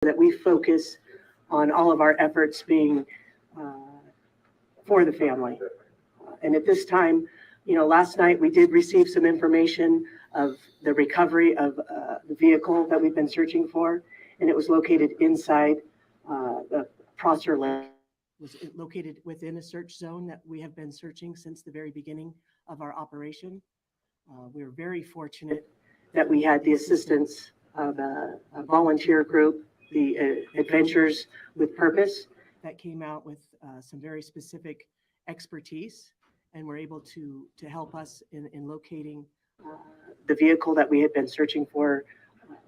that we focus on all of our efforts being for the family. And at this time, last night we did receive some information of the recovery of the vehicle that we've been searching for, and it was located inside the Prosser Lake. Was located within a search zone that we have been searching since the very beginning of our operation. We were very fortunate that we had the assistance of a volunteer group, the Adventures with Purpose, that came out with some very specific expertise and were able to help us in locating the vehicle that we had been searching for.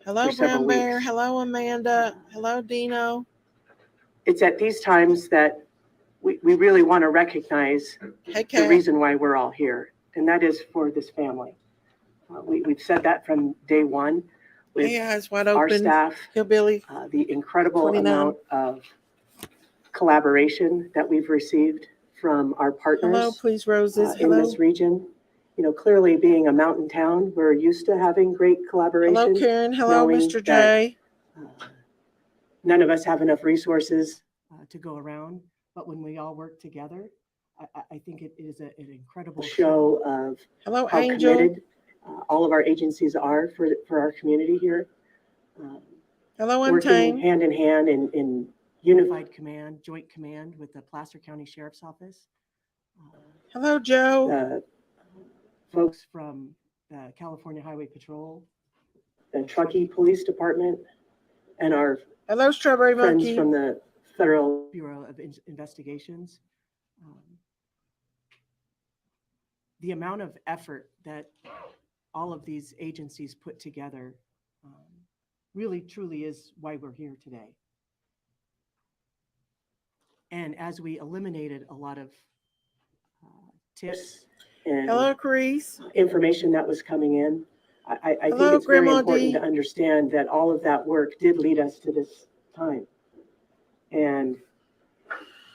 Hello, for several Brown Bear. weeks. Hello, Amanda. Hello, Dino. It's at these times that we really want to recognize Hey, the Kat. reason why we're all here, and that is for this family. We've said that from day one with Hey, eyes wide our open. staff, Hillbilly. the incredible 29. amount of collaboration that we've received from our partners. Hello, please, Roses. In Hello. this region. Clearly being a mountain town, we're used to having great collaboration. Hello, Karen. Hello, knowing Mr. that, J. None of us have enough resources to go around, but when we all work together, I think it is an incredible show of Hello, how Angel. committed all of our agencies are for our community here. Hello, Working Untamed. hand in hand in unified command, joint command with the Placer County Sheriff's Office. Hello, Joe. The folks from the California Highway Patrol, the Truckee Police Department, and our Hello, Strawberry friends Monkey. from the Federal Bureau of Investigations. The amount of effort that all of these agencies put together really truly is why we're here today. And as we eliminated a lot of tips and Hello, Crease. information that was coming in, I think Hello, it's very Grandma important D. to understand that all of that work did lead us to this time. And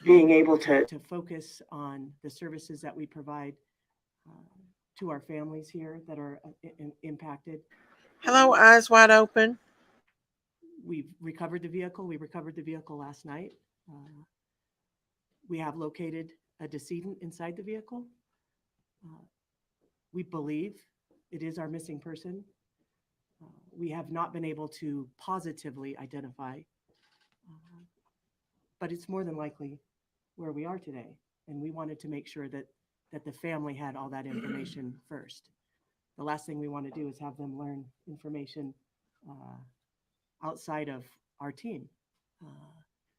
being able to focus on the services that we provide to our families here that are impacted. Hello, eyes wide open. We've recovered the vehicle. We recovered the vehicle last night. We have located a decedent inside the vehicle. We believe it is our missing person. We have not been able to positively identify, but it's more than likely where we are today. And we wanted to make sure that the family had all that information first. The last thing we want to do is have them learn information outside of our team.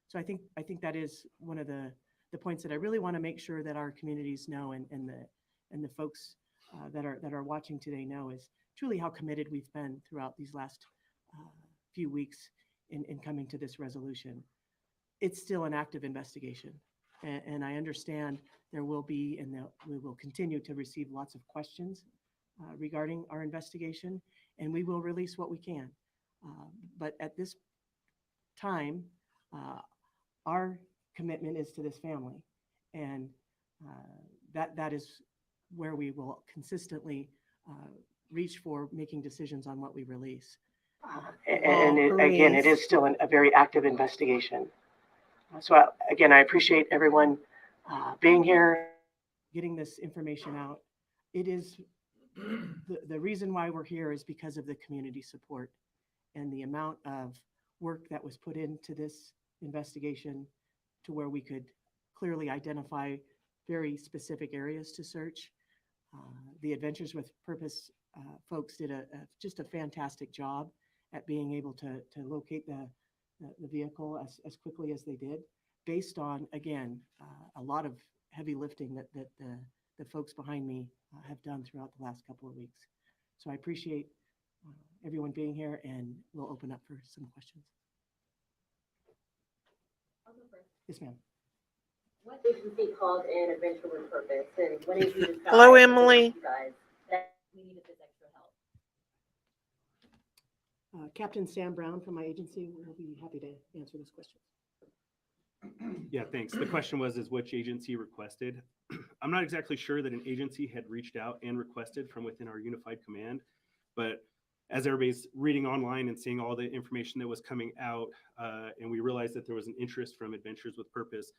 So I think that is one of the points that I really want to make sure that our communities know and the folks that are watching today know is truly how committed we've been throughout these last few weeks in coming to this resolution. It's still an active investigation, and I understand there will be and we will continue to receive lots of questions regarding our investigation, and we will release what we can. But at this time, our commitment is to this family, and that is where we will consistently reach for making decisions on what we release. Again, it is still a very active investigation. So again, I appreciate everyone being here, getting this information out. It is the reason why we're here is because of the community support and the amount of work that was put into this investigation to where we could clearly identify very specific areas to search. The Adventures with Purpose folks did just a fantastic job at being able to locate the vehicle as quickly as they did, based on, again, a lot of heavy lifting that the folks behind me have done throughout the last couple of weeks. So I appreciate everyone being here, and we'll open up for some questions. Yes, ma'am. What agency called in Adventure with Purpose, and when did you decide? Hello, Emily. You guys, that we needed this extra help? Captain Sam Brown from my agency will be happy to answer this question. Yeah, thanks. The question was which agency requested. I'm not exactly sure that an agency had reached out and requested from within our unified command, but as everybody's reading online and seeing all the information that was coming out, and we realized that there was an interest from Adventures with Purpose,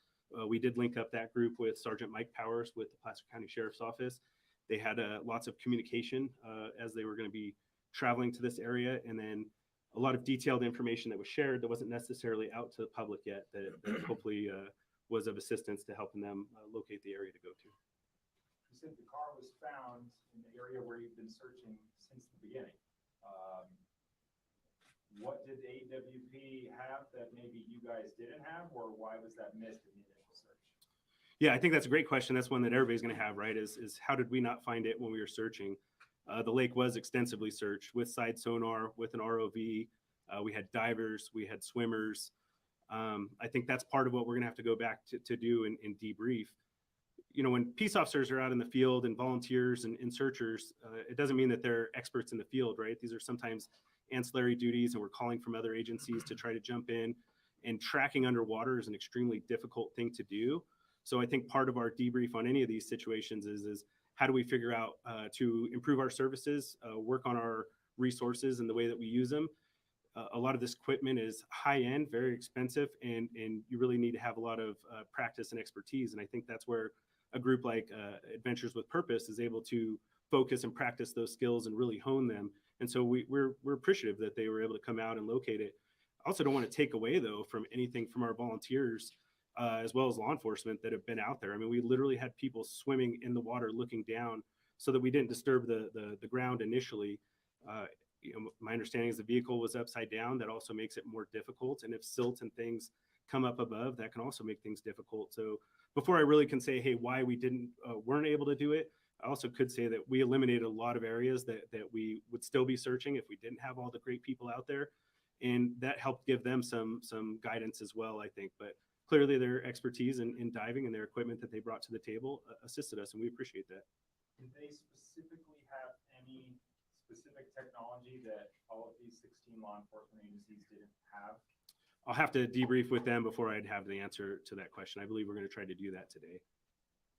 we did link up that group with Sergeant Mike Powers with the Placer County Sheriff's Office. They had lots of communication as they were going to be traveling to this area, and then a lot of detailed information that was shared that wasn't necessarily out to the public yet that hopefully was of assistance to helping them locate the area to go to. You said the car was found in the area where you've been searching since the beginning. What did AWP have that maybe you guys didn't have, or why was that missed in the initial search? Yeah, I think that's a great question. That's one that everybody's going to have, right? Is how did we not find it when we were searching? The lake was extensively searched with side sonar, with an ROV. We had divers, we had swimmers. I think that's part of what we're going to have to go back to do in debrief. You know, when peace officers are out in the field and volunteers and searchers, it doesn't mean that they're experts in the field, right? These are sometimes ancillary duties, and we're calling from other agencies to try to jump in. And tracking underwater is an extremely difficult thing to do. So I think part of our debrief on any of these situations is how do we figure out to improve our services, work on our resources and the way that we use them. A lot of this equipment is high end, very expensive, and you really need to have a lot of practice and expertise. And I think that's where a group like Adventures with Purpose is able to focus and practice those skills and really hone them. And so we're appreciative that they were able to come out and locate it. I also don't want to take away, though, from anything from our volunteers as well as law enforcement that have been out there. I mean, we literally had people swimming in the water looking down so that we didn't disturb the ground initially. You know, my understanding is the vehicle was upside down. That also makes it more difficult. And if silt and things come up above, that can also make things difficult. So before I really can say, hey, why we weren't able to do it, I also could say that we eliminated a lot of areas that we would still be searching if we didn't have all the great people out there. And that helped give them some guidance as well, I think. But clearly their expertise in diving and their equipment that they brought to the table assisted us, and we appreciate that. Did they specifically have any specific technology that all of these 16 law enforcement agencies didn't have? I'll have to debrief with them before I'd have the answer to that question. I believe we're going to try to do that today.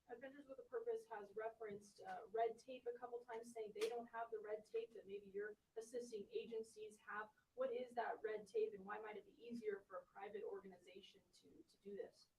Adventures with a Purpose has referenced red tape a couple times, saying they don't have the red tape that maybe your assisting agencies have. What is that red tape, and why might it be easier for a private organization to do this?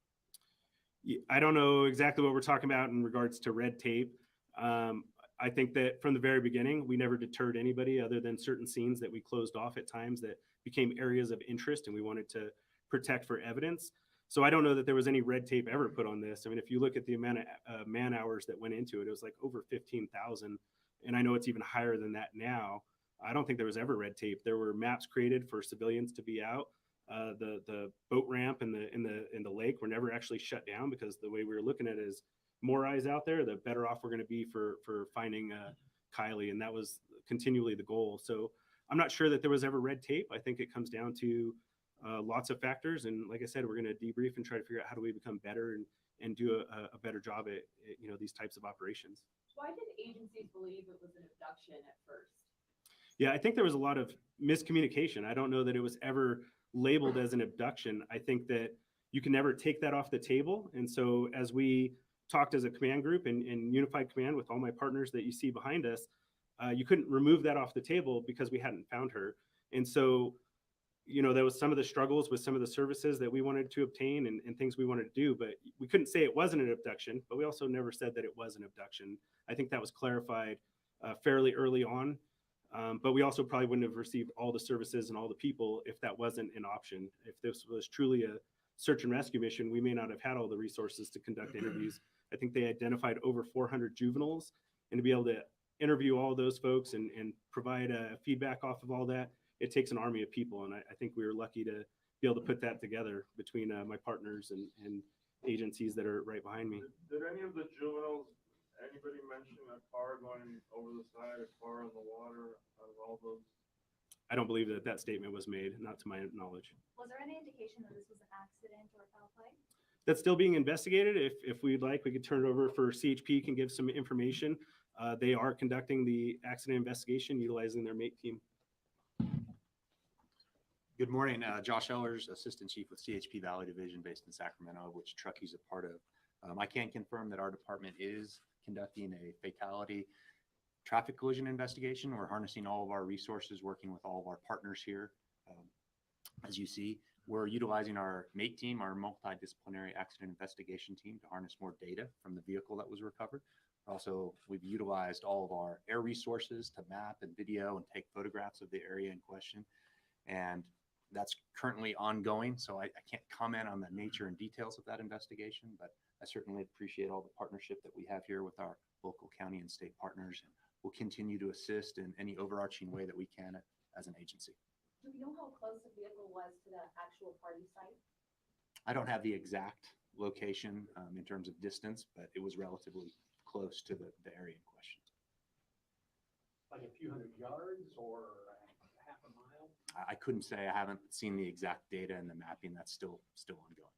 I don't know exactly what we're talking about in regards to red tape. I think that from the very beginning, we never deterred anybody other than certain scenes that we closed off at times that became areas of interest and we wanted to protect for evidence. So I don't know that there was any red tape ever put on this. I mean, if you look at the amount of man hours that went into it, it was like over 15,000. And I know it's even higher than that now. I don't think there was ever red tape. There were maps created for civilians to be out. The boat ramp in the lake were never actually shut down, because the way we were looking at it is more eyes out there, the better off we're going to be for finding Kiely. And that was continually the goal. So I'm not sure that there was ever red tape. I think it comes down to lots of factors. And like I said, we're going to debrief and try to figure out how do we become better and do a better job at these types of operations. Why did agencies believe it was an abduction at first? Yeah, I think there was a lot of miscommunication. I don't know that it was ever labeled as an abduction. I think that you can never take that off the table. And so as we talked as a command group and unified command with all my partners that you see behind us, you couldn't remove that off the table because we hadn't found her. And so, there was some of the struggles with some of the services that we wanted to obtain and things we wanted to do, but we couldn't say it wasn't an abduction, but we also never said that it was an abduction. I think that was clarified fairly early on. But we also probably wouldn't have received all the services and all the people if that wasn't an option. If this was truly a search and rescue mission, we may not have had all the resources to conduct interviews. I think they identified over 400 juveniles, and to be able to interview all those folks and provide feedback off of all that, it takes an army of people. And I think we were lucky to be able to put that together between my partners and agencies that are right behind me. Did any of the juveniles, anybody mention a car going over the side, a car in the water, out of all those? I don't believe that statement was made, not to my knowledge. Was there any indication that this was an accident or foul play? That's still being investigated. If we'd like, we could turn it over for CHP can give some information. They are conducting the accident investigation utilizing their MATE team. Good morning, Josh Ellers, Assistant Chief with CHP Valley Division based in Sacramento, which Truckey's a part of. I can confirm that our department is conducting a fatality traffic collision investigation. We're harnessing all of our resources, working with all of our partners here. As you see, we're utilizing our MATE team, our multidisciplinary accident investigation team, to harness more data from the vehicle that was recovered. Also, we've utilized all of our air resources to map and video and take photographs of the area in question. And that's currently ongoing, so I can't comment on the nature and details of that investigation, but I certainly appreciate all the partnership that we have here with our local county and state partners. And we'll continue to assist in any overarching way that we can as an agency. Do we know how close the vehicle was to the actual party site? I don't have the exact location in terms of distance, but it was relatively close to the area in question. Like a few hundred yards or half a mile? I couldn't say. I haven't seen the exact data and the mapping. That's still ongoing.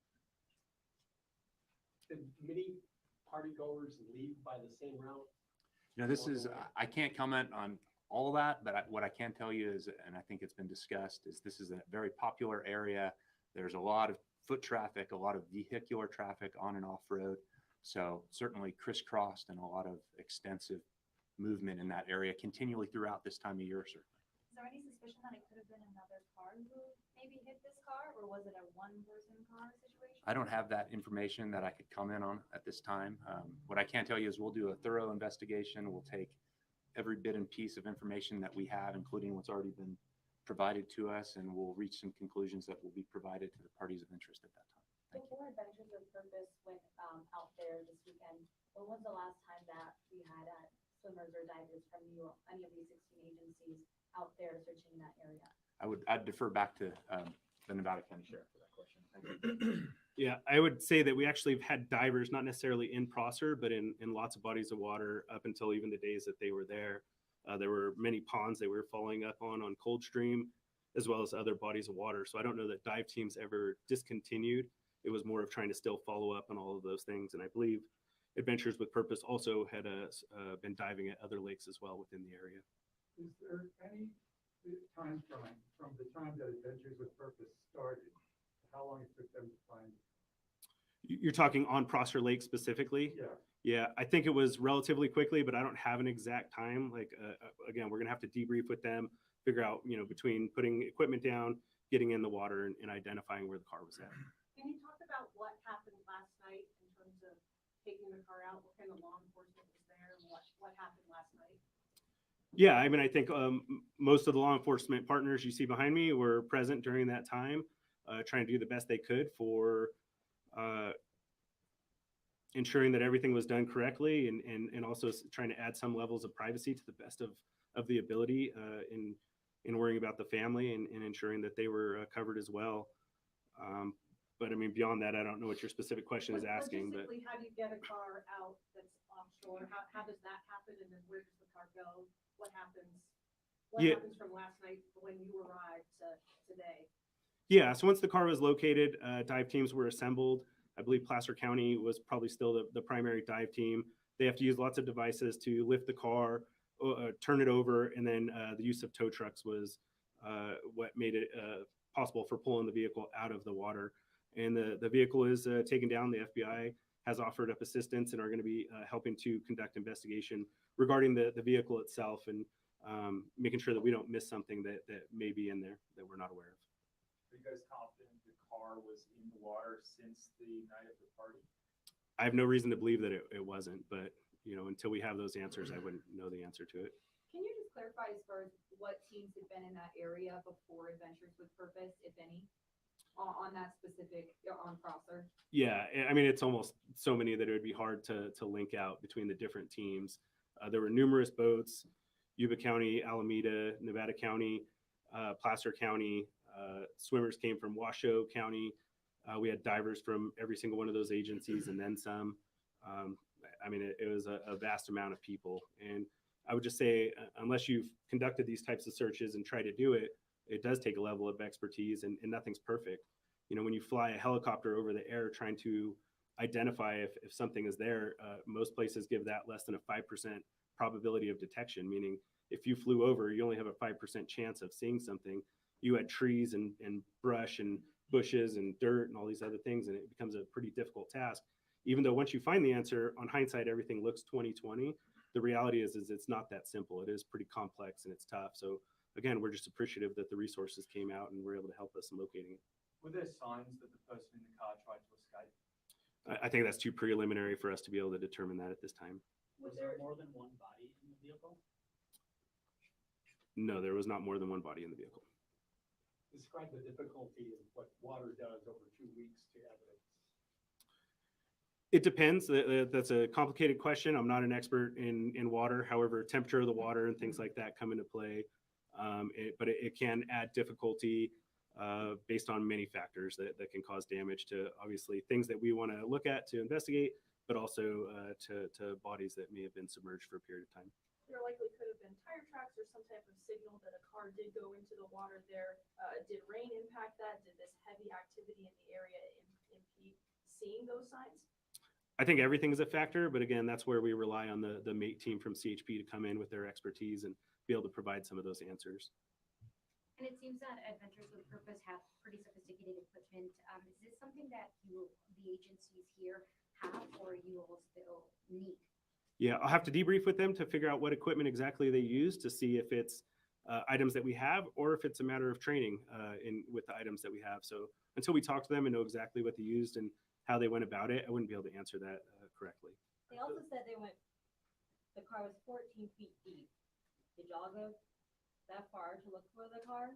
Did many partygoers leave by the same route? This is, I can't comment on all of that, but what I can tell you is, and I think it's been discussed, is this is a very popular area. There's a lot of foot traffic, a lot of vehicular traffic on and off road. So certainly crisscrossed and a lot of extensive movement in that area continually throughout this time of year, certainly. Is there any suspicion that it could have been another car who maybe hit this car, or was it a one-person car situation? I don't have that information that I could comment on at this time. What I can tell you is we'll do a thorough investigation. We'll take every bit and piece of information that we have, including what's already been provided to us, and we'll reach some conclusions that will be provided to the parties of interest at that time. Thank you. Before Adventures with Purpose went out there this weekend, when was the last time that we had swimmers or divers from any of these 16 agencies out there searching that area? I'd defer back to the Nevada County Sheriff for that question. Thank you. Yeah, I would say that we actually have had divers, not necessarily in Prosser, but in lots of bodies of water up until even the days that they were there. There were many ponds they were following up on Coldstream, as well as other bodies of water. So I don't know that dive teams ever discontinued. It was more of trying to still follow up on all of those things. And I believe Adventures with Purpose also had been diving at other lakes as well within the area. Is there any time frame from the time that Adventures with Purpose started, how long it took them to find it? You're talking on Prosser Lake specifically? Yeah. Yeah, I think it was relatively quickly, but I don't have an exact time. Like, again, we're gonna have to debrief with them, figure out, between putting equipment down, getting in the water, and identifying where the car was at. Can you talk about what happened last night in terms of taking the car out? What kind of law enforcement was there? And what happened last night? Yeah, I mean, I think most of the law enforcement partners you see behind me were present during that time, trying to do the best they could for ensuring that everything was done correctly, and also trying to add some levels of privacy to the best of the ability in worrying about the family and ensuring that they were covered as well. But I mean, beyond that, I don't know what your specific question is asking. But Logistically, how do you get a car out that's offshore? How does that happen? And then where does the car go? What happens? What happens from last night when you arrived to today? Yeah, so once the car was located, dive teams were assembled. I believe Placer County was probably still the primary dive team. They have to use lots of devices to lift the car, turn it over, and then the use of tow trucks was what made it possible for pulling the vehicle out of the water. And the vehicle is taken down. The FBI has offered up assistance and are going to be helping to conduct investigation regarding the vehicle itself, and making sure that we don't miss something that may be in there that we're not aware of. Are you guys confident the car was in the water since the night of the party? I have no reason to believe that it wasn't, but until we have those answers, I wouldn't know the answer to it. Can you just clarify as far as what teams have been in that area before Adventures with Purpose, if any, on that specific, on Prosser? Yeah, I mean, it's almost so many that it would be hard to link out between the different teams. There were numerous boats: Yuba County, Alameda, Nevada County, Placer County. Swimmers came from Washoe County. We had divers from every single one of those agencies and then some. I mean, it was a vast amount of people. And I would just say, unless you've conducted these types of searches and try to do it, it does take a level of expertise, and nothing's perfect. When you fly a helicopter over the air trying to identify if something is there, most places give that less than a 5% probability of detection, meaning if you flew over, you only have a 5% chance of seeing something. You had trees and brush and bushes and dirt and all these other things, and it becomes a pretty difficult task. Even though once you find the answer, on hindsight, everything looks 20/20. the reality is it's not that simple. It is pretty complex and it's tough. So again, we're just appreciative that the resources came out and were able to help us in locating it. Were there signs that the person in the car tried to escape? I think that's too preliminary for us to be able to determine that at this time. Was there more than one body in the vehicle? No, there was not more than one body in the vehicle. Describe the difficulty of what water does over 2 weeks to evidence. It depends. That's a complicated question. I'm not an expert in water. However, temperature of the water and things like that come into play. But it can add difficulty based on many factors that can cause damage to obviously things that we want to look at to investigate, but also to bodies that may have been submerged for a period of time. There likely could have been tire tracks or some type of signal that a car did go into the water there. Did rain impact that? Did this heavy activity in the area impede seeing those signs? I think everything is a factor, but again, that's where we rely on the mate team from CHP to come in with their expertise and be able to provide some of those answers. And it seems that Adventures with Purpose have pretty sophisticated equipment. Is this something that the agencies here have, or you all still need? Yeah, I'll have to debrief with them to figure out what equipment exactly they use to see if it's items that we have or if it's a matter of training with the items that we have. So until we talk to them and know exactly what they used and how they went about it, I wouldn't be able to answer that correctly. They also said the car was 14 feet deep. Did y'all go that far to look for the car?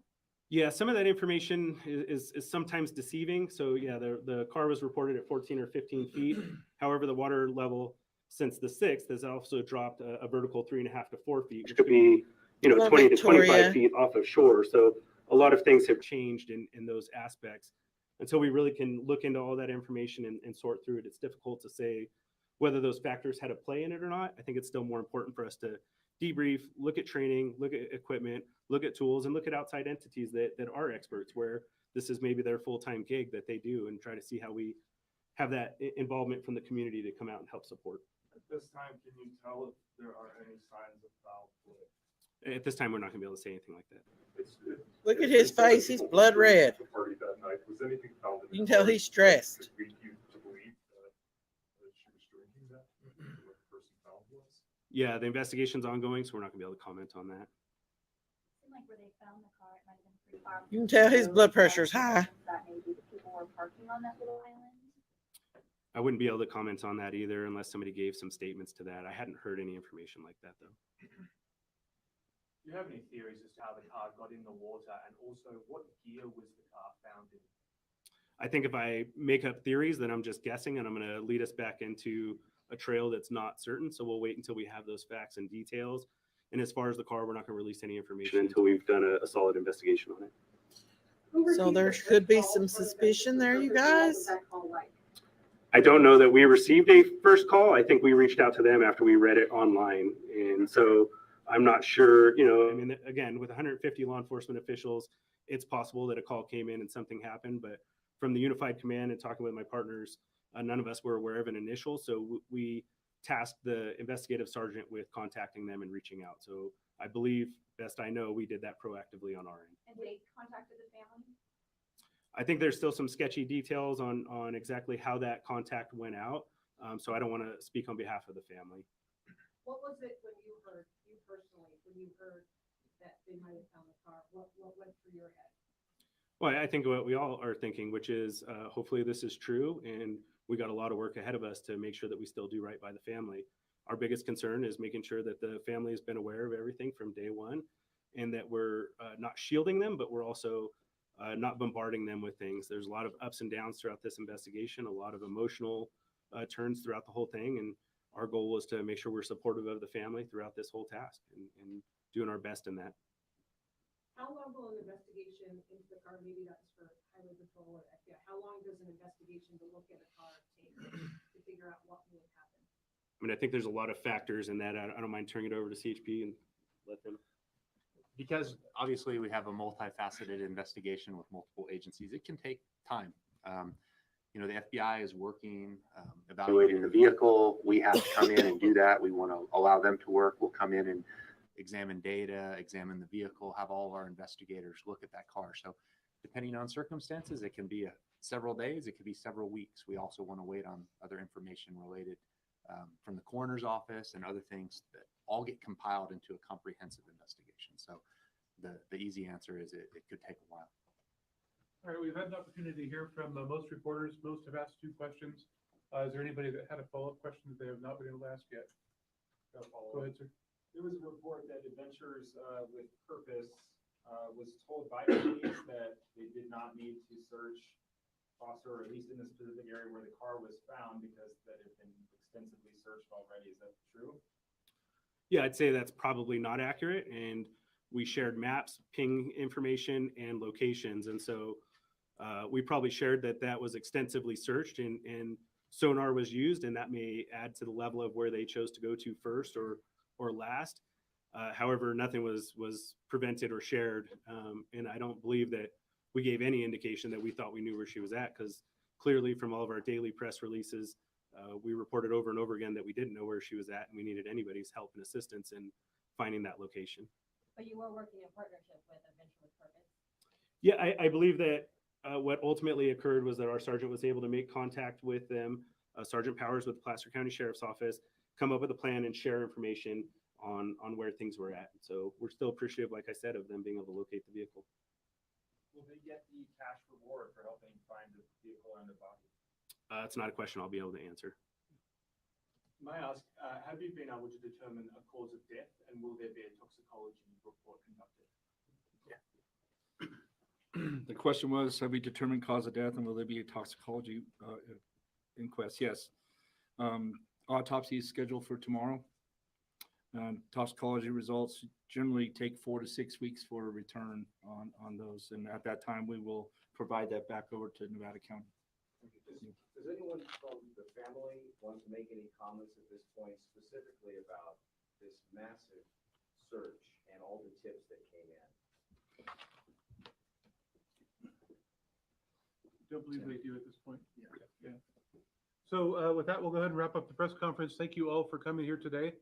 Yeah, some of that information is sometimes deceiving. So yeah, the car was reported at 14 or 15 feet. However, the water level since the 6th has also dropped a vertical 3.5 to 4 feet, which could be 20 to 25 feet off of shore. So a lot of things have changed in those aspects. Until we really can look into all that information and sort through it, it's difficult to say whether those factors had a play in it or not. I think it's still more important for us to debrief, look at training, look at equipment, look at tools, and look at outside entities that are experts, where this is maybe their full-time gig that they do, and try to see how we have that involvement from the community to come out and help support. At this time, can you tell if there are any signs of foul play? At this time, we're not going to be able to say anything like that. Look at his face, he's blood red. The party that night, was anything found in the You can tell car he's stressed. that could lead you to believe that she was drinking that, what the person found was? Yeah, the investigation's ongoing, so we're not going to be able to comment on that. Seemed like where they found the car, it might have been pretty far. You can tell his blood pressure's high. That maybe the people were parking on that little island. I wouldn't be able to comment on that either unless somebody gave some statements to that. I hadn't heard any information like that, though. Do you have any theories as to how the car got in the water, and also what gear was the car found in? I think if I make up theories, then I'm just guessing, and I'm going to lead us back into a trail that's not certain. So we'll wait until we have those facts and details. And as far as the car, we're not going to release any information until we've done a solid investigation on it. So there could be some suspicion there, you guys. I don't know that we received a first call. I think we reached out to them after we read it online. And so I'm not sure, I mean, again, with 150 law enforcement officials, it's possible that a call came in and something happened. But from the unified command and talking with my partners, none of us were aware of an initial. So we tasked the investigative sergeant with contacting them and reaching out. So I believe, best I know, we did that proactively on our end. And they contacted the family? I think there's still some sketchy details on exactly how that contact went out. So I don't want to speak on behalf of the family. What was it when you heard, you personally, when you heard that they might have found the car? What went through your head? Well, I think what we all are thinking, which is hopefully this is true, and we got a lot of work ahead of us to make sure that we still do right by the family. Our biggest concern is making sure that the family has been aware of everything from day one, and that we're not shielding them, but we're also not bombarding them with things. There's a lot of ups and downs throughout this investigation, a lot of emotional turns throughout the whole thing, and our goal was to make sure we're supportive of the family throughout this whole task and doing our best in that. How long will an investigation into the car, maybe that's for Highway Patrol or FBI, how long does an investigation to look at a car take to figure out what may have happened? I mean, I think there's a lot of factors in that. I don't mind turning it over to CHP and let them. Because obviously we have a multifaceted investigation with multiple agencies, it can take time. The FBI is working, evaluating the vehicle. We have to come in and do that. We want to allow them to work. We'll come in and examine data, examine the vehicle, have all of our investigators look at that car. So depending on circumstances, it can be several days, it could be several weeks. We also want to wait on other information related from the coroner's office and other things that all get compiled into a comprehensive investigation. So the easy answer is it could take a while. All right, we've had an opportunity to hear from most reporters. Most have asked 2 questions. Is there anybody that had a follow-up question that they have not been able to ask yet? Go ahead, sir. There was a report that Adventures with Purpose was told by police that they did not need to search Foster, or at least in the specific area where the car was found, because that had been extensively searched already. Is that true? Yeah, I'd say that's probably not accurate. And we shared maps, ping information, and locations. And so we probably shared that was extensively searched and sonar was used, and that may add to the level of where they chose to go to first or last. However, nothing was prevented or shared. And I don't believe that we gave any indication that we thought we knew where she was at, because clearly from all of our daily press releases, we reported over and over again that we didn't know where she was at, and we needed anybody's help and assistance in finding that location. But you were working in partnership with Adventure with Purpose. Yeah, I believe that what ultimately occurred was that our sergeant was able to make contact with them, Sergeant Powers with the Placer County Sheriff's Office, come up with a plan and share information on where things were at. So we're still appreciative, like I said, of them being able to locate the vehicle. Will they get the cash reward for helping find the vehicle and the body? It's not a question I'll be able to answer. May I ask, have you been able to determine a cause of death, and will there be a toxicology report conducted? The question was, have we determined cause of death, and will there be a toxicology inquest? Yes. Autopsy is scheduled for tomorrow. Toxicology results generally take 4 to 6 weeks for a return on those. And at that time, we will provide that back over to Nevada County. Does anyone from the family want to make any comments at this point specifically about this massive search and all the tips that came in? Don't believe they do at this point. Yeah. So with that, we'll go ahead and wrap up the press conference. Thank you all for coming here today.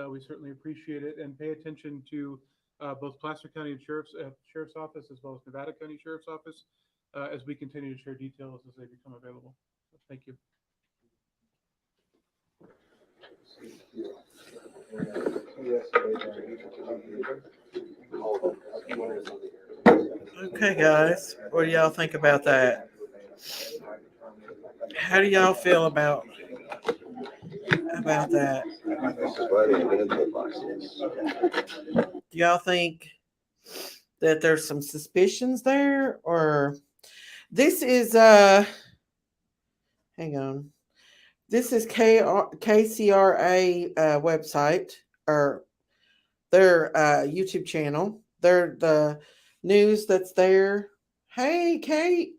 We certainly appreciate it, and pay attention to both Placer County and Sheriff's Office, as well as Nevada County Sheriff's Office, as we continue to share details as they become available. So thank you. Okay, guys, what do y'all think about that? How do y'all feel about that? Do y'all think that there's some suspicions there, or this is hang on, this is KCRA website, or their YouTube channel. They're the news that's there. Hey, Kate.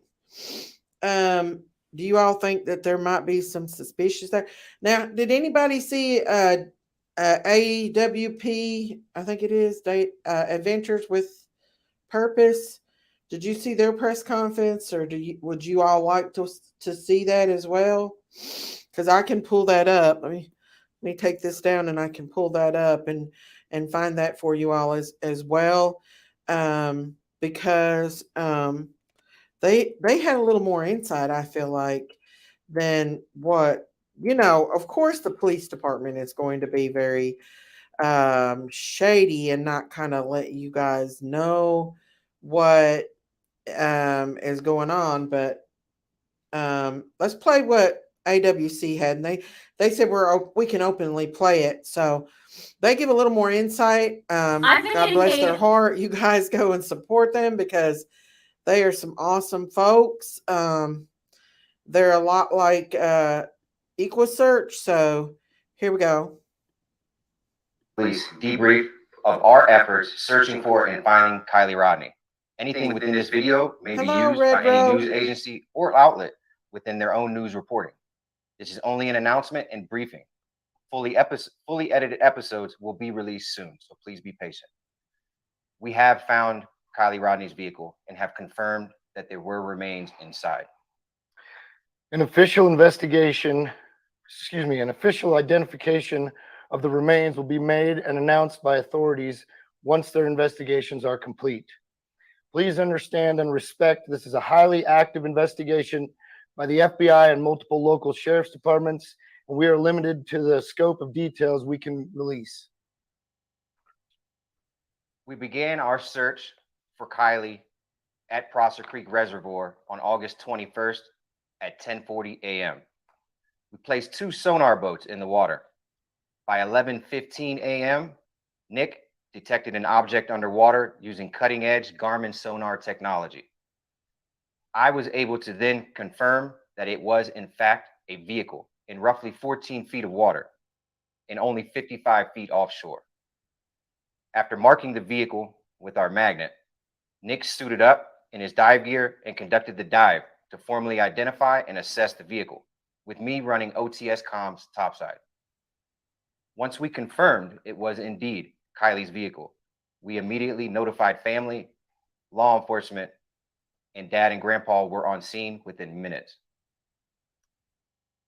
Do you all think that there might be some suspicious there? Now, did anybody see AWP, I think it is, Adventures with Purpose? Did you see their press conference, or would you all like to see that as well? Because I can pull that up. Let me take this down, and I can pull that up and find that for you all as well. Because they had a little more insight, I feel like, than what, of course the police department is going to be very shady and not kind of let you guys know what is going on. But let's play what AWC had, and they said we can openly play it. So they give a little more insight. God bless their heart. You guys go and support them, because they are some awesome folks. They're a lot like EquaSearch. So here we go. Police debrief of our efforts searching for and finding Kiely Rodni. Anything within this video may be used by any news agency or outlet within their own news reporting. This is only an announcement and briefing. Fully edited episodes will be released soon, so please be patient. We have found Kiely Rodni's vehicle and have confirmed that there were remains inside. An official identification of the remains will be made and announced by authorities once their investigations are complete. Please understand and respect this is a highly active investigation by the FBI and multiple local sheriff's departments, and we are limited to the scope of details we can release. We began our search for Kiely at Prosser Creek Reservoir on August 21st at 10:40 a.m. We placed 2 sonar boats in the water. By 11:15 a.m., Nick detected an object underwater using cutting-edge Garmin sonar technology. I was able to then confirm that it was, in fact, a vehicle in roughly 14 feet of water and only 55 feet offshore. After marking the vehicle with our magnet, Nick suited up in his dive gear and conducted the dive to formally identify and assess the vehicle, with me running OTS comms topside. Once we confirmed it was indeed Kiely's vehicle, we immediately notified family, law enforcement, and Dad and Grandpa were on scene within minutes.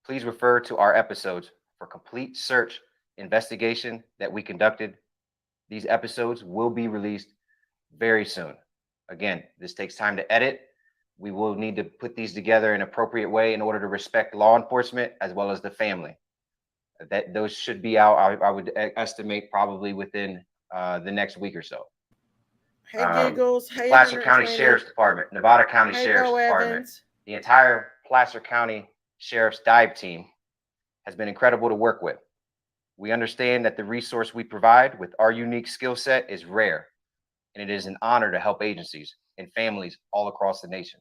Please refer to our episodes for complete search investigation that we conducted. These episodes will be released very soon. Again, this takes time to edit. We will need to put these together in an appropriate way in order to respect law enforcement as well as the family. Those should be out, I would estimate, probably within the next week or so. Hey, Giggles. Hey, Placer County 120. Sheriff's Department, Nevada County Hey, Sheriff's Bo Department, Evans. the entire Placer County Sheriff's dive team has been incredible to work with. We understand that the resource we provide with our unique skill set is rare, and it is an honor to help agencies and families all across the nation.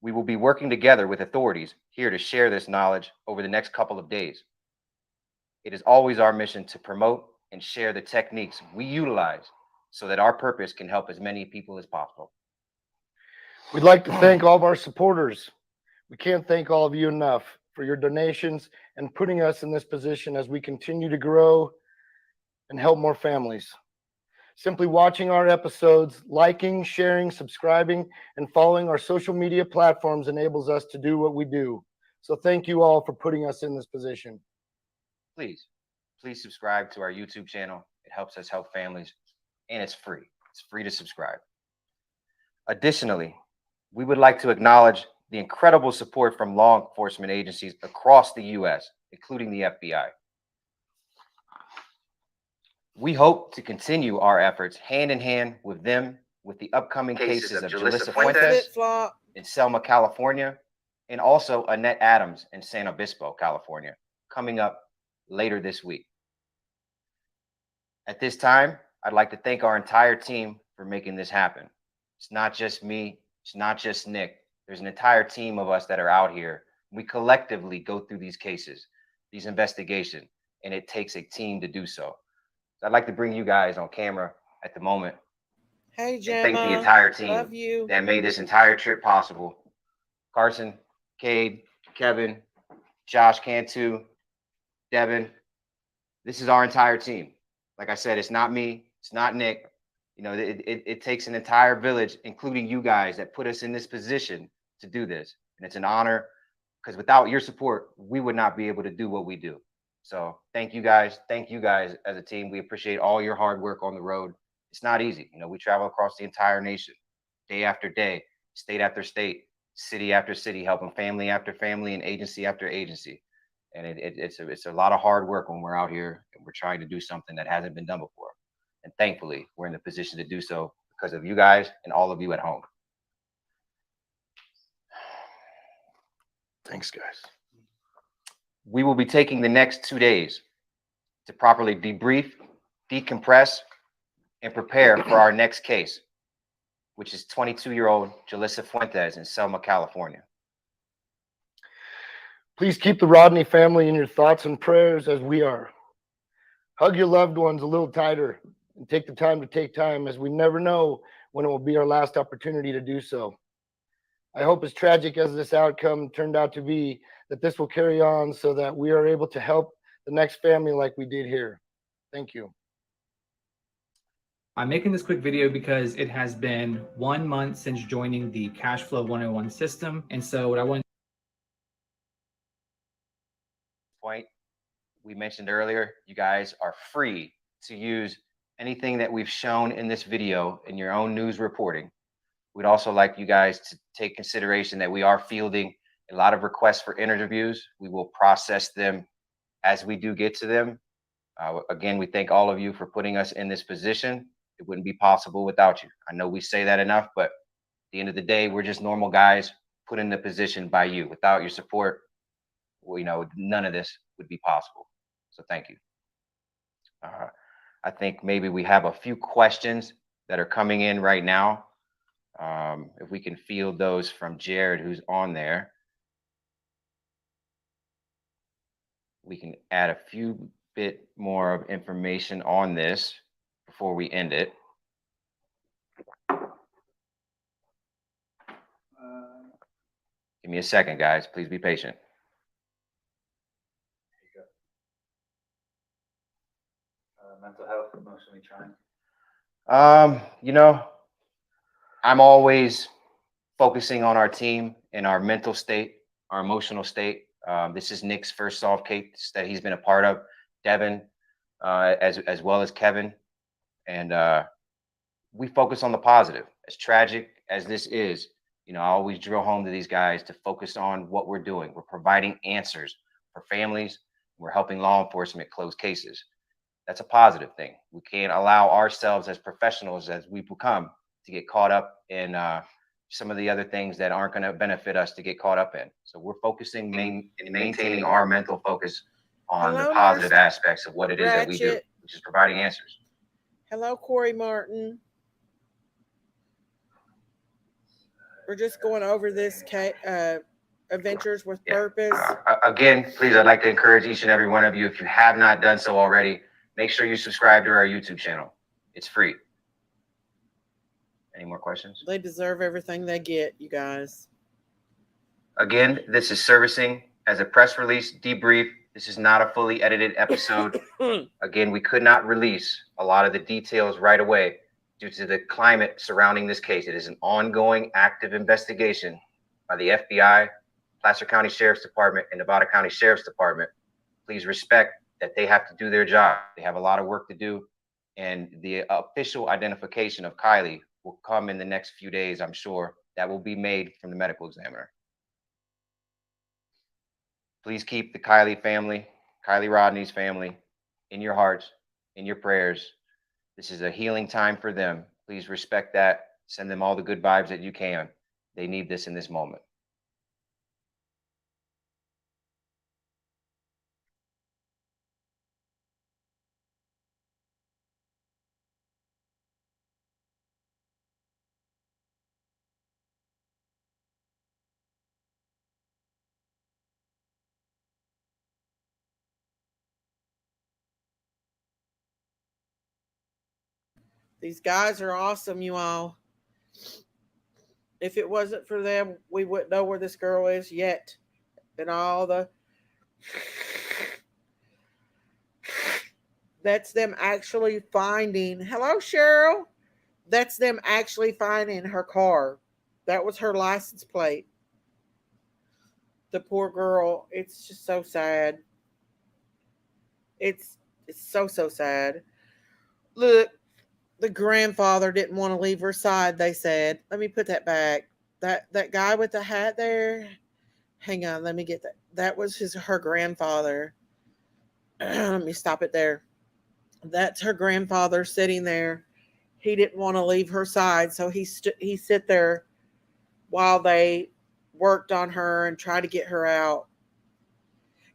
We will be working together with authorities here to share this knowledge over the next couple of days. It is always our mission to promote and share the techniques we utilize so that our purpose can help as many people as possible. We'd like to thank all of our supporters. We can't thank all of you enough for your donations and putting us in this position as we continue to grow and help more families. Simply watching our episodes, liking, sharing, subscribing, and following our social media platforms enables us to do what we do. So thank you all for putting us in this position. Please subscribe to our YouTube channel. It helps us help families, and it's free. It's free to subscribe. Additionally, we would like to acknowledge the incredible support from law enforcement agencies across the U.S., including the FBI. We hope to continue our efforts hand in hand with them with the upcoming cases of Julissa Fuentes in Selma, California, and also Annette Adams in San Obispo, California, coming up later this week. At this time, I'd like to thank our entire team for making this happen. It's not just me. It's not just Nick. There's an entire team of us that are out here. We collectively go through these cases, these investigations, and it takes a team to do so. I'd like to bring you guys on camera at the moment. Hey, Gemma. And thank the entire team Love you. that made this entire trip possible. Carson, Cade, Kevin, Josh Cantu, Devin. This is our entire team. Like I said, it's not me. It's not Nick. You know, it takes an entire village, including you guys, that put us in this position to do this. And it's an honor, because without your support, we would not be able to do what we do. So thank you guys. Thank you guys as a team. We appreciate all your hard work on the road. It's not easy. You know, we travel across the entire nation, day after day, state after state, city after city, helping family after family and agency after agency. And it's a lot of hard work when we're out here and we're trying to do something that hasn't been done before. And thankfully, we're in the position to do so because of you guys and all of you at home. Thanks, guys. We will be taking the next 2 days to properly debrief, decompress, and prepare for our next case, which is 22-year-old Julissa Fuentes in Selma, California. Please keep the Rodney family in your thoughts and prayers as we are. Hug your loved ones a little tighter and take the time to take time, as we never know when it will be our last opportunity to do so. I hope, as tragic as this outcome turned out to be, that this will carry on so that we are able to help the next family like we did here. Thank you. I'm making this quick video because it has been 1 month since joining the Cashflow 101 system. And so what I want point we mentioned earlier, you guys are free to use anything that we've shown in this video in your own news reporting. We'd also like you guys to take consideration that we are fielding a lot of requests for interviews. We will process them as we do get to them. Again, we thank all of you for putting us in this position. It wouldn't be possible without you. I know we say that enough, but at the end of the day, we're just normal guys put in the position by you. Without your support, well, none of this would be possible. So thank you. I think maybe we have a few questions that are coming in right now. If we can field those from Jared, who's on there, we can add a few bit more of information on this before we end it. Give me a second, guys. Please be patient. Mental health, emotionally trying. I'm always focusing on our team and our mental state, our emotional state. This is Nick's first solved case that he's been a part of. Devin, as well as Kevin, and we focus on the positive. As tragic as this is, I always drill home to these guys to focus on what we're doing. We're providing answers for families. We're helping law enforcement close cases. That's a positive thing. We can't allow ourselves as professionals as we become to get caught up in some of the other things that aren't going to benefit us to get caught up in. So we're focusing and maintaining our mental focus on the positive aspects of what it is that we do, which is providing answers. Hello, Corey Martin. We're just going over this Adventures with Purpose. Again, please, I'd like to encourage each and every one of you, if you have not done so already, make sure you subscribe to our YouTube channel. It's free. Any more questions? They deserve everything they get, you guys. Again, this is servicing as a press release debrief. This is not a fully edited episode. Again, we could not release a lot of the details right away due to the climate surrounding this case. It is an ongoing, active investigation by the FBI, Placer County Sheriff's Department, and Nevada County Sheriff's Department. Please respect that they have to do their job. They have a lot of work to do, and the official identification of Kiely will come in the next few days, I'm sure. That will be made from the medical examiner. Please keep the Kiely family, Kiely Rodni's family, in your hearts, in your prayers. This is a healing time for them. Please respect that. Send them all the good vibes that you can. They need this in this moment. These guys are awesome, you all. If it wasn't for them, we wouldn't know where this girl is yet. And all the... That's them actually finding... Hello, Cheryl. That's them actually finding her car. That was her license plate. The poor girl. It's just so sad. It's so sad. Look, the grandfather didn't want to leave her side, they said. Let me put that back. That guy with the hat there. Hang on, let me get that. That was her grandfather. Let me stop it there. That's her grandfather sitting there. He didn't want to leave her side, so he sit there while they worked on her and tried to get her out.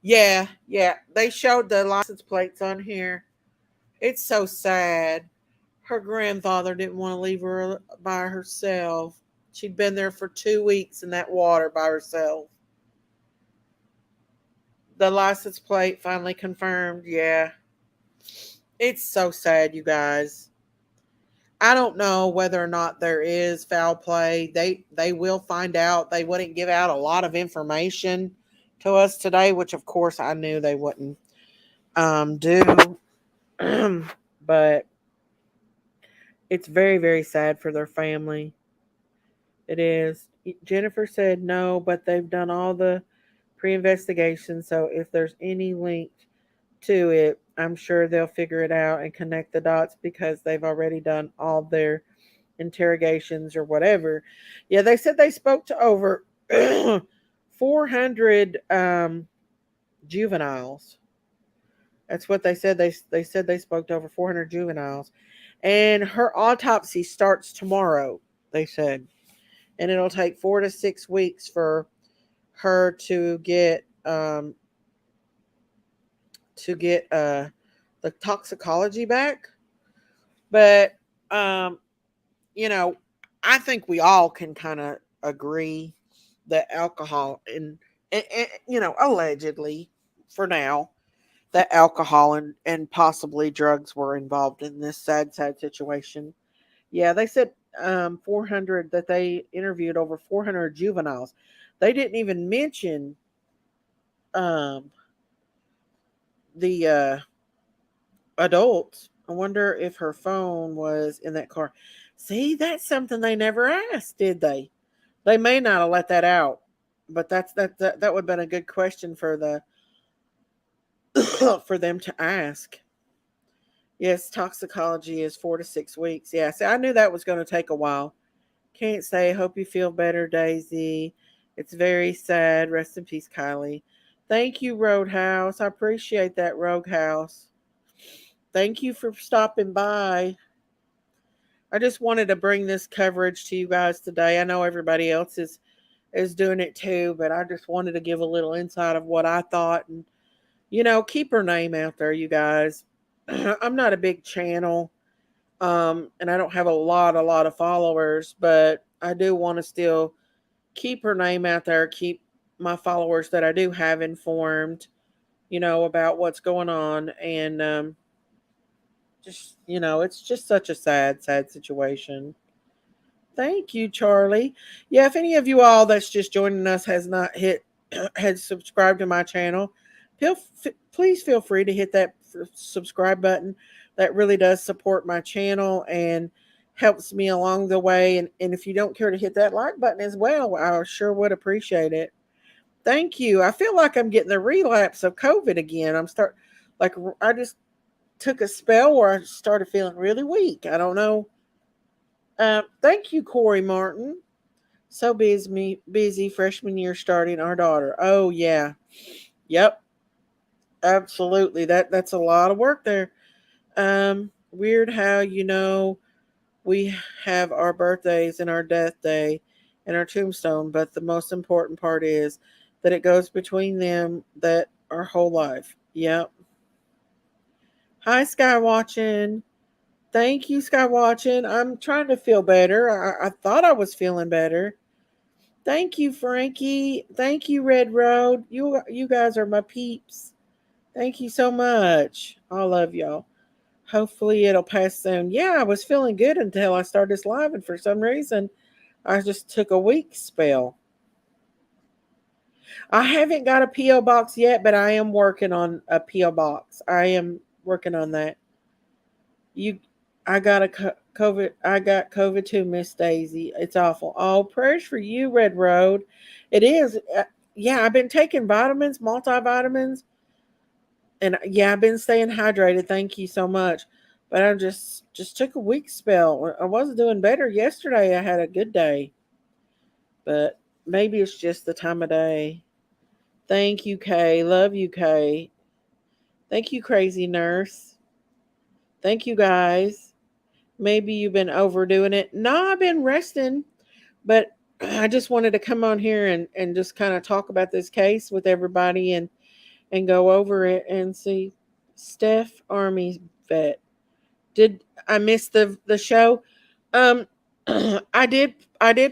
Yeah, they showed the license plates on here. It's so sad. Her grandfather didn't want to leave her by herself. She'd been there for 2 weeks in that water by herself. The license plate finally confirmed. Yeah. It's so sad, you guys. I don't know whether or not there is foul play. They will find out. They wouldn't give out a lot of information to us today, which of course I knew they wouldn't do. But it's very, very sad for their family. It is. Jennifer said no, but they've done all the pre-investigation. So if there's any link to it, I'm sure they'll figure it out and connect the dots because they've already done all their interrogations or whatever. Yeah, they said they spoke to over 400 juveniles. That's what they said. They said they spoke to over 400 juveniles. And her autopsy starts tomorrow, they said. And it'll take 4 to 6 weeks for her to get the toxicology back. But you know, I think we all can kind of agree that alcohol and you know, allegedly for now, that alcohol and possibly drugs were involved in this sad situation. Yeah, they said 400 that they interviewed over 400 juveniles. They didn't even mention um, the adults. I wonder if her phone was in that car. See, that's something they never asked, did they? They may not have let that out, but that would have been a good question for the for them to ask. Yes, toxicology is 4 to 6 weeks. Yeah, see, I knew that was going to take a while. Can't say. Hope you feel better, Daisy. It's very sad. Rest in peace, Kylie. Thank you, Roadhouse. I appreciate that, Roadhouse. Thank you for stopping by. I just wanted to bring this coverage to you guys today. I know everybody else is doing it too, but I just wanted to give a little insight of what I thought and keep her name out there, you guys. I'm not a big channel, and I don't have a lot of followers, but I do want to still keep her name out there, keep my followers that I do have informed, about what's going on, and just it's just such a sad situation. Thank you, Charlie. Yeah, if any of you all that's just joining us has not has subscribed to my channel, please feel free to hit that subscribe button. That really does support my channel and helps me along the way. And if you don't care to hit that like button as well, I sure would appreciate it. Thank you. I feel like I'm getting the relapse of COVID again. I just took a spell where I started feeling really weak. I don't know. Thank you, Corey Martin. So busy freshman year starting our daughter. Oh yeah. Yep. Absolutely. That's a lot of work there. Weird how we have our birthdays and our death day and our tombstone, but the most important part is that it goes between them that our whole life. Yep. Hi, Sky Watching. Thank you, Sky Watching. I'm trying to feel better. I thought I was feeling better. Thank you, Frankie. Thank you, Red Road. You guys are my peeps. Thank you so much. I love y'all. Hopefully it'll pass soon. Yeah, I was feeling good until I started this live, and for some reason, I just took a week spell. I haven't got a P.O. box yet, but I am working on a P.O. box. I am working on that. I got COVID too, Miss Daisy. It's awful. Oh, prayers for you, Red Road. It is. Yeah, I've been taking vitamins, multivitamins, and yeah, I've been staying hydrated. Thank you so much. But I just took a week spell. I wasn't doing better yesterday. I had a good day, but maybe it's just the time of day. Thank you, Kay. Love you, Kay. Thank you, Crazy Nurse. Thank you, guys. Maybe you've been overdoing it. No, I've been resting, but I just wanted to come on here and just kind of talk about this case with everybody and go over it and see. Steph Army vet. Did I miss the show? I did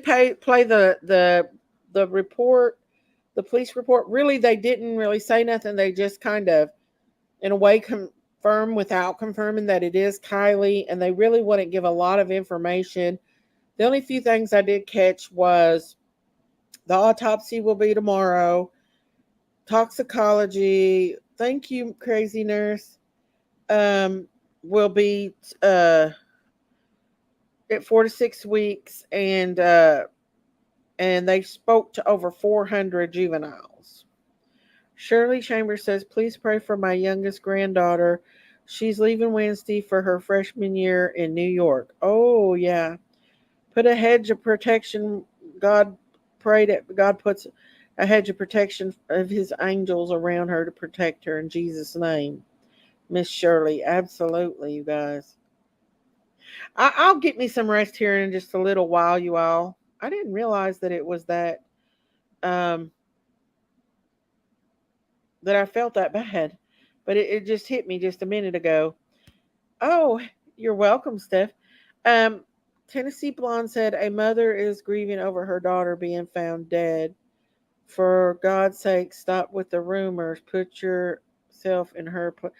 play the report, the police report. Really, they didn't really say nothing. They just kind of, in a way, confirm without confirming that it is Kiely, and they really wouldn't give a lot of information. The only few things I did catch was the autopsy will be tomorrow. Toxicology, thank you, Crazy Nurse, will be at 4 to 6 weeks, and they spoke to over 400 juveniles. Shirley Chambers says, please pray for my youngest granddaughter. She's leaving Wednesday for her freshman year in New York. Oh, yeah. Put a hedge of protection. Pray that God puts a hedge of protection of his angels around her to protect her in Jesus' name. Miss Shirley, absolutely, you guys. I'll get me some rest here in just a little while, you all. I didn't realize that it was um, that I felt that bad, but it just hit me just a minute ago. Oh, you're welcome, Steph. Um, Tennessee Blonde said a mother is grieving over her daughter being found dead. For God's sake, stop with the rumors. Put yourself in her place.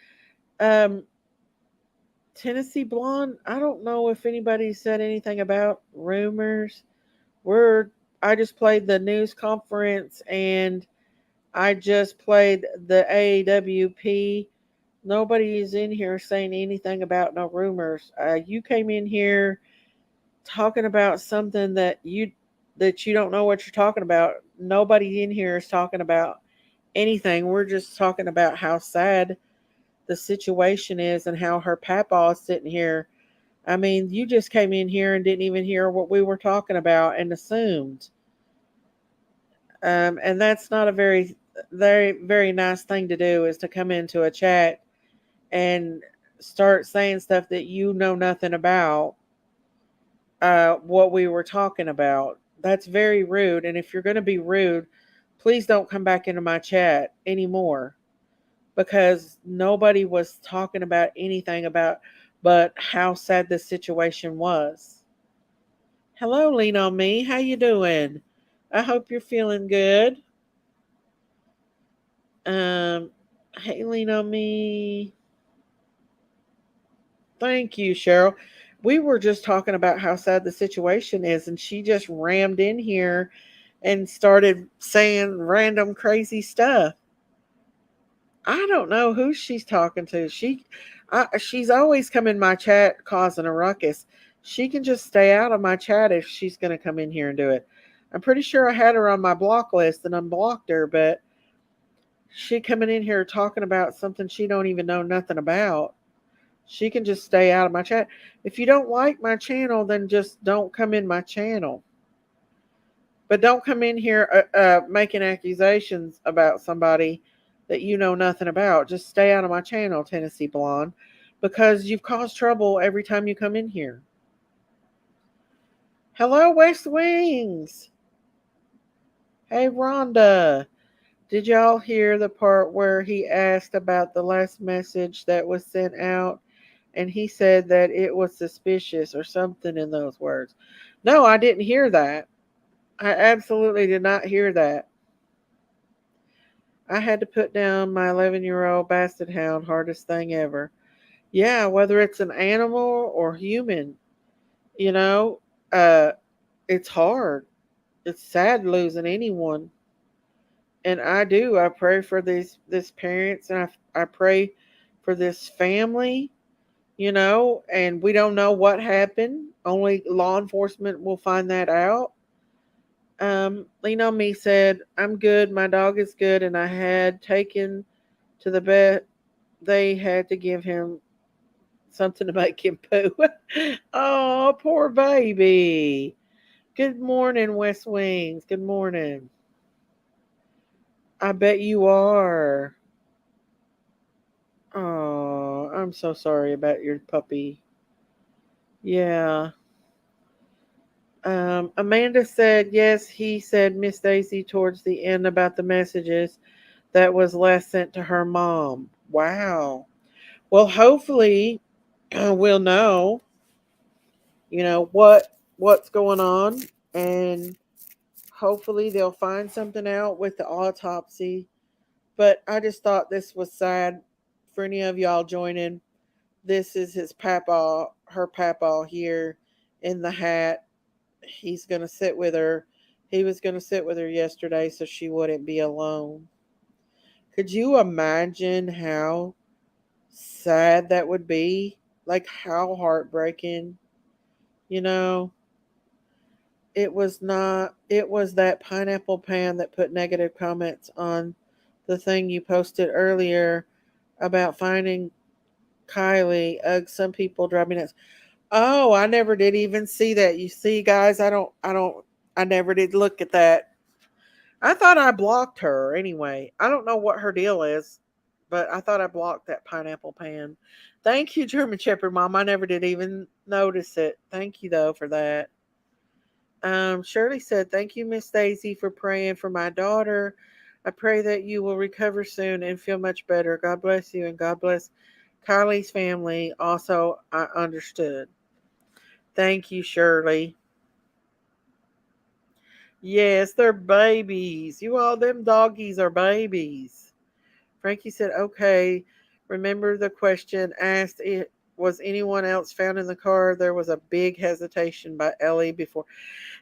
Tennessee Blonde, I don't know if anybody said anything about rumors. I just played the news conference and I just played the AAWP. Nobody is in here saying anything about no rumors. You came in here talking about something that you don't know what you're talking about. Nobody in here is talking about anything. We're just talking about how sad the situation is and how her papa is sitting here. I mean, you just came in here and didn't even hear what we were talking about and assumed. And that's not a very nice thing to do, is to come into a chat and start saying stuff that you know nothing about, what we were talking about. That's very rude. And if you're going to be rude, please don't come back into my chat anymore, because nobody was talking about anything about but how sad this situation was. Hello, Lean on Me. How you doing? I hope you're feeling good. Hey, Lean on Me. Thank you, Cheryl. We were just talking about how sad the situation is, and she just rammed in here and started saying random crazy stuff. I don't know who she's talking to. She's always come in my chat causing a ruckus. She can just stay out of my chat if she's going to come in here and do it. I'm pretty sure I had her on my block list and unblocked her, but she coming in here talking about something she don't even know nothing about. She can just stay out of my chat. If you don't like my channel, then just don't come in my channel. But don't come in here making accusations about somebody that you know nothing about. Just stay out of my channel, Tennessee Blonde, because you've caused trouble every time you come in here. Hello, West Wings. Hey, Rhonda. Did y'all hear the part where he asked about the last message that was sent out? And he said that it was suspicious or something in those words. No, I didn't hear that. I absolutely did not hear that. I had to put down my 11-year-old basset hound, hardest thing ever. Yeah, whether it's an animal or human, you know, it's hard. It's sad losing anyone. And I pray for this parents, and I pray for this family, you know, and we don't know what happened. Only law enforcement will find that out. Lean on Me said, I'm good. My dog is good. And I had taken to the vet. They had to give him something to make him poo. Oh, poor baby. Good morning, West Wings. Good morning. I bet you are. Oh, I'm so sorry about your puppy. Yeah. Amanda said, yes, he said, Miss Daisy, towards the end about the messages that was last sent to her mom. Wow. Well, hopefully we'll know, you know, what's going on, and hopefully they'll find something out with the autopsy. But I just thought this was sad for any of y'all joining. This is his papa, her papa here in the hat. He's going to sit with her. He was going to sit with her yesterday so she wouldn't be alone. Could you imagine how sad that would be? Like, how heartbreaking, you know? It was that Pineapple Pan that put negative comments on the thing you posted earlier about finding Kiely. Ugh, some people drive me nuts. Oh, I never did even see that. You see, guys, I never did look at that. I thought I blocked her anyway. I don't know what her deal is, but I thought I blocked that pineapple pan. Thank you, German Shepherd Mom. I never did even notice it. Thank you though for that. Shirley said, "Thank you, Miss Daisy, for praying for my daughter. I pray that you will recover soon and feel much better. God bless you and God bless Kylie's family. Also, I understood." Thank you, Shirley. Yes, they're babies. You all, them doggies are babies. Frankie said, "Okay. Remember the question asked, it was anyone else found in the car? There was a big hesitation by Ellie before."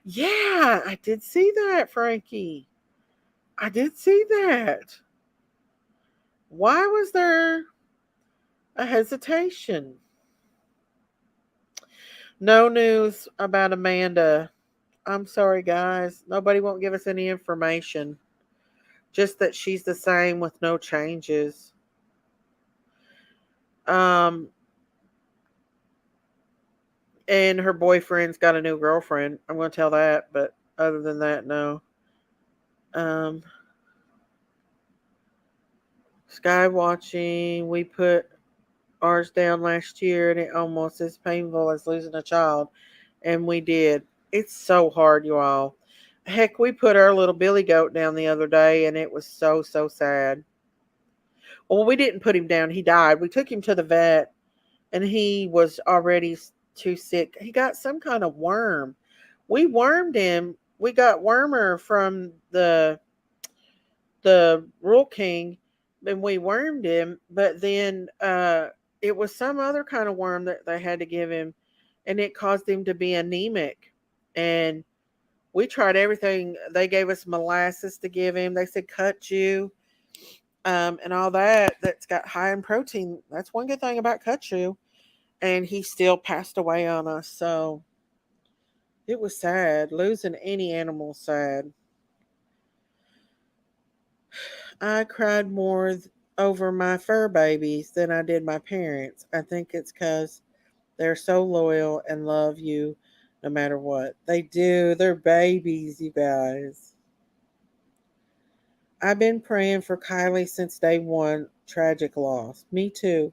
Yeah, I did see that, Frankie. I did see that. Why was there a hesitation? No news about Amanda. I'm sorry, guys. Nobody won't give us any information. Just that she's the same with no changes. Um, and her boyfriend's got a new girlfriend. I'm going to tell that, but other than that, no. Um, Sky watching. We put ours down last year, and it almost as painful as losing a child, and we did. It's so hard, you all. Heck, we put our little Billy goat down the other day, and it was so sad. Well, we didn't put him down. He died. We took him to the vet, and he was already too sick. He got some kind of worm. We wormed him. We got wormer from the Rural King, and we wormed him. But then it was some other kind of worm that they had to give him, and it caused him to be anemic. And we tried everything. They gave us molasses to give him. They said cut you. And all that's got high in protein. That's one good thing about kudzu. And he still passed away on us. So it was sad. Losing any animal is sad. I cried more over my fur babies than I did my parents. I think it's because they're so loyal and love you no matter what. They do. They're babies, you guys. I've been praying for Kylie since day one. Tragic loss. Me too.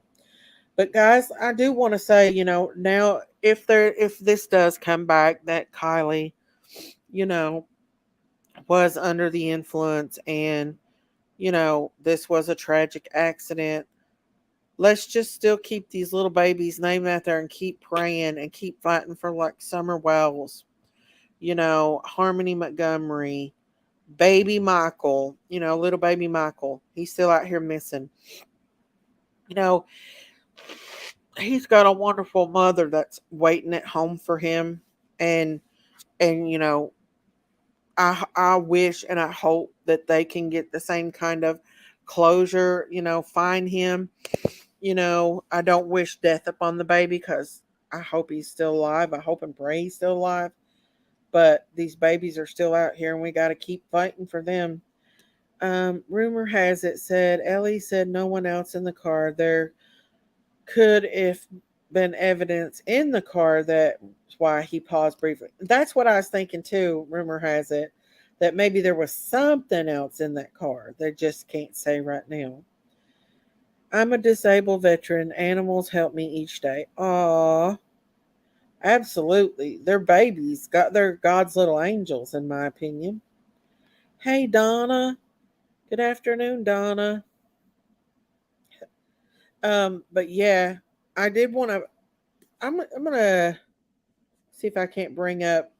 But guys, I do want to say, now if this does come back that Kylie, you know, was under the influence and, this was a tragic accident, let's just still keep these little babies named out there and keep praying and keep fighting for like Summer Wells, Harmony Montgomery, baby Michael, little baby Michael. He's still out here missing. He's got a wonderful mother that's waiting at home for him, and I wish and I hope that they can get the same kind of closure, find him. I don't wish death upon the baby because I hope he's still alive. I hope and pray he's still alive. But these babies are still out here and we got to keep fighting for them. Rumor has it said, Ellie said no one else in the car. There could if been evidence in the car that's why he paused briefly. That's what I was thinking too. Rumor has it that maybe there was something else in that car. They just can't say right now. I'm a disabled veteran. Animals help me each day. Aw, absolutely. They're babies. They're God's little angels, in my opinion. Hey, Donna. Good afternoon, Donna. But yeah, I did want to. I'm gonna see if I can't bring up.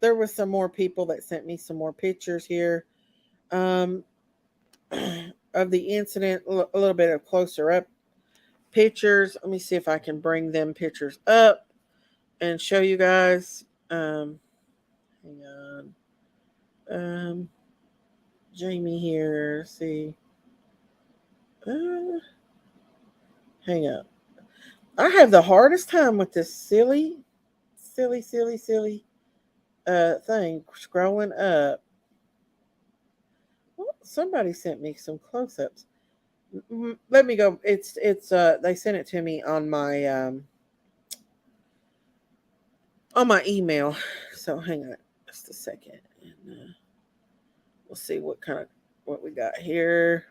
There was some more people that sent me some more pictures here, of the incident. A little bit of closer up pictures. Let me see if I can bring them pictures up and show you guys. Hang on. Jamie here. See. Hang up. I have the hardest time with this silly thing scrolling up. Well, somebody sent me some close-ups. Let me go. It's they sent it to me on my email. So hang on just a second. And, Let's see what we got here.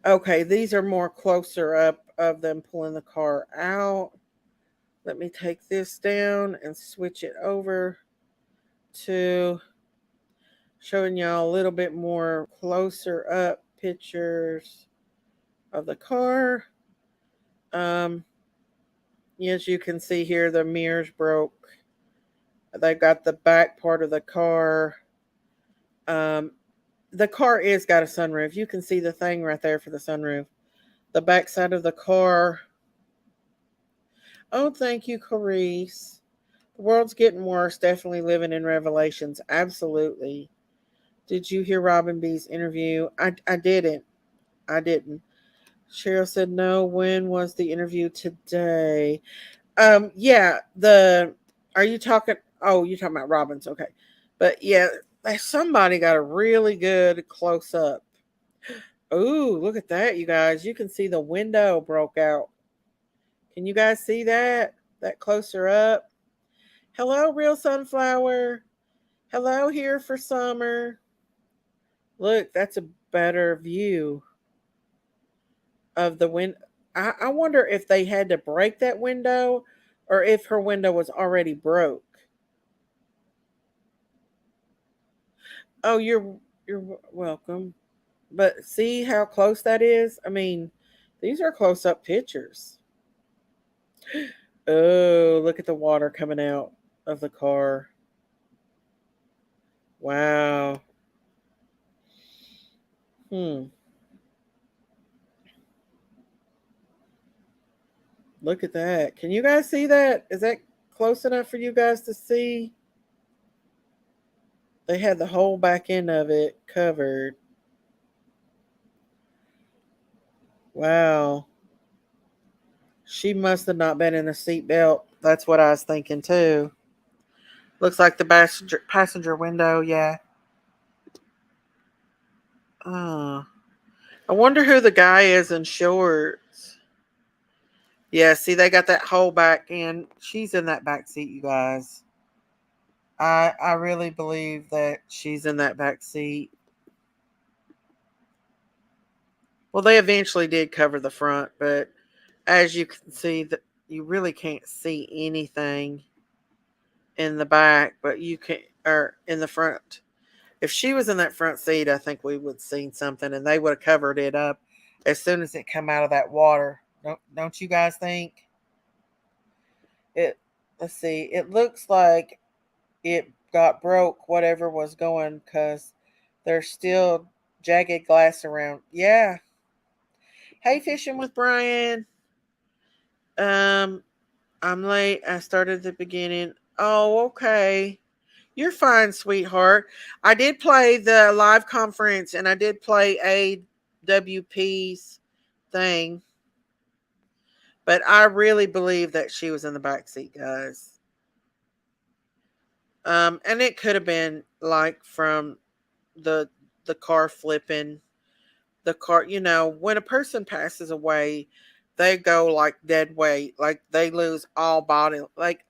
Okay, these are more closer up of them pulling the car out. Let me take this down and switch it over to showing y'all a little bit more closer up pictures of the car. As you can see here, the mirrors broke. They got the back part of the car. The car is got a sunroof. You can see the thing right there for the sunroof. The back side of the car. Oh, thank you, Clarice. The world's getting worse. Definitely living in Revelations. Absolutely. Did you hear Robin B's interview? I didn't. I didn't. Cheryl said no. When was the interview today? Yeah, are you talking? Oh, you're talking about Robin's. Okay. But yeah, somebody got a really good close up. Ooh, look at that, you guys. You can see the window broke out. Can you guys see that? That closer up? Hello, Real Sunflower. Hello, here for summer. Look, that's a better view of the window. I wonder if they had to break that window or if her window was already broke. Oh, you're welcome. But see how close that is? I mean, these are close up pictures. Oh, look at the water coming out of the car. Wow. Look at that. Can you guys see that? Is that close enough for you guys to see? They had the whole back end of it covered. Wow. She must have not been in a seatbelt. That's what I was thinking too. Looks like the passenger window, yeah. I wonder who the guy is in shorts. Yeah, see, they got that whole back end. She's in that back seat, you guys. I really believe that she's in that back seat. Well, they eventually did cover the front, but as you can see, that you really can't see anything in the back, but you can, or in the front. If she was in that front seat, I think we would have seen something, and they would have covered it up as soon as it come out of that water. Don't you guys think? Let's see. It looks like it got broke, whatever was going, because there's still jagged glass around. Yeah. Hey, Fishing with Brian. I'm late. I started at the beginning. Oh, okay. You're fine, sweetheart. I did play the live conference and I did play AWP's thing. But I really believe that she was in the back seat, guys. And it could have been like from the car flipping. The car, when a person passes away, they go like dead weight, like they lose all body. Like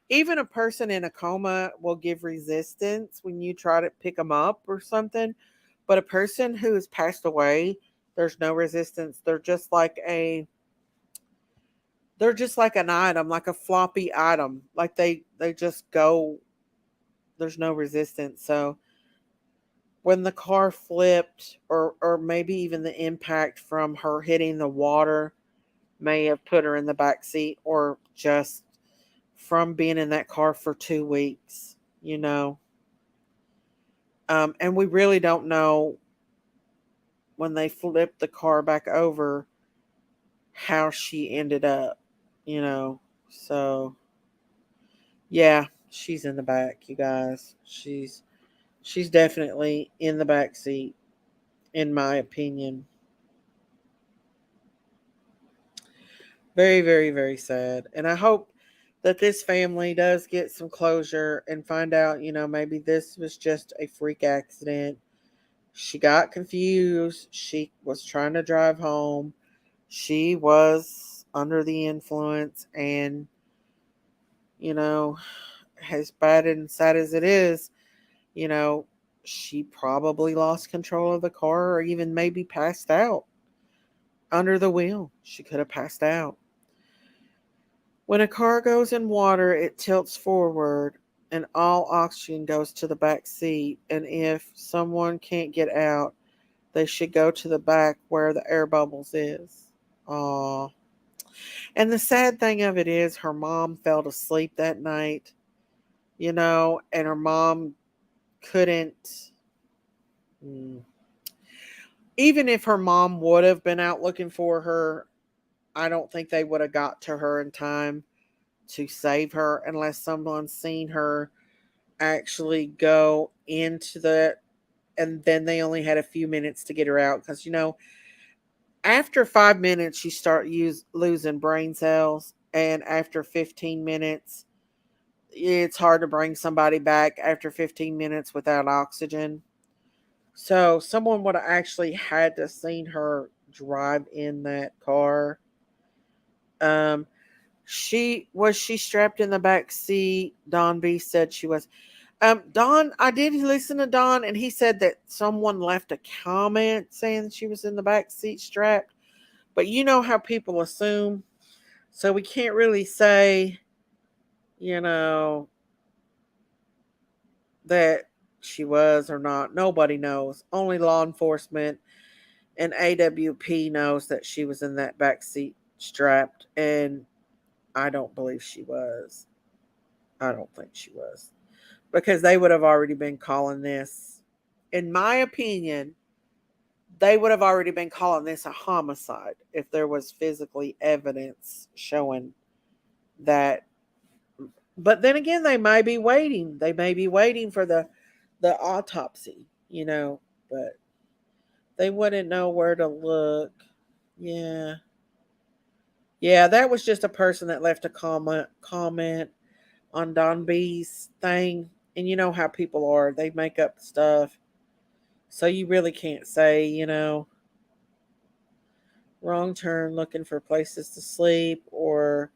even a person in a coma will give resistance when you try to pick them up or something. But a person who has passed away, there's no resistance. They're just like an item, like a floppy item. Like they just go, there's no resistance. So when the car flipped, or maybe even the impact from her hitting the water may have put her in the back seat, or just from being in that car for 2 weeks, and we really don't know when they flipped the car back over how she ended up, so yeah, she's in the back, you guys. She's definitely in the back seat, in my opinion. Very, very, very sad. And I hope that this family does get some closure and find out, maybe this was just a freak accident. She got confused. She was trying to drive home. She was under the influence, and, as bad and sad as it is, you know, she probably lost control of the car or even maybe passed out under the wheel. She could have passed out. When a car goes in water, it tilts forward and all oxygen goes to the back seat. And if someone can't get out, they should go to the back where the air bubbles is. Aw. And the sad thing of it is her mom fell asleep that night, and her mom couldn't. Even if her mom would have been out looking for her, I don't think they would have got to her in time to save her unless someone seen her actually go into the, and then they only had a few minutes to get her out because after 5 minutes you start losing brain cells, and after 15 minutes it's hard to bring somebody back after 15 minutes without oxygen. So someone would have actually had to seen her drive in that car. She strapped in the back seat? Don B said she was. Don, I did listen to Don, and he said that someone left a comment saying she was in the back seat strapped. But you know how people assume, so we can't really say, that she was or not. Nobody knows. Only law enforcement and AWP knows that she was in that back seat strapped, and I don't believe she was. I don't think she was. Because they would have already been calling this, in my opinion, they would have already been calling this a homicide if there was physically evidence showing that. But then again, they may be waiting. They may be waiting for the autopsy, but they wouldn't know where to look. Yeah. Yeah, that was just a person that left a comment on Don B's thing. And you know how people are. They make up stuff. So you really can't say, wrong turn looking for places to sleep or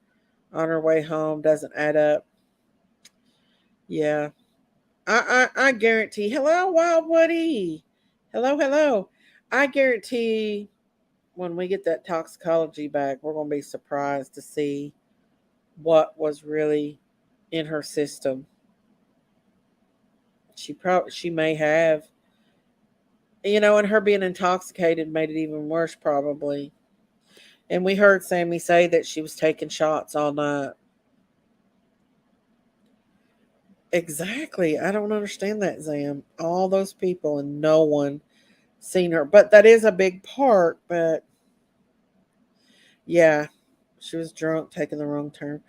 on her way home doesn't add up. Yeah. I guarantee. Hello, Wild Woody. Hello. I guarantee when we get that toxicology back, we're going to be surprised to see what was really in her system. She may have, and her being intoxicated made it even worse probably. And we heard Sammy say that she was taking shots all night. Exactly. I don't understand that, Zam. All those people and no one seen her. But that is a big part. But yeah, she was drunk, taking the wrong turn.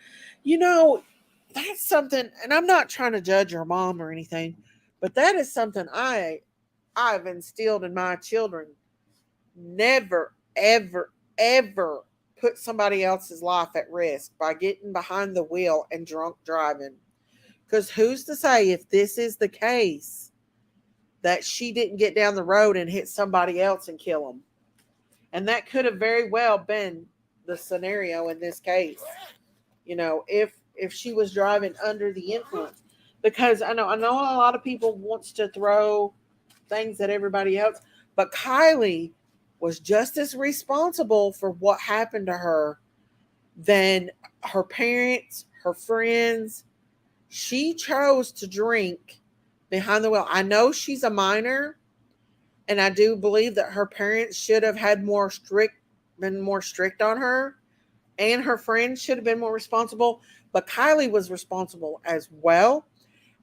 That's something, and I'm not trying to judge her mom or anything, but that is something I've instilled in my children. Never, ever, ever put somebody else's life at risk by getting behind the wheel and drunk driving. Because who's to say if this is the case that she didn't get down the road and hit somebody else and kill them? And that could have very well been the scenario in this case. If she was driving under the influence. Because I know a lot of people wants to throw things at everybody else, but Kiely was just as responsible for what happened to her than her parents, her friends. She chose to drink behind the wheel. I know she's a minor, and I do believe that her parents should have been more strict on her, and her friends should have been more responsible. But Kiely was responsible as well.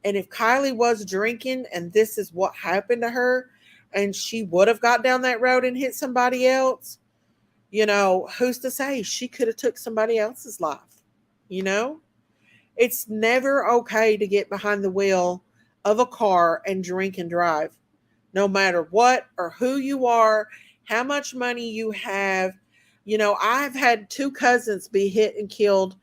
And if Kiely was drinking and this is what happened to her, and she would have got down that road and hit somebody else, who's to say she could have took somebody else's life? It's never okay to get behind the wheel of a car and drink and drive, no matter what or who you are, how much money you have. I've had 2 cousins be hit and killed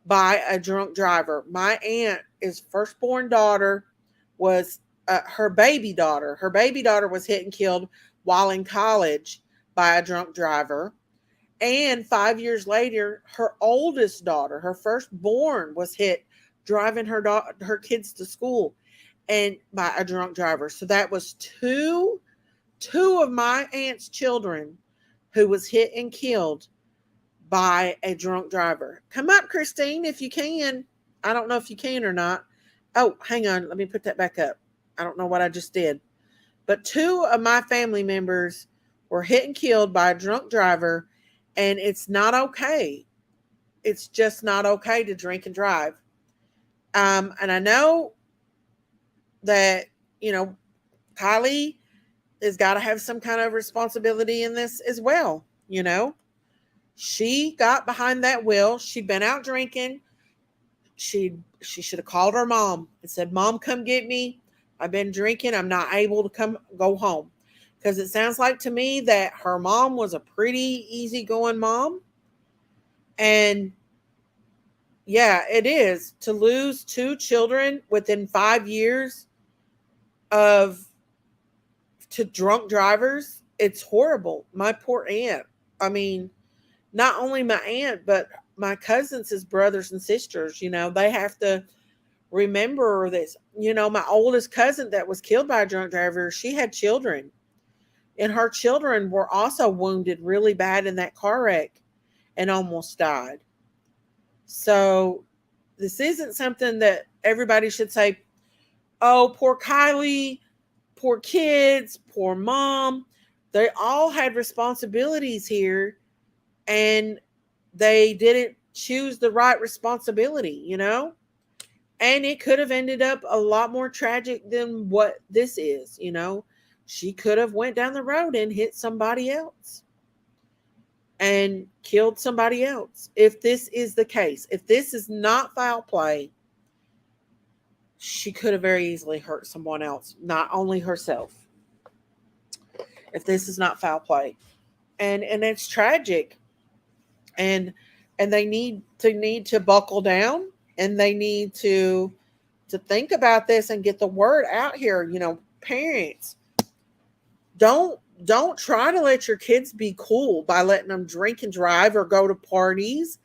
by a drunk driver. My aunt's firstborn daughter was her baby daughter. Her baby daughter was hit and killed while in college by a drunk driver. And 5 years later, her oldest daughter, her firstborn, was hit driving her kids to school. and by a drunk driver. So that was two of my aunt's children who was hit and killed by a drunk driver. Come up, Christine, if you can. I don't know if you can or not. Oh, hang on. Let me put that back up. I don't know what I just did. But two of my family members were hit and killed by a drunk driver, and it's not okay. It's just not okay to drink and drive. And I know that, Kiely has got to have some kind of responsibility in this as well. She got behind that wheel. She'd been out drinking. She should have called her mom and said, "Mom, come get me. I've been drinking. I'm not able to go home." Because it sounds like to me that her mom was a pretty easygoing mom. And yeah, it is. To lose two children within 5 years to drunk drivers, it's horrible. My poor aunt. I mean, not only my aunt, but my cousins, his brothers and sisters, they have to remember this. My oldest cousin that was killed by a drunk driver, she had children. And her children were also wounded really bad in that car wreck and almost died. So this isn't something that everybody should say, "Oh, poor Kiely, poor kids, poor mom." They all had responsibilities here, and they didn't choose the right responsibility, And it could have ended up a lot more tragic than what this is, She could have went down the road and hit somebody else and killed somebody else. If this is the case, if this is not foul play, she could have very easily hurt someone else, not only herself. If this is not foul play. And it's tragic. And they need to buckle down, and they need to think about this and get the word out here. Parents, don't try to let your kids be cool by letting them drink and drive or go to parties.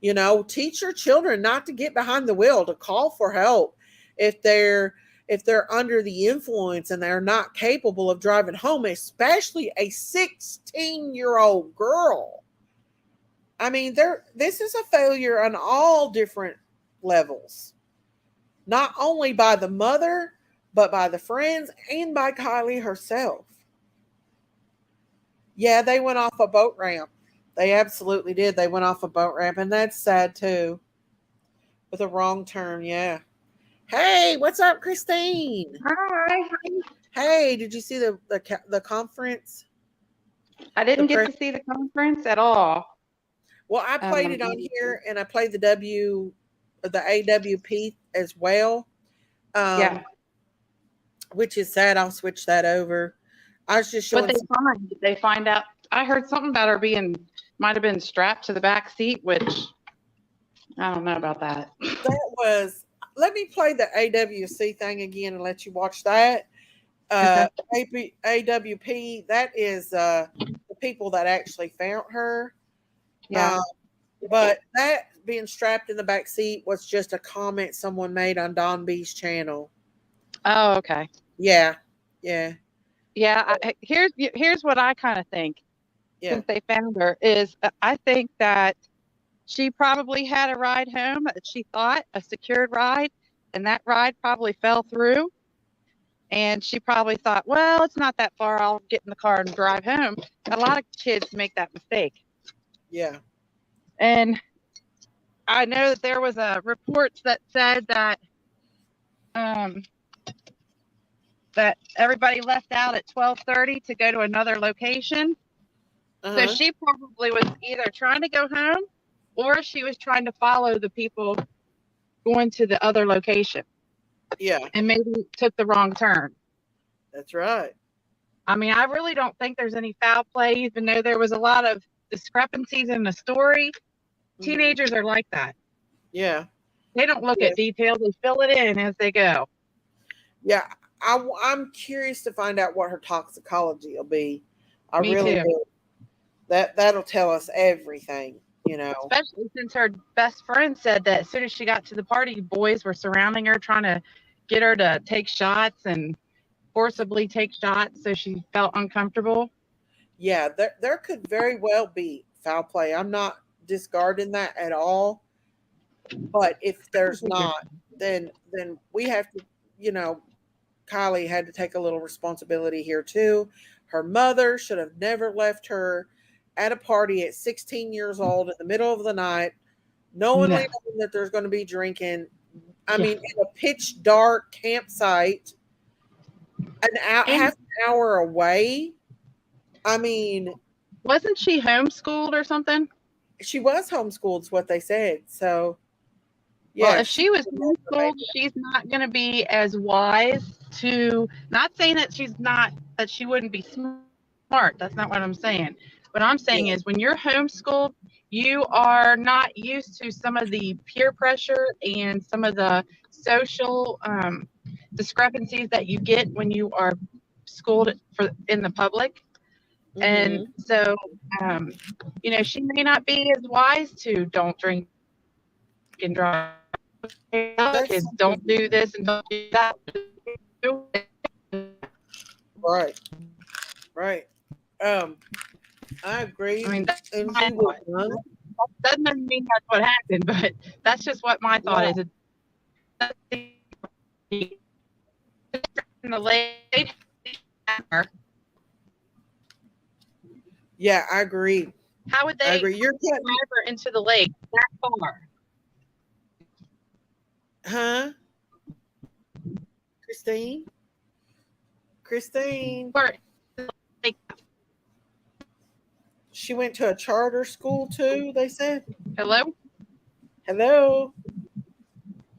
Teach your children not to get behind the wheel, to call for help if they're under the influence and they're not capable of driving home, especially a 16-year-old girl. I mean, this is a failure on all different levels, not only by the mother, but by the friends and by Kiely herself. Yeah, they went off a boat ramp. They absolutely did. They went off a boat ramp, and that's sad too. With a wrong turn, yeah. Hey, what's up, Christine? Hi. Hey, did you see the conference? I didn't get to see the conference at all. Well, I played it on here, and I played the AWP as well. Yeah. Which is sad. I'll switch that over. I was just showing. Did they find out? I heard something about her might have been strapped to the back seat, which I don't know about that. Let me play the AWC thing again and let you watch that. AWP, that is the people that actually found her. Yeah. But that being strapped in the back seat was just a comment someone made on Don B's channel. Oh, okay. Yeah. Yeah. Yeah. Here's what I kind of think. Yeah. Since they found her, is I think that she probably had a ride home that she thought a secured ride, and that ride probably fell through. And she probably thought, well, it's not that far. I'll get in the car and drive home. A lot of kids make that mistake. Yeah. And I know that there was reports that said that that everybody left out at 12:30 to go to another location. So she probably was either trying to go home, or she was trying to follow the people going to the other location. Yeah. And maybe took the wrong turn. That's right. I mean, I really don't think there's any foul play, even though there was a lot of discrepancies in the story. Teenagers are like that. Yeah. They don't look at details. They fill it in as they go. Yeah. I'm curious to find out what her toxicology will be. Me really too. do. That'll tell us everything, Especially since her best friend said that as soon as she got to the party, boys were surrounding her, trying to get her to take shots and forcibly take shots so she felt uncomfortable? Yeah, there could very well be foul play. I'm not discarding that at all. But if there's not, then we have to, you know, Kiely had to take a little responsibility here too. Her mother should have never left her at a party at 16 years old in the middle of the night, knowing that there's going to be drinking. I mean, in a pitch dark campsite, half an hour away. I mean, wasn't she homeschooled or something? She was homeschooled, is what they said. So, well, yeah. if she was homeschooled, she's not going to be as wise to. Not saying that she wouldn't be smart. That's not what I'm saying. What I'm saying is, when you're homeschooled, you are not used to some of the peer pressure and some of the social discrepancies that you get when you are schooled in the public. And so, you know, she may not be as wise to don't drink and drive. Kids don't do this and don't do that. Right. Right. I agree. I mean, and doesn't mean that's what happened, but that's just what my thought is. In the late yeah, I agree. How would they You're driver into the lake that far? Huh? Christine? She went to a charter school too, they said. Hello? Hello?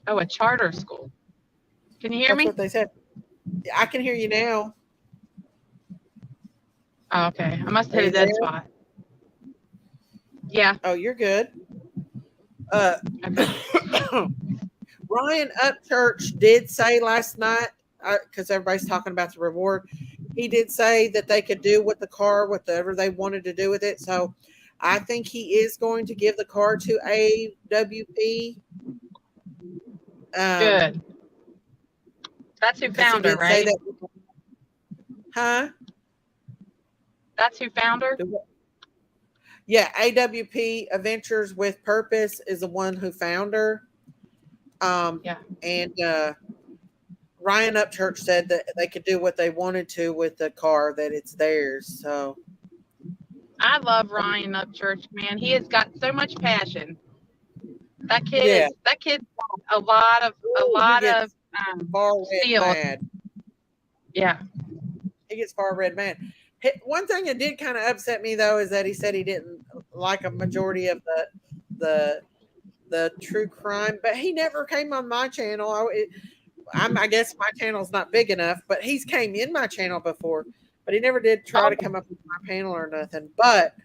Oh, a charter school. Can you hear me? That's what they said. I can hear you now. Oh, okay. I must have hit a dead spot. Yeah. Oh, you're good. Ryan Upchurch did say last night, because everybody's talking about the reward, he did say that they could do with the car whatever they wanted to do with it. So I think he is going to give the car to AWP. Good. That's who found her, right? Huh? That's who found her? Yeah, AWP Adventures with Purpose is the one who found her. And Ryan Upchurch said that they could do what they wanted to with the car, that it's theirs. So I love Ryan Upchurch, man. He has got so much passion. That kid's got a lot of steel. Mad. Yeah. He gets far red mad. One thing that did kind of upset me though is that he said he didn't like a majority of the true crime, but he never came on my channel. I guess my channel's not big enough, but he's came in my channel before, but he never did try to come up with my panel or nothing. But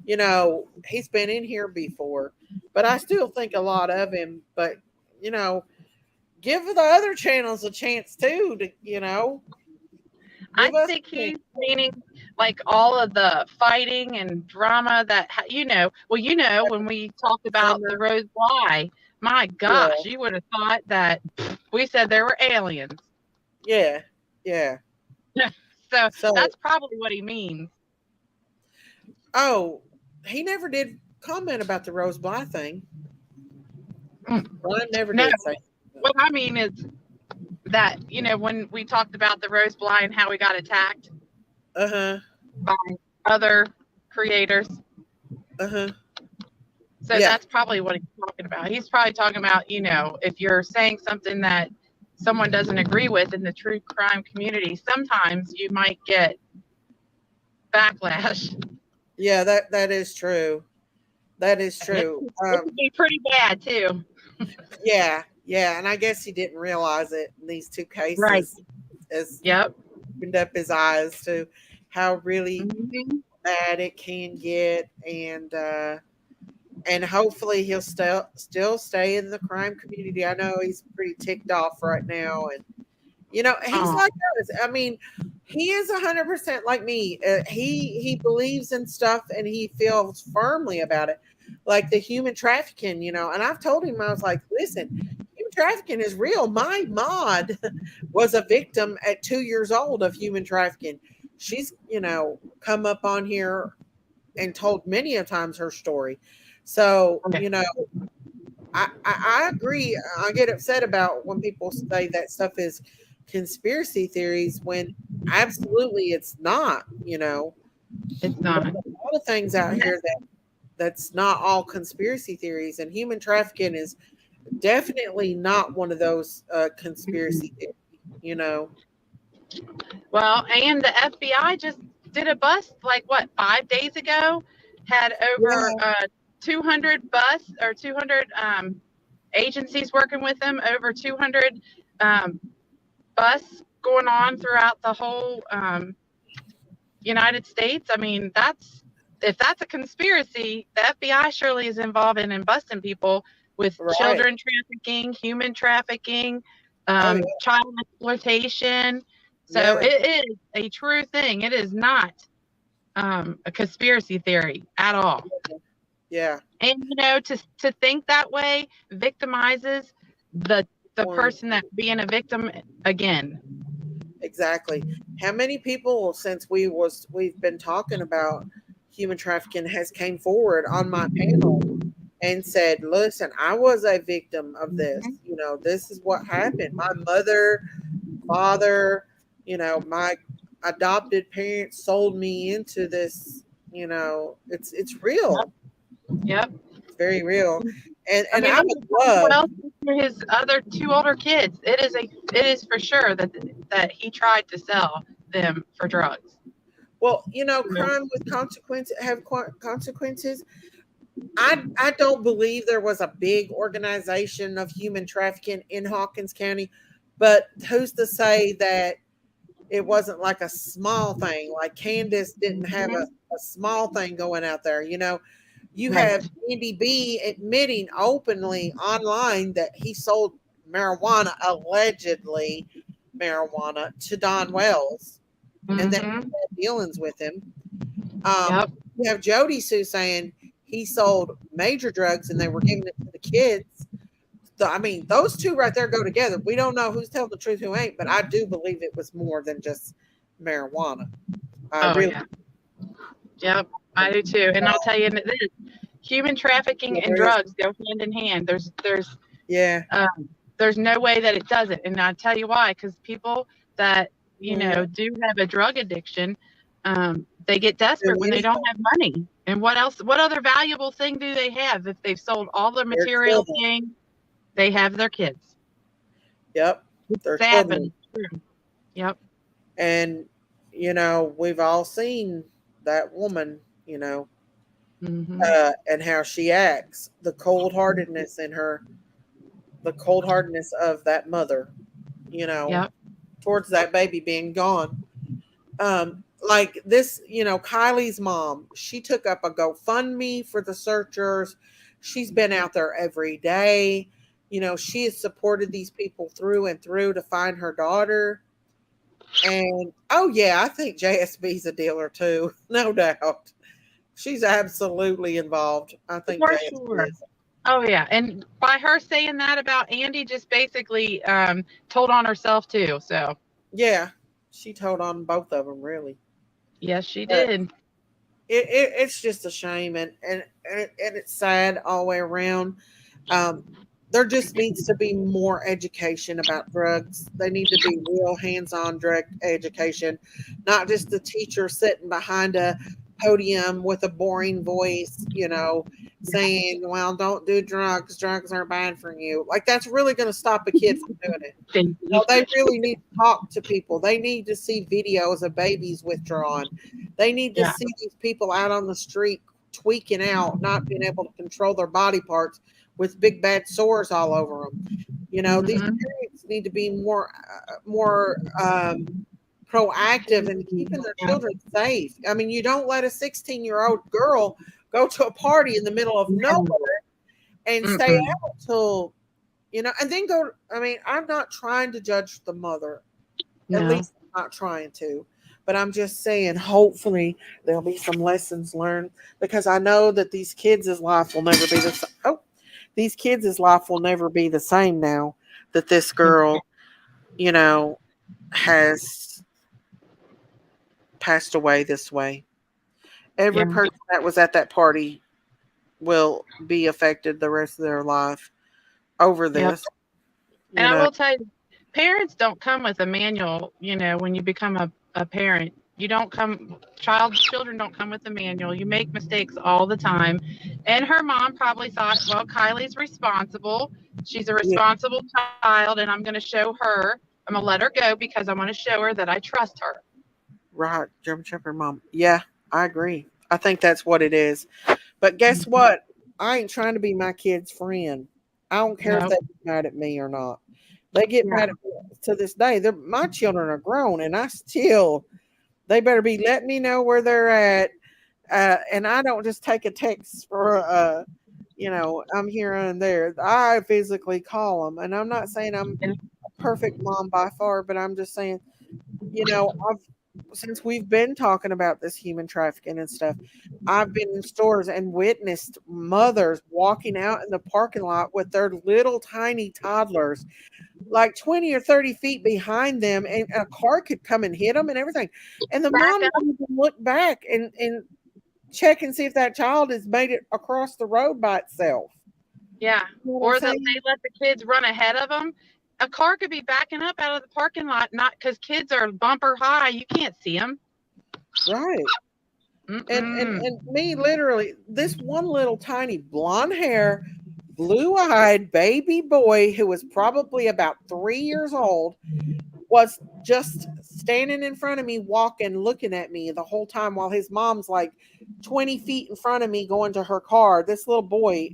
you know, he's been in here before, but I still think a lot of him. But you know, give the other channels a chance too. To you know, I think he's meaning like all of the fighting and drama that when we talked about the Rose Bly, my gosh, you would have thought that we said there were aliens. Yeah. So that's probably what he means. Oh, he never did comment about the Rose Bly thing. Ron never did say. What I mean is that, you know, when we talked about the Rose Bly and how we got attacked by other creators. So that's probably what he's talking about. He's probably talking about, you know, if you're saying something that someone doesn't agree with in the true crime community, sometimes you might get backlash. Yeah, that is true. That is true. It could be pretty bad too. Yeah, and I guess he didn't realize it in these two cases. Right. As opened up his eyes to how really bad it can get, and hopefully he'll still stay in the crime community. I know he's pretty ticked off right now, and you know he's like us. I mean, he is 100% like me. He believes in stuff and he feels firmly about it, like the human trafficking. You know, and I've told him, I was like, listen, human trafficking is real. My mod was a victim at 2 years old of human trafficking. She's, come up on here and told many a times her story. So, I agree. I get upset about when people say that stuff is conspiracy theories when absolutely it's not, It's not. There's a lot of things out here that's not all conspiracy theories, and human trafficking is definitely not one of those conspiracy theories. Well, and the FBI just did a bust like what 5 days ago, had over 200 busts or 200 agencies working with them, over 200 busts going on throughout the whole United States. I mean, if that's a conspiracy, the FBI surely is involved in busting people with children trafficking, human trafficking, child exploitation. So it is a true thing. It is not a conspiracy theory at all. Yeah. And to think that way victimizes the person that being a victim again. Exactly. How many people since we've been talking about human trafficking has came forward on my panel and said, listen, I was a victim of this. This is what happened. My mother, father, my adopted parents sold me into this. It's real. Yep. It's very real. And I mean, I would love his other 2 older kids. It is for sure that he tried to sell them for drugs. Well, crime with consequences. I don't believe there was a big organization of human trafficking in Hawkins County, but who's to say that it wasn't like a small thing? Like Candace didn't have a small thing going out there. You have Andy B admitting openly online that he sold marijuana, allegedly marijuana, to Don Wells, and that he had dealings with him. You have Jody Sue saying he sold major drugs and they were giving it to the kids. I mean, those two right there go together. We don't know who's telling the truth, who ain't, but I do believe it was more than just marijuana. Yep, I do too. And I'll tell you this: human trafficking and drugs go hand in hand. There's no way that it doesn't, and I'll tell you why. Because people that do have a drug addiction, they get desperate when they don't have money. And what else? What other valuable thing do they have if they've sold all their material things? They have their kids. Yep, they're sad. Yep. And we've all seen that woman, and how she acts, the cold-heartedness in her, the cold-heartedness of that mother, towards that baby being gone. Like this, Kiely's mom, she took up a GoFundMe for the searchers. She's been out there every day. She has supported these people through and through to find her daughter. And I think JSB's a dealer too, no doubt. She's absolutely involved. I think for JSB sure. is. Oh yeah, and by her saying that about Andy, just basically told on herself too. So yeah, she told on both of them, really. Yes, she did. It's just a shame, and it's sad all the way around. There just needs to be more education about drugs. They need to be real hands-on drug education, not just the teacher sitting behind a podium with a boring voice, saying, well, don't do drugs. Drugs are bad for you. Like, that's really going to stop a kid from doing it. They really need to talk to people. They need to see videos of babies withdrawn. They need to see these people out on the street tweaking out, not being able to control their body parts with big bad sores all over them. These parents need to be more proactive in keeping their children safe. I mean, you don't let a 16-year-old girl go to a party in the middle of nowhere and stay out till, and then go. I mean, I'm not trying to judge the mother. No. At least I'm not trying to. But I'm just saying, hopefully there'll be some lessons learned, because I know that these kids' life will never be the same. These kids' life will never be the same now. that this girl, you know, has passed away this way. Every Yeah. person that was at that party will be affected the rest of their life over this. And You I know, will tell you, parents don't come with a manual, when you become a parent. You don't come, children don't come with a manual. You make mistakes all the time. And her mom probably thought, well, Kylie's responsible. She's a responsible child, and I'm going to show her. I'm going to let her go because I want to show her that I trust her. right, German Shepherd mom. Yeah, I agree. I think that's what it is. But guess what? I ain't trying to be my kid's friend. I don't care if Nope. they get mad at me or not. They get mad at me to this day. My children are grown, and they better be letting me know where they're at. And I don't just take a text for, I'm here and there. I physically call them. And I'm not saying I'm a perfect mom by far, but I'm just saying, since we've been talking about this human trafficking and stuff, I've been in stores and witnessed mothers walking out in the parking lot with their little tiny toddlers, like 20 or 30 feet behind them, and a car could come and hit them and everything. And the mom doesn't even look back and check and see if that child has made it across the road by itself. Yeah. You know what Or I'm that saying? they let the kids run ahead of them. A car could be backing up out of the parking lot, not because kids are bumper high. You can't see them. Right. And me, literally, this one little tiny blonde hair, blue-eyed baby boy who was probably about 3 years old was just standing in front of me, walking, looking at me the whole time while his mom's like 20 feet in front of me going to her car. This little boy,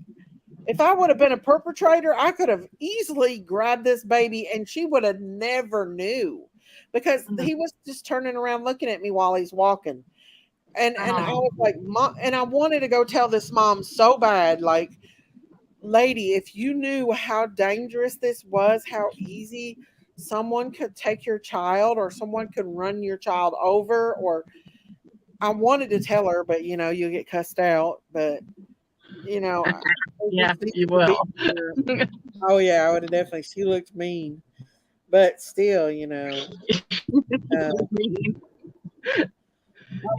if I would have been a perpetrator, I could have easily grabbed this baby and she would have never knew, because he was just turning around looking at me while he's walking. And I was like, Mom, and I wanted to go tell this mom so bad, like, lady, if you knew how dangerous this was, how easy someone could take your child or someone could run your child over, or I wanted to tell her, but you get cussed out. But Yeah, you will. Oh yeah, I would have definitely. She looked mean, but still, I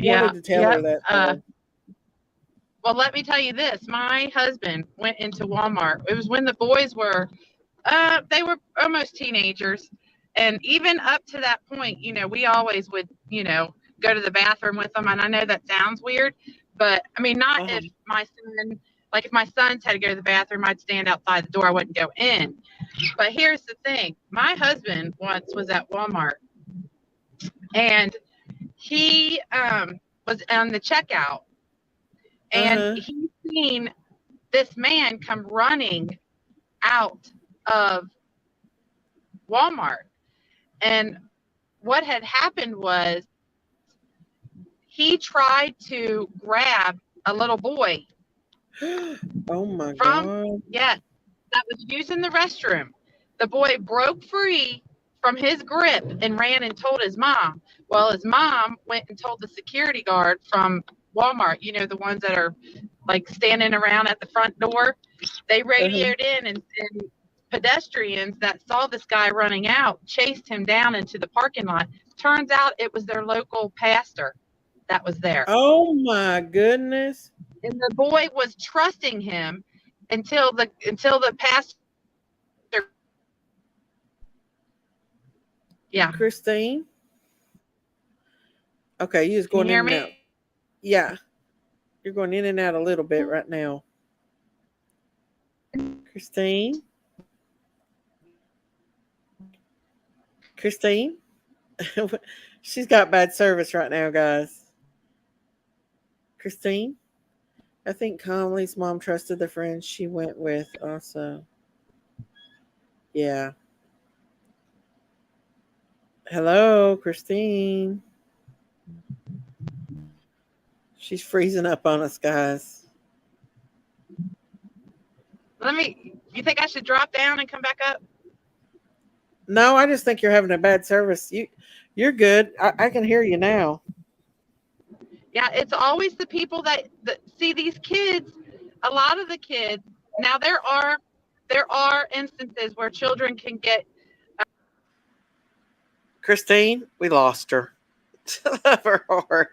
wanted to tell her that. Well, let me tell you this. My husband went into Walmart. It was when the boys were, they were almost teenagers. And even up to that point, we always would, go to the bathroom with them. And I know that sounds weird, but I mean, not if my son, like if my sons had to go to the bathroom, I'd stand outside the door. I wouldn't go in. But here's the thing. My husband once was at Walmart, and he was on the checkout, and he seen this man come running out of Walmart. And what had happened was he tried to grab a little boy. Oh my God. Yes, that was using the restroom. The boy broke free from his grip and ran and told his mom. Well, his mom went and told the security guard from Walmart, the ones that are like standing around at the front door. They radioed in, and pedestrians that saw this guy running out chased him down into the parking lot. Turns out it was their local pastor that was there. Oh my goodness. And the boy was trusting him until the pastor. Yeah. Christine? Okay, you just going in and out. Yeah. You're going in and out a little bit right now. Christine? Christine? She's got bad service right now, guys. Christine? I think Conley's mom trusted the friends she went with also. Yeah. Hello, Christine. She's freezing up on us, guys. You think I should drop down and come back up? No, I just think you're having a bad service. You're good. I can hear you now. Yeah, it's always the people that see these kids. A lot of the kids, now there there are instances where children can get. Christine, we lost her. Love her heart.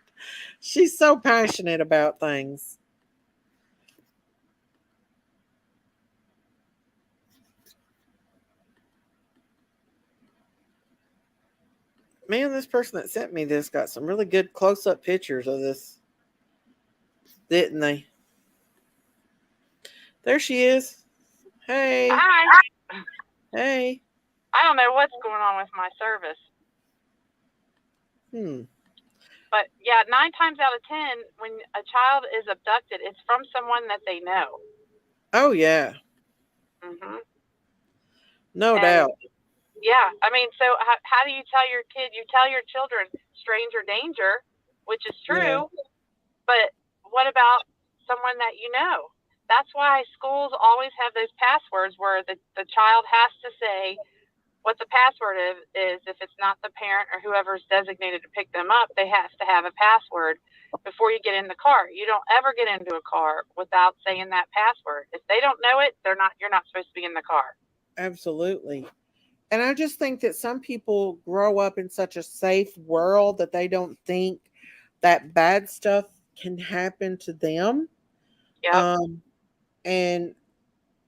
She's so passionate about things. Man, this person that sent me this got some really good close-up pictures of this, didn't they? There she is. Hey. Hi. Hey. I don't know what's going on with my service. But yeah, 9 times out of 10, when a child is abducted, it's from someone that they know. Oh, yeah. No doubt. Yeah, I mean, so how do you tell your kid? You tell your children stranger danger, which is true, but what about someone that you know? That's why schools always have those passwords where the child has to say what the password is. If it's not the parent or whoever's designated to pick them up, they have to have a password before you get in the car. You don't ever get into a car without saying that password. If they don't know it, you're not supposed to be in the car. Absolutely. And I just think that some people grow up in such a safe world that they don't think that bad stuff can happen to them. And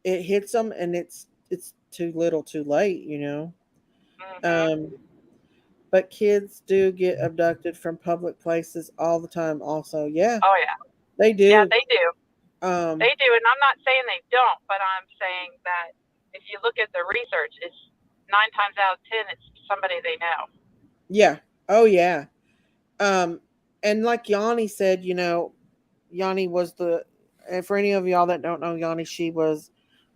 it hits them, and it's too little too late, you know. But kids do get abducted from public places all the time also. Yeah. Oh, yeah. They do. Yeah, they do. They do, and I'm not saying they don't, but I'm saying that if you look at the research, it's 9 times out of 10, it's somebody they know. Yeah. Oh, yeah. And like Yanni said, you know, Yanni was and for any of y'all that don't know Yanni, she was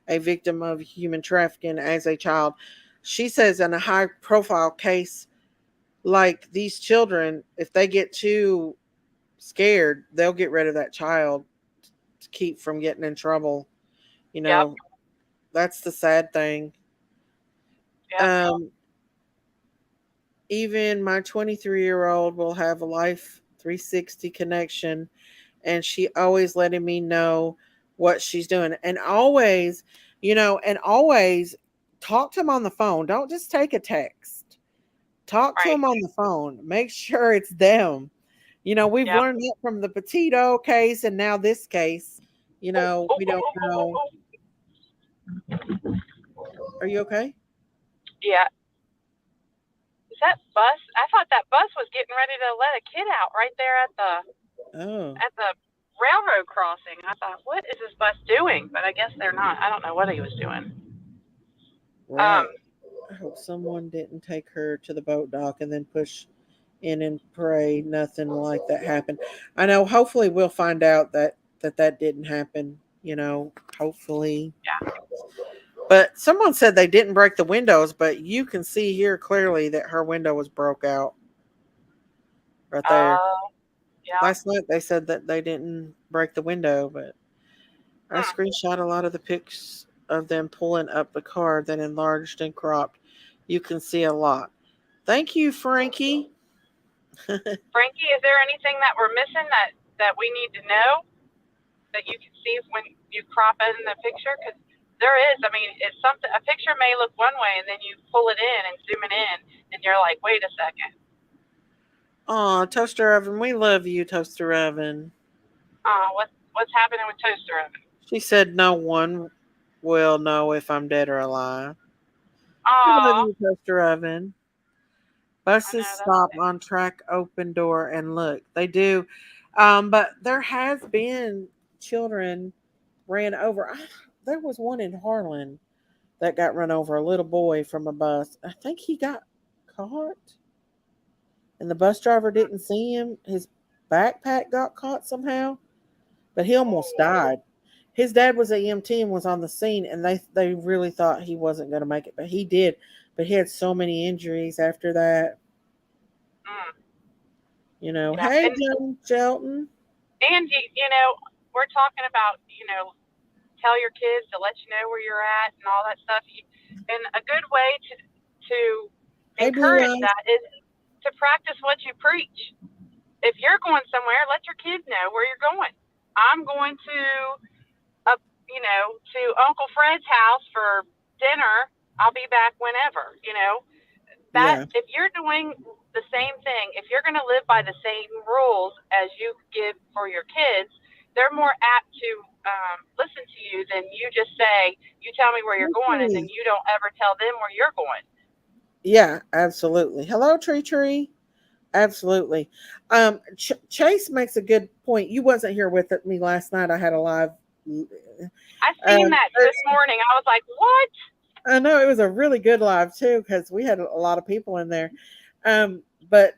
a victim of human trafficking as a child. She says in a high profile case like these children, if they get too scared, they'll get rid of that child to keep from getting in trouble. You know, that's the sad thing. Even my 23-year-old will have a Life 360 connection, and she always letting me know what she's doing. And always, always talk to them on the phone. Don't just take a text. Talk to them on the phone. Make sure it's them. You know, we've learned that from the Petito case and now this case. You know, we don't know. Are you okay? Yeah. Is that bus? I thought that bus was getting ready to let a kid out right there at the railroad crossing. I thought, what is this bus doing? But I guess they're not. I don't know what he was doing. Right. I hope someone didn't take her to the boat dock and then push in and pray nothing like that happened. I know. Hopefully, we'll find out that didn't happen. You know, hopefully. Yeah. But someone said they didn't break the windows, but you can see here clearly that her window was broke out. Right there. Yeah. Last night they said that they didn't break the window, but I screenshot a lot of the pics of them pulling up the car, then enlarged and cropped. You can see a lot. Thank you, Frankie. Frankie, is there anything that we're missing that we need to know that you can see when you crop it in the picture? Because there is. I mean, it's something. A picture may look one way, and then you pull it in and zoom it in, and you're like, wait a second. Aw, Toaster Oven, we love you, Toaster Oven. What's happening with Toaster Oven? She said no one will know if I'm dead or alive. We love you, Toaster Oven. Buses stop on track, open door, and look. They do. But there has been children ran over. There was one in Harlan that got run over, a little boy from a bus. I think he got caught. And the bus driver didn't see him. His backpack got caught somehow. But he almost died. His dad was an EMT and was on the scene, and they really thought he wasn't going to make it, but he did. But he had so many injuries after that. You know, hey, John Shelton. And, you know, we're talking about, you know, tell your kids to let you know where you're at and all that stuff. And a good way to encourage that is to practice what you preach. If you're going somewhere, let your kids know where you're going. I'm going to you know, to Uncle Fred's house for dinner. I'll be back whenever, you know. That Yeah. if you're doing the same thing, if you're going to live by the same rules as you give for your kids, they're more apt to listen to you than you just say, you tell me where you're going, and then Okay. you don't ever tell them where you're going. Yeah, absolutely. Hello, Tree. Absolutely. Chase makes a good point. You wasn't here with me last night. I had a live. I seen that But this morning. I was like, what? I know it was a really good live too because we had a lot of people in there. But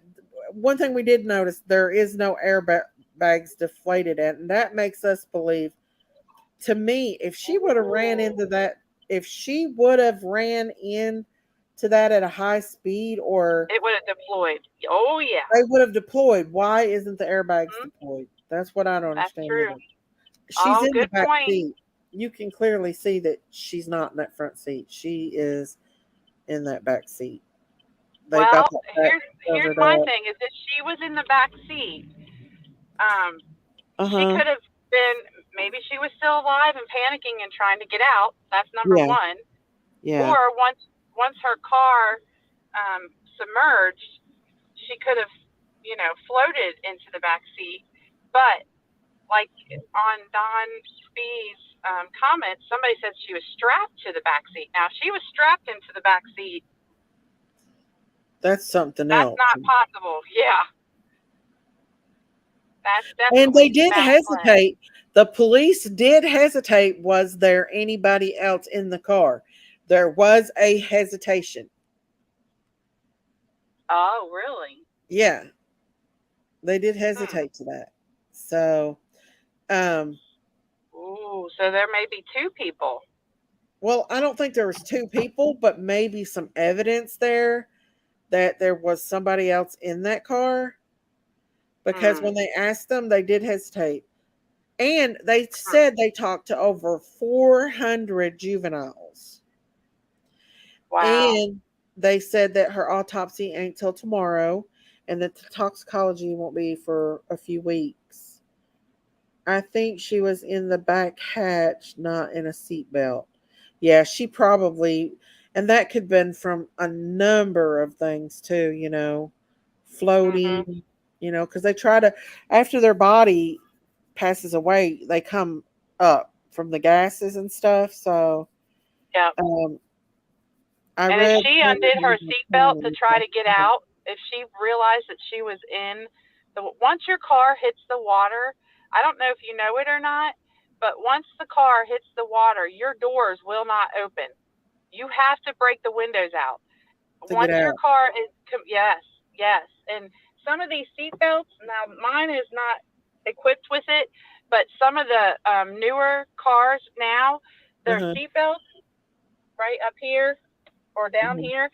one thing we did notice there is no airbags deflated, and that makes us believe. To me, if she would have ran into that, if she would have ran in to that at a high speed, or It would have deployed. Oh, yeah. they would have deployed. Why isn't the airbags Mhm. deployed? That's what I don't That's understand true. either. She's Oh, in the good back point. seat. You can clearly see that she's not in that front seat. She is in that back seat. They've got Well, that back here's covered my up. thing: is if she was in the back seat, she Uh-huh. could have been. Maybe she was still alive and panicking and trying to get out. That's number Yeah. one. Yeah. Or once her car submerged, she could have, you know, floated into the back seat. But like on Don Spee's comments, somebody said she was strapped to the back seat. Now, if she was strapped into the back seat, That's something that's else. not possible. Yeah, that's And they definitely did foul play. hesitate. The police did hesitate. Was there anybody else in the car? There was a hesitation. Oh, really? Yeah. They did hesitate to that. So, um, Ooh, so there may be two people. well, I don't think there was two people, but maybe some evidence there that there was somebody else in that car. Because when they asked them, they did hesitate. And they said they talked to over 400 juveniles. Wow. And they said that her autopsy ain't till tomorrow and that the toxicology won't be for a few weeks. I think she was in the back hatch, not in a seatbelt. Yeah, she probably, and that could have been from a number of things too, you know, floating, you know, because they try to, after their body passes away, they come up from the gases and stuff. So, Yep. I And if read she undid her seatbelt to try to get out, if she realized that she was in once your car hits the water, I don't know if you know it or not, but once the car hits the water, your doors will not open. You have to break the windows out. to get Once your out. car is, yes, yes. And some of these seatbelts, now mine is not equipped with it, but some of the newer cars now, their Uh-huh. seatbelts right up here or down Mhm. here,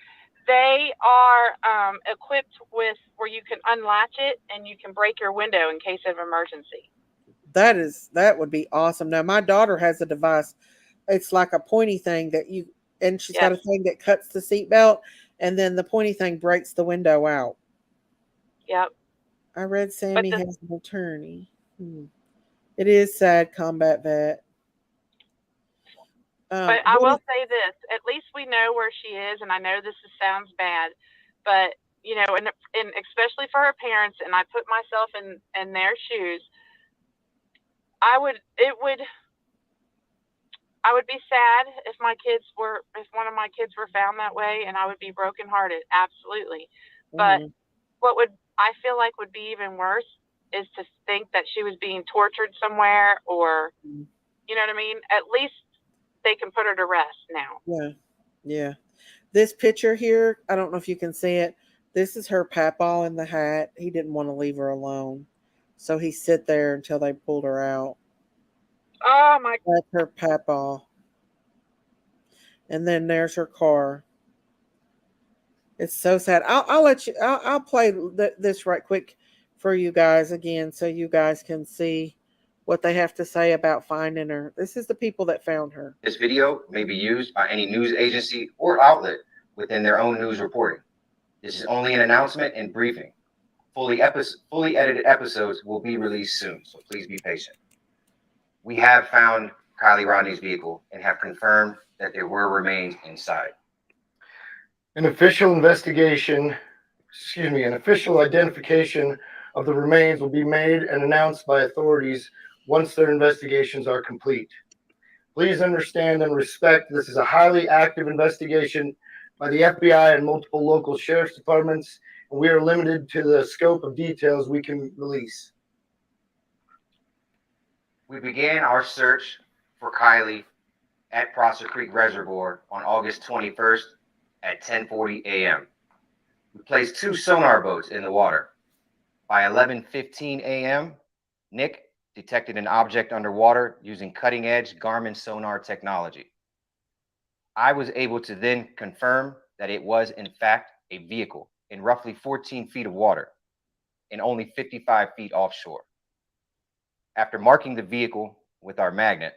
they are equipped with where you can unlatch it and you can break your window in case of emergency. That would be awesome. Now my daughter has a device. It's like a pointy thing that you, and she's got Yes. a thing that cuts the seatbelt, and then the pointy thing breaks the window out. Yep. I read But Sammy has an attorney. It is sad, combat vet. But I What will is, say this: at least we know where she is, and I know sounds bad, but you know, and especially for her parents, and I put myself in their shoes. I would be sad if if one of my kids were found that way, and I would be brokenhearted, absolutely. But I feel like would be even worse is to think that she was being tortured somewhere, or you know what I mean. At least they can put her to rest now. Yeah, yeah. This picture here, I don't know if you can see it. This is her papaw in the hat. He didn't want to leave her alone, so he sit there until they pulled her out. Oh my! That's her papaw. And then there's her car. It's so sad. I'll let you. I'll play this right quick for you guys again, so you guys can see what they have to say about finding her. This is the people that found her. This video may be used by any news agency or outlet within their own news reporting. This is only an announcement and briefing. Fully edited episodes will be released soon, so please be patient. We have found Kiely Rodni's vehicle and have confirmed that there were remains inside. An official investigation, an official identification of the remains will be made and announced by authorities once their investigations are complete. Please understand and respect this is a highly active investigation by the FBI and multiple local sheriff's departments, and we are limited to the scope of details we can release. We began our search for Kiely at Prosser Creek Reservoir on August 21st at 10:40 a.m. We placed 2 sonar boats in the water. By 11:15 a.m., Nick detected an object underwater using cutting-edge Garmin sonar technology. I was able to then confirm that it was in fact a vehicle in roughly 14 feet of water and only 55 feet offshore. After marking the vehicle with our magnet,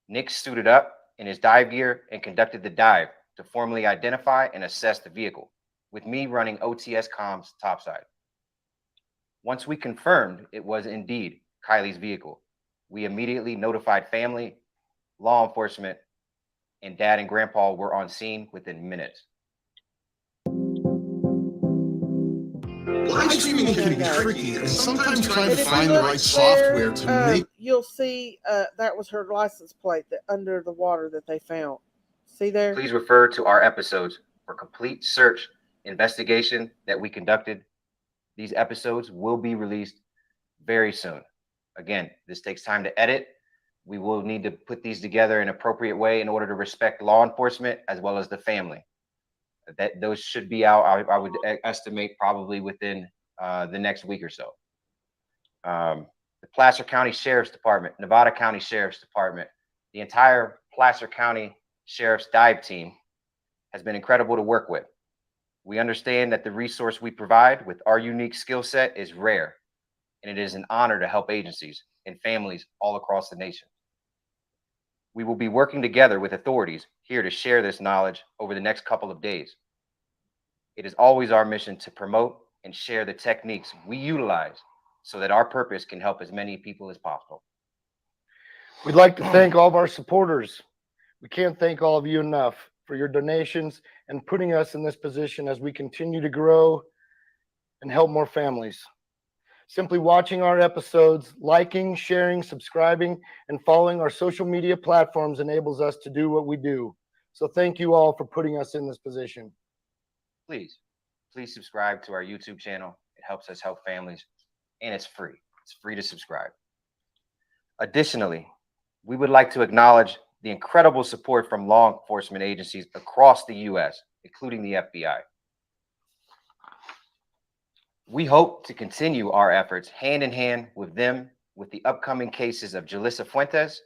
Nick suited up in his dive gear and conducted the dive to formally identify and assess the vehicle, with me running OTS comms topside. Once we confirmed it was indeed Kiely's vehicle, we immediately notified family, law enforcement, and Dad and Grandpa were on scene within minutes. Live streaming can be tricky, and sometimes trying to And if find you the look right software to there, make. you'll see that was her license plate that under the water that they found. See there? Please refer to our episodes for complete search investigation that we conducted. These episodes will be released very soon. Again, this takes time to edit. We will need to put these together in an appropriate way in order to respect law enforcement as well as the family. Those should be out, I would estimate, probably within the next week or so. The Placer County Sheriff's Department, Nevada County Sheriff's Department, the entire Placer County Sheriff's dive team has been incredible to work with. We understand that the resource we provide with our unique skill set is rare, and it is an honor to help agencies and families all across the nation. We will be working together with authorities here to share this knowledge over the next couple of days. It is always our mission to promote and share the techniques we utilize so that our purpose can help as many people as possible. We'd like to thank all of our supporters. We can't thank all of you enough for your donations and putting us in this position as we continue to grow and help more families. Simply watching our episodes, liking, sharing, subscribing, and following our social media platforms enables us to do what we do. So thank you all for putting us in this position. Please subscribe to our YouTube channel. It helps us help families, and it's free. It's free to subscribe. Additionally, we would like to acknowledge the incredible support from law enforcement agencies across the U.S., including the FBI. We hope to continue our efforts hand in hand with them with the upcoming cases of Jalissa Fuentes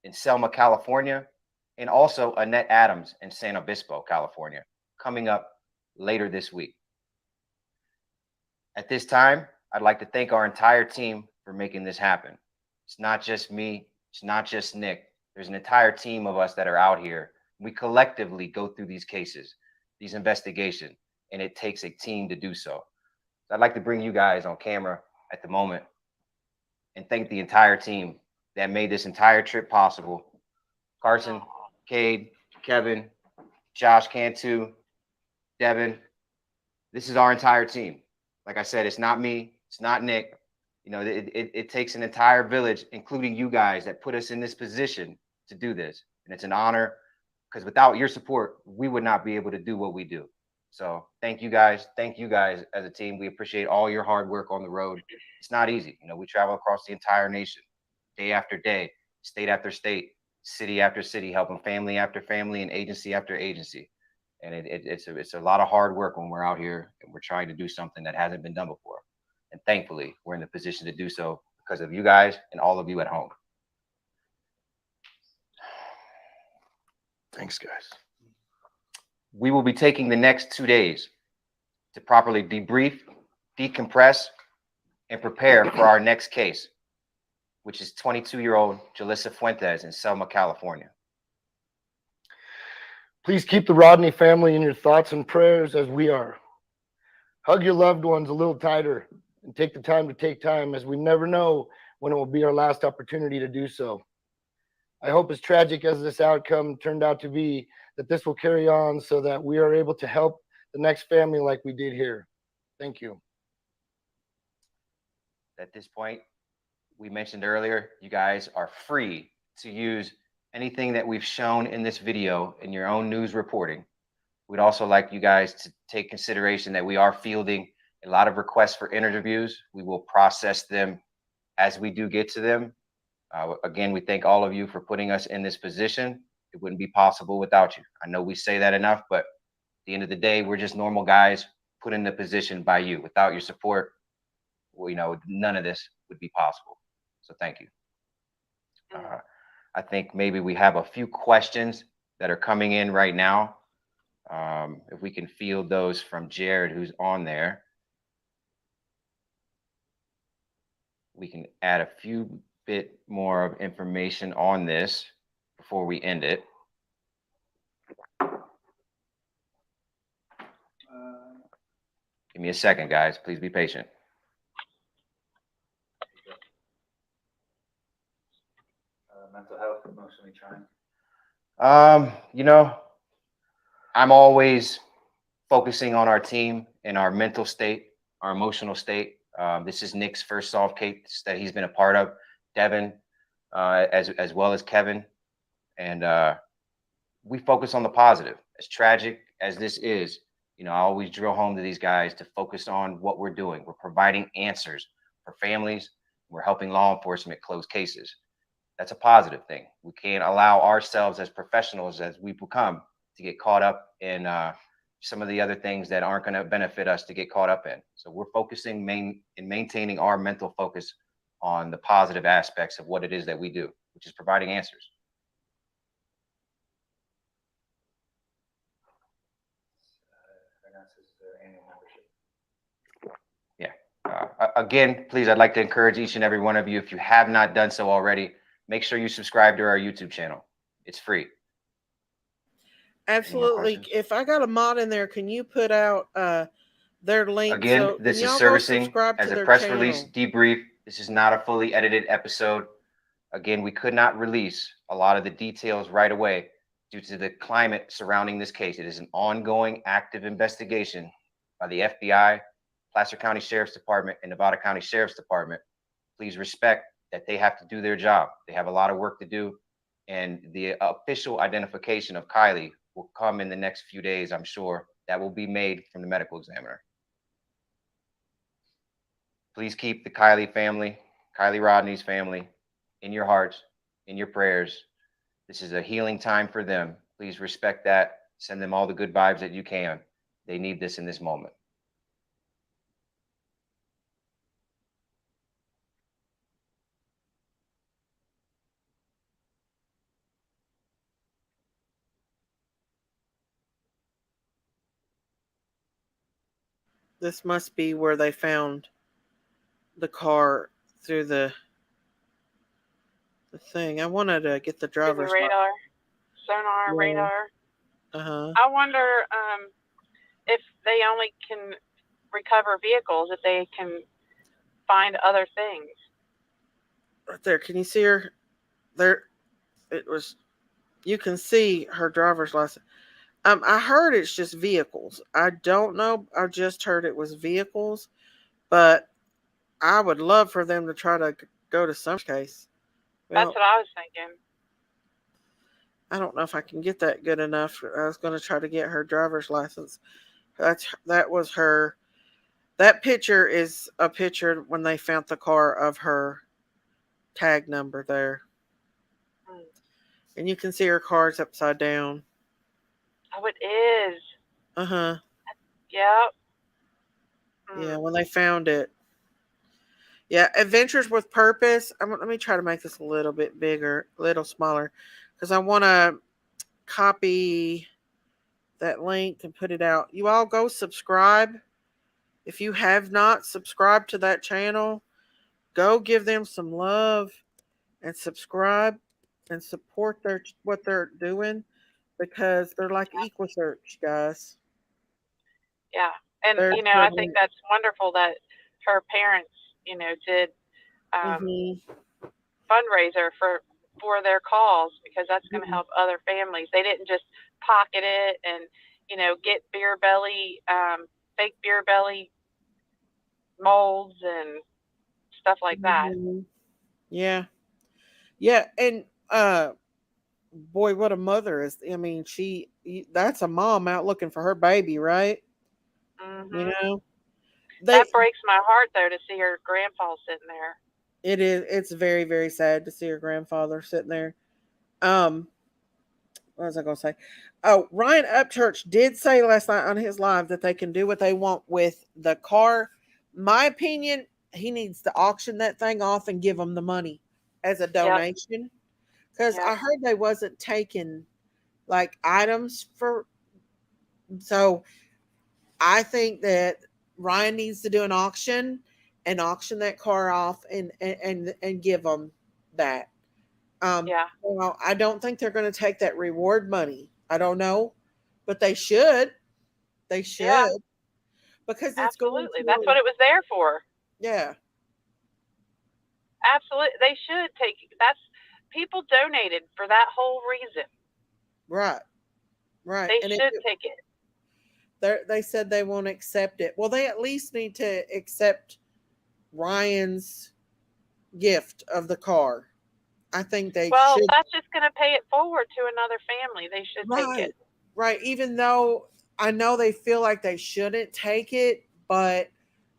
in Selma, California, and also Annette Adams in San Obispo, California, coming up later this week. At this time, I'd like to thank our entire team for making this happen. It's not just me. It's not just Nick. There's an entire team of us that are out here. We collectively go through these cases, these investigations, and it takes a team to do so. I'd like to bring you guys on camera at the moment and thank the entire team that made this entire trip possible. Carson, Cade, Kevin, Josh Cantu, Devin. This is our entire team. Like I said, it's not me. It's not Nick. You know, it takes an entire village, including you guys, that put us in this position to do this. And it's an honor because without your support, we would not be able to do what we do. So thank you guys. Thank you guys as a team. We appreciate all your hard work on the road. It's not easy. You know, we travel across the entire nation, day after day, state after state, city after city, helping family after family and agency after agency. And it's a lot of hard work when we're out here and we're trying to do something that hasn't been done before. And thankfully, we're in the position to do so because of you guys and all of you at home. Thanks, guys. We will be taking the next 2 days to properly debrief, decompress, and prepare for our next case, which is 22-year-old Jalissa Fuentes in Selma, California. Please keep the Rodni family in your thoughts and prayers as we are. Hug your loved ones a little tighter and take the time to take time, as we never know when it will be our last opportunity to do so. I hope as tragic as this outcome turned out to be, that this will carry on so that we are able to help the next family like we did here. Thank you. At this point, we mentioned earlier, you guys are free to use anything that we've shown in this video in your own news reporting. We'd also like you guys to take consideration that we are fielding a lot of requests for interviews. We will process them as we do get to them. Again, we thank all of you for putting us in this position. It wouldn't be possible without you. I know we say that enough, but at the end of the day, we're just normal guys put in the position by you. Without your support, well, none of this would be possible. So thank you. I think maybe we have a few questions that are coming in right now. If we can field those from Jared, who's on there, we can add a few bit more of information on this before we end it. Give me a second, guys. Please be patient. Mental health, emotionally trying. I'm always focusing on our team and our mental state, our emotional state. This is Nick's first solved case that he's been a part of. Devin, as well as Kevin, and we focus on the positive. As tragic as this is, I always drill home to these guys to focus on what we're doing. We're providing answers for families. We're helping law enforcement close cases. That's a positive thing. We can't allow ourselves as professionals as we become to get caught up in some of the other things that aren't going to benefit us to get caught up in. So we're focusing in maintaining our mental focus on the positive aspects of what it is that we do, which is providing answers. Yeah. Again, please, I'd like to encourage each and every one of you, if you have not done so already, make sure you subscribe to our YouTube channel. It's free. Absolutely. If I got a mod in there, can you put out their link? Again, So this is y'all servicing subscribe as to a their press channel. release debrief. This is not a fully edited episode. Again, we could not release a lot of the details right away due to the climate surrounding this case. It is an ongoing, active investigation by the FBI, Placer County Sheriff's Department, and Nevada County Sheriff's Department. Please respect that they have to do their job. They have a lot of work to do, and the official identification of Kiely will come in the next few days, I'm sure. That will be made from the medical examiner. Please keep the Kiely family, Kiely Rodni's family, in your hearts, in your prayers. This is a healing time for them. Please respect that. Send them all the good vibes that you can. They need this in this moment. This must be where they found the car through the thing. I wanted to get the driver's radar, sonar, Yeah. radar. Uh-huh. I wonder if they only can recover vehicles, if they can find other things. Right there. Can you see her? There. It was. You can see her driver's license. I heard it's just vehicles. I don't know. I just heard it was vehicles, but I would love for them to try to go to some case. Well, That's what I was thinking. I don't know if I can get that good enough. I was going to try to get her driver's license. That was her. That picture is a picture when they found the car of her tag number there. And you can see her car's upside down. Oh, it is. Uh-huh. Yep. Yeah, when they found it. Yeah, Adventures with Purpose. Let me try to make this a little bit bigger, a little smaller, because I want to copy that link and put it out. You all go subscribe. If you have not subscribed to that channel, go give them some love and subscribe and support what they're doing, because they're like EquuSearch, guys. Yeah. And, They're I think that's wonderful that her parents, did fundraiser for for their cause, because that's going to help other families. They didn't just pocket it and, get beer belly, fake beer belly molds and stuff like that. Yeah. Yeah. And, boy, what a mother is. I mean, that's a mom out looking for her baby, right? Mm-hmm. They, That breaks my heart, though, to see her grandpa sitting there. it's very, very sad to see her grandfather sitting there. What was I going to say? Oh, Ryan Upchurch did say last night on his live that they can do what they want with the car. My opinion, he needs to auction that thing off and give them the money as a donation. Because I heard they wasn't taking like items for. So I think that Ryan needs to do an auction and auction that car off and give them that. Well, I don't think they're going to take that reward money. I don't know, but they should. They should. Yeah. Because it's absolutely. That's what it was there for. Yeah. Absolutely. They should take people donated for that whole reason. Right. Right. They should take it. They said they won't accept it. Well, they at least need to accept Ryan's gift of the car. I think they Well, should. that's just going to pay it forward to another family. They should take it. Right. Even though I know they feel like they shouldn't take it, but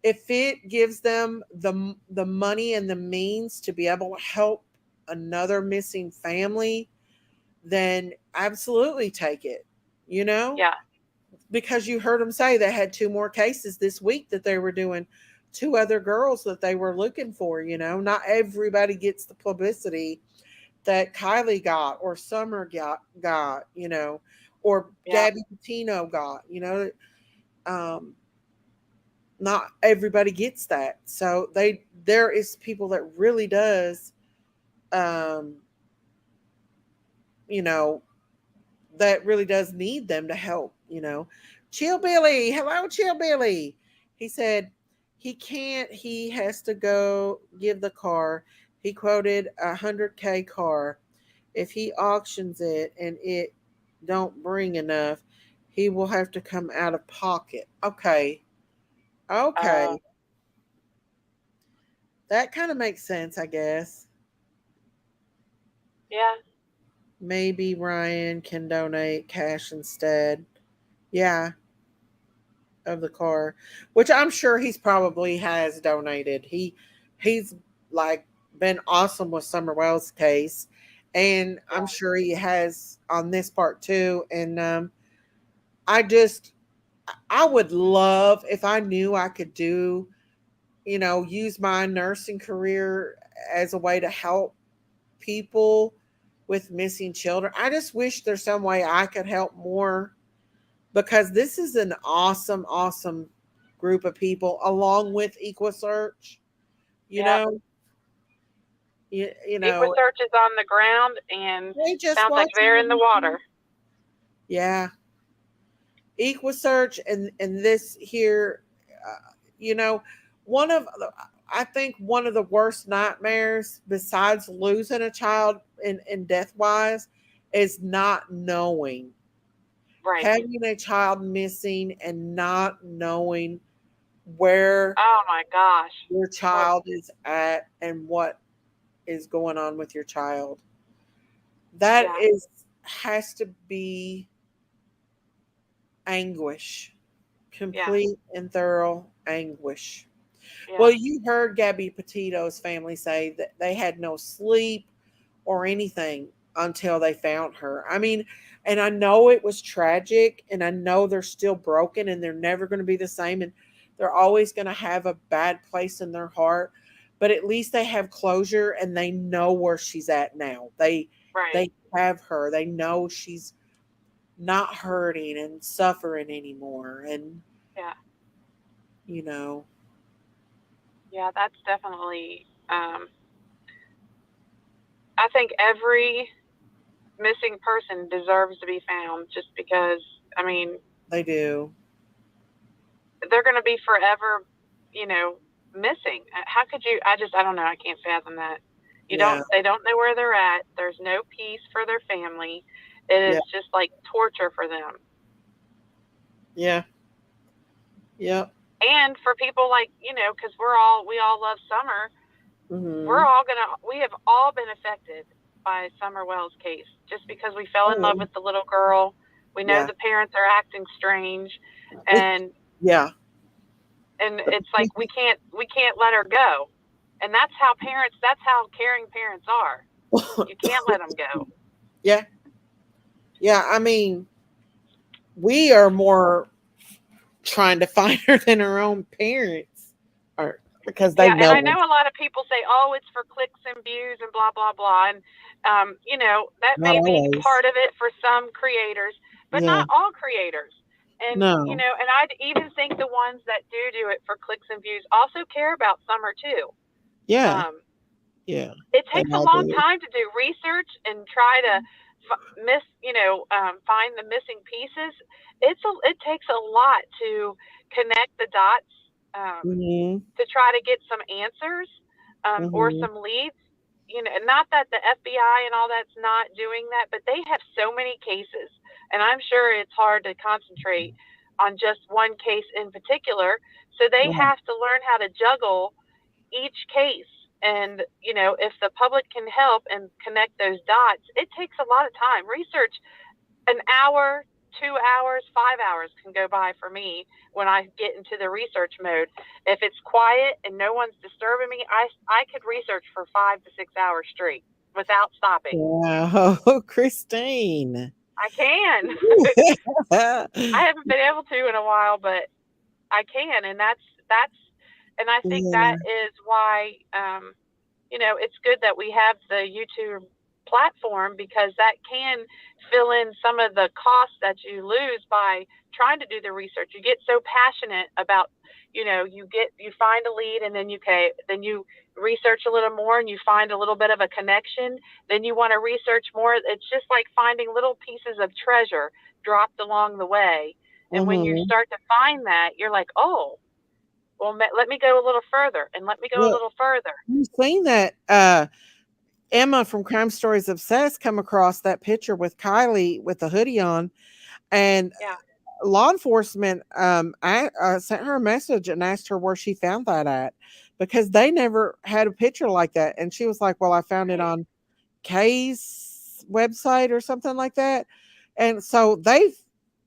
if it gives them the money and the means to be able to help another missing family, then absolutely take it. Yeah. Because you heard them say they had 2 more cases this week that they were doing, 2 other girls that they were looking for. Not everybody gets the publicity that Kiely got or Summer got, or Gabby Patino got, not everybody gets that. So there is people that really does, that really does need them to help, Chill Billy. Hello, Chill Billy. He said he has to go give the car. He quoted $100K car. If he auctions it and it don't bring enough, he will have to come out of pocket. Okay. That kind of makes sense, I guess. Yeah. Maybe Ryan can donate cash instead. Yeah. Of the car, which I'm sure he's probably has donated. He's like been awesome with Summer Wells' case, and I'm sure he has on this part too. And I would love if I knew I could do, use my nursing career as a way to help people with missing children. I just wish there's some way I could help more, because this is an awesome, awesome group of people, along with EquaSearch. EquaSearch is on the ground and sounds like they're in the water. Yeah. EquaSearch and this here, I think one of the worst nightmares besides losing a child in death wise is not knowing. Right. Having a child missing and not knowing where your child is at and what is going on with your child. That has to be anguish. Complete and thorough anguish. Yeah. Well, you heard Gabby Petito's family say that they had no sleep or anything until they found her. I mean, and I know it was tragic, and I know they're still broken, and they're never going to be the same, and they're always going to have a bad place in their heart, but at least they have closure and they know where she's at now. They have her. They know she's not hurting and suffering anymore. And yeah, that's definitely I think every missing person deserves to be found, just because, I mean, they do. They're going to be forever, missing. How could you? I don't know. I can't fathom that. They don't know where they're at. There's no peace for their family. It is just like torture for them. Yeah. Yep. And for people like, because we all love Summer. Mm-hmm. We have all been affected by Summer Wells' case just because we fell in love with the little girl. We know the parents are acting strange, and and it's like we can't let her go. And that's how caring parents are. You can't let them go. Yeah. Yeah. I mean, we are more trying to find her than her own parents are, because they know. And I know a lot of people say, "Oh, it's for clicks and views and blah blah blah," and that may be part of it for some creators, but not all creators. And and I even think the ones that do it for clicks and views also care about Summer too. Yeah. It takes a long time to do research and try to find the missing pieces. It takes a lot to connect the dots. To try to get some answers or some leads, not that the FBI and all that's not doing that, but they have so many cases, and I'm sure it's hard to concentrate on just one case in particular. So they have to learn how to juggle each case. And, if the public can help and connect those dots, it takes a lot of time. Research, an hour, 2 hours, 5 hours can go by for me when I get into the research mode. If it's quiet and no one's disturbing me, I could research for 5 to 6 hours straight without stopping. Wow, Christine. I can. I haven't been able to in a while, but I can, and and I think that is why it's good that we have the YouTube platform, because that can fill in some of the costs that you lose by trying to do the research. You get so passionate about, you find a lead, and then you research a little more, and you find a little bit of a connection. Then you want to research more. It's just like finding little pieces of treasure dropped along the way. And when you start to find that, you're like, oh, well, let me go a little further, and let me go a little further. You've seen that Emma from Crime Stories Obsessed come across that picture with Kiely with the hoodie on, and law enforcement I sent her a message and asked her where she found that at, because they never had a picture like that. And she was like, well, I found it on Kay's website or something like that. And so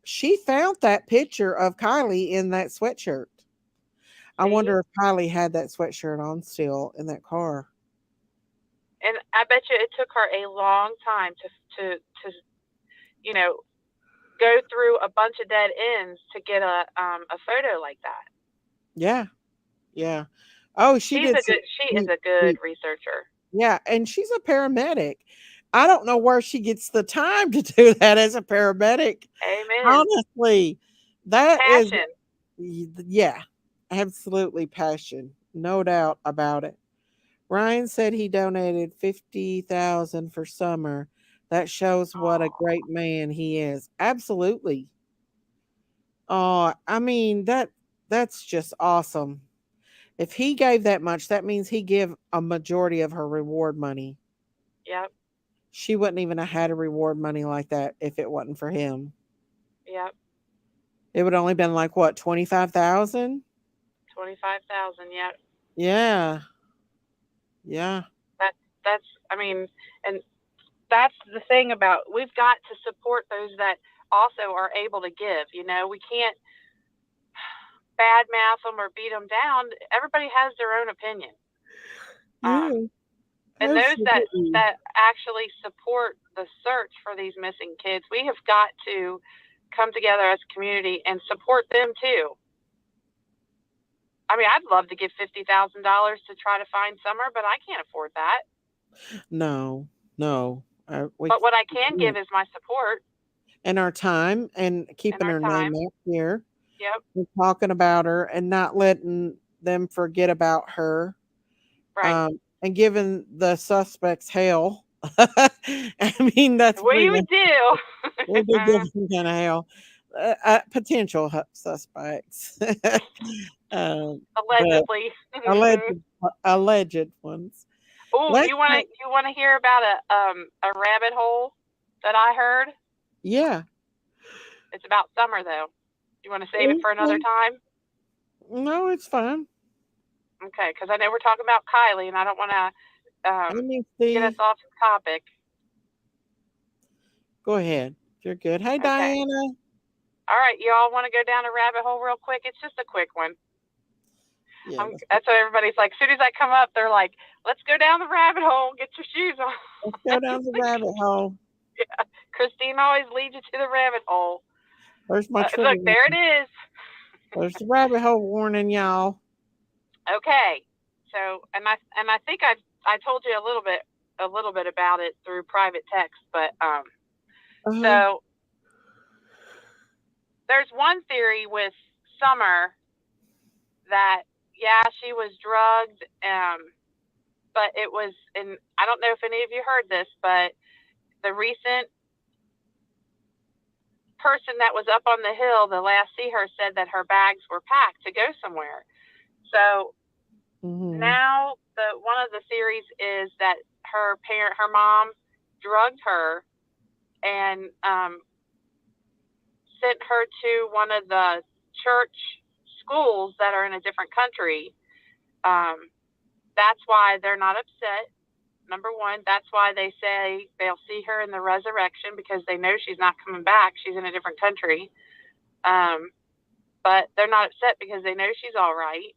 she found that picture of Kiely in that sweatshirt. I wonder if Kiely had that sweatshirt on still in that car. And I bet you it took her a long time to go through a bunch of dead ends to get a photo like that. Yeah. Yeah. Oh, she is a good researcher. Yeah, and she's a paramedic. I don't know where she gets the time to do that as a paramedic. Amen. Honestly, that passion. Yeah, absolutely passion. No doubt about it. Ryan said he donated 50,000 for Summer. That shows what a great man he is. Absolutely. Oh, I mean, that's just awesome. If he gave that much, that means he give a majority of her reward money. Yep. She wouldn't even have had a reward money like that if it wasn't for him. Yep. It would only been like what, 25,000? 25,000. Yep. Yeah. Yeah. That's I mean, and that's the thing about, we've got to support those that also are able to give. We can't badmouth them or beat them down. Everybody has their own opinion. And those that actually support the search for these missing kids, we have got to come together as a community and support them too. I mean, I'd love to give $50,000 to try to find Summer, but I can't afford that. No. But what I can give is my support. And our time, and keeping her name up here. Yep. And talking about her and not letting them forget about her. Right. And giving the suspects hell. I mean, that's we would do. We would give some kind of hell. Potential suspects. Allegedly. Alleged ones. Oh, Let's you want to hear about a rabbit hole that I heard? Yeah. It's about summer though. You want to save it for another time? No, it's fine. Okay, because I know we're talking about Kiely, and I don't want to Let me get us see. off the topic. Go ahead. You're good. Hey, Okay. Diana. All right, y'all want to go down a rabbit hole real quick? It's just a quick one. Yeah, That's what everybody's like. As soon as I come up, they're like, "Let's go down the rabbit hole. Get your shoes on." let's go down the rabbit hole. Yeah, Christine always leads you to the rabbit hole. There's my trigger. Look, there it is. There's the rabbit hole warning, y'all. Okay, so and I think I told you a little bit about it through private text, but so there's one theory with Summer that she was drugged, but it was I don't know if any of you heard this, but the recent person that was up on the hill, the last see her, said that her bags were packed to go somewhere. So now one of the theories is that her mom drugged her and sent her to one of the church schools that are in a different country. That's why they're not upset. Number one, that's why they say they'll see her in the resurrection, because they know she's not coming back. She's in a different country. But they're not upset because they know she's all right.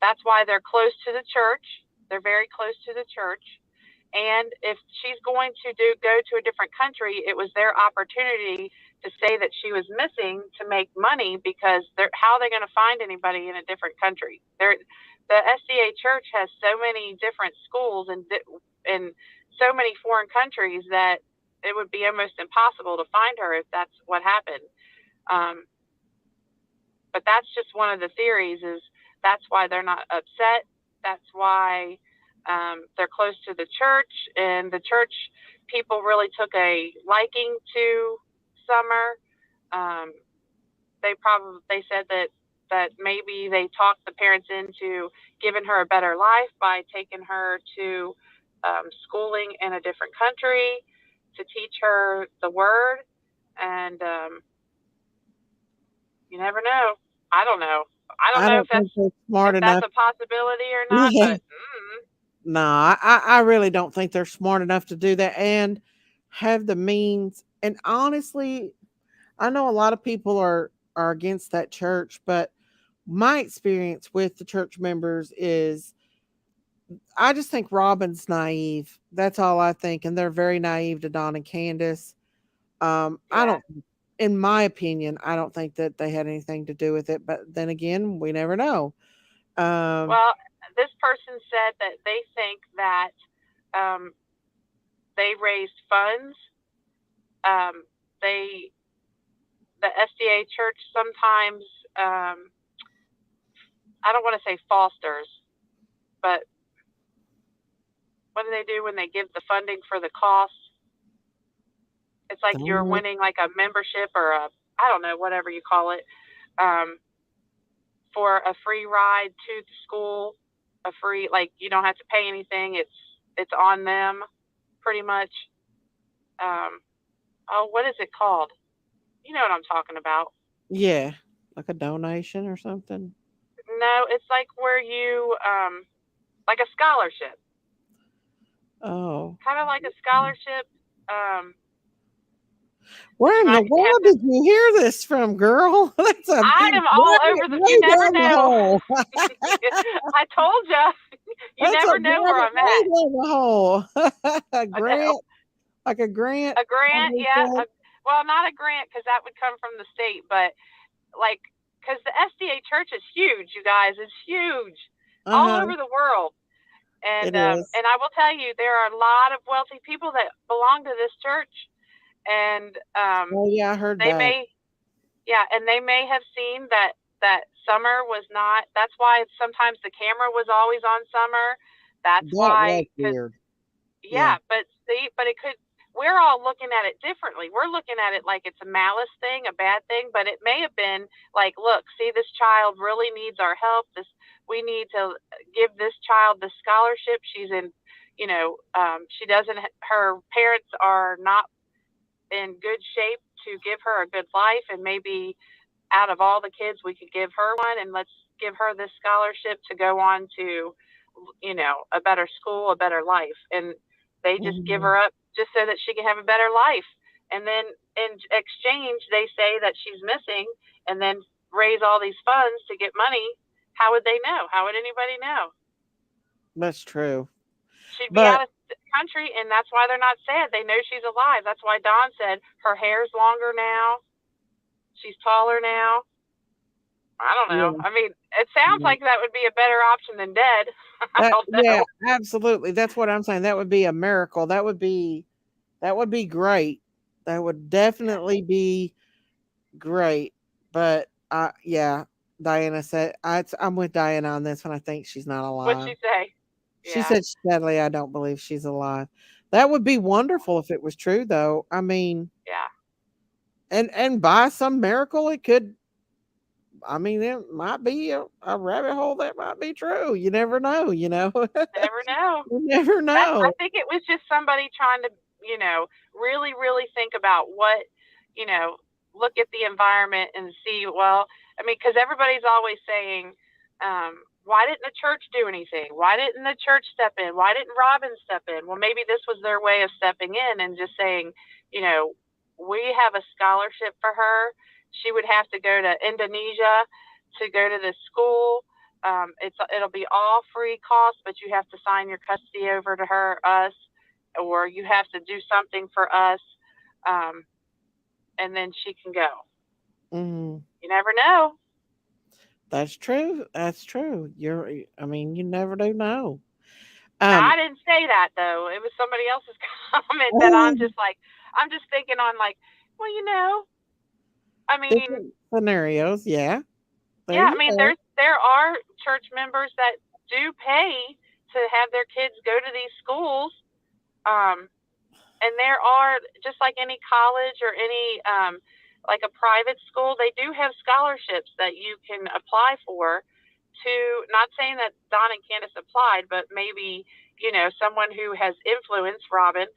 That's why they're close to the church. They're very close to the church. And if she's going to go to a different country, it was their opportunity to say that she was missing to make money, because how are they going to find anybody in a different country? The SDA church has so many different schools and so many foreign countries that it would be almost impossible to find her if that's what happened. But that's just one of the theories, is that's why they're not upset. That's why they're close to the church, and the church people really took a liking to Summer. They said that maybe they talked the parents into giving her a better life by taking her to schooling in a different country to teach her the word. And you never know. I don't know. I don't know if that's smart enough. a possibility or not, but No, I really don't think they're smart enough to do that and have the means. And honestly, I know a lot of people are against that church, but my experience with the church members is I just think Robin's naive. That's all I think. And they're very naive to Don and Candace. I don't, in my opinion, I don't think that they had anything to do with it. But then again, we never know. Well, this person said that they think that they raised funds. The SDA church sometimes, I don't want to say fosters, but what do they do when they give the funding for the cost? It's like you're winning like a membership or I don't know, whatever you call it, for a free ride to the school, like you don't have to pay anything. It's on them pretty much. What is it called? You know what I'm talking about. Yeah. Like a donation or something. No, it's like where you, like a scholarship. Oh. Kind of like a scholarship. Where in the world did you hear this from, girl? I am all over you never know. I told you. You never know where I'm at. The hole. A grant. Like a grant. A grant, yeah. Well, not a grant, because that would come from the state, but because the SDA church is huge, you guys. It's huge. All over the world. And and I will tell you, there are a lot of wealthy people that belong to this church. And oh yeah, I heard they that. They may have seen that Summer was not. That's why sometimes the camera was always on Summer. That's why. Was weird. Yeah, but it could. we're all looking at it differently. We're looking at it like it's a malice thing, a bad thing, but it may have been like, look, see, this child really needs our help. We need to give this child the scholarship. She's in, she doesn't, her parents are not in good shape to give her a good life, and maybe out of all the kids we could give her one, and let's give her this scholarship to go on to a better school, a better life. And they just give her up just so that she can have a better life. And then in exchange they say that she's missing, and then raise all these funds to get money. How would they know? How would anybody know? That's true. She'd be out of the country, and that's why they're not sad. They know she's alive. That's why Don said her hair's longer now. She's taller now. I don't know. Yeah. I mean, it sounds like that would be a better option than dead. I don't know. Yeah, absolutely. That's what I'm saying. That would be a miracle. That would be great. That would definitely be great. But yeah, Diana said I'm with Diana on this one. I think she's not alive. What'd she say? She said, sadly, I don't believe she's alive. That would be wonderful if it was true, though. I mean, yeah. And by some miracle, it could. I mean, it might be a rabbit hole that might be true. You never know. Never know. You never know. I think it was just somebody trying to, really, really think about what, look at the environment and see. Well, I mean, because everybody's always saying, why didn't the church do anything? Why didn't the church step in? Why didn't Robin step in? Well, maybe this was their way of stepping in and just saying, we have a scholarship for her. She would have to go to Indonesia to go to this school. It'll be all free cost, but you have to sign your custody over to us, or you have to do something for us, and then she can go. You never know. That's true. That's true. I mean, you never do know. I didn't say that though. It was somebody else's comment that I'm just thinking on like, well, I mean, different scenarios, yeah. Yeah, I mean, there are church members that do pay to have their kids go to these schools, and there are, just like any college or any like a private school, they do have scholarships that you can apply for. Not saying that Don and Candace applied, but maybe someone who has influenced Robin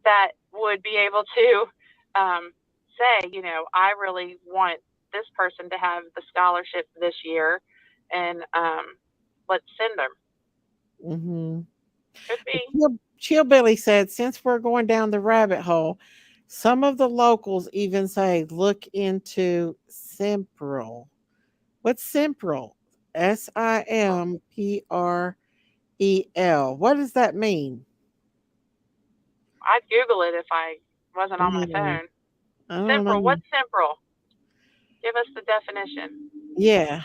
that would be able to say, I really want this person to have the scholarship this year, and let's send them. Could be. Chillbilly said, since we're going down the rabbit hole, some of the locals even say, look into Simprel. What's Simprel? Simprel. What does that mean? I'd Google it if I wasn't on my phone. Simprel. What's Simprel? Give us the definition. Yeah.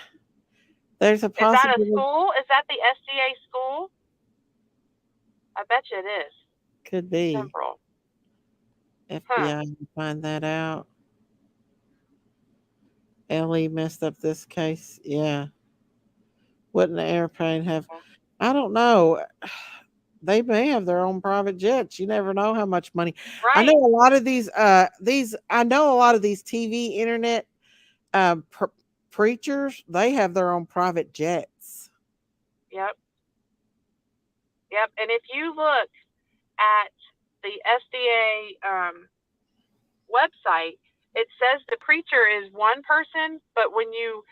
There's a possibility. Is that a school? Is that the SDA school? I bet you it is. Could be. Simprel. FBI can find that out. Ellie messed up this case. Yeah. Wouldn't the airplane have? I don't know. They may have their own private jets. You never know how much money. Right. I know a lot of these TV internet preachers, they have their own private jets. Yep. And if you look at the SDA website, it says the preacher is one person, but when you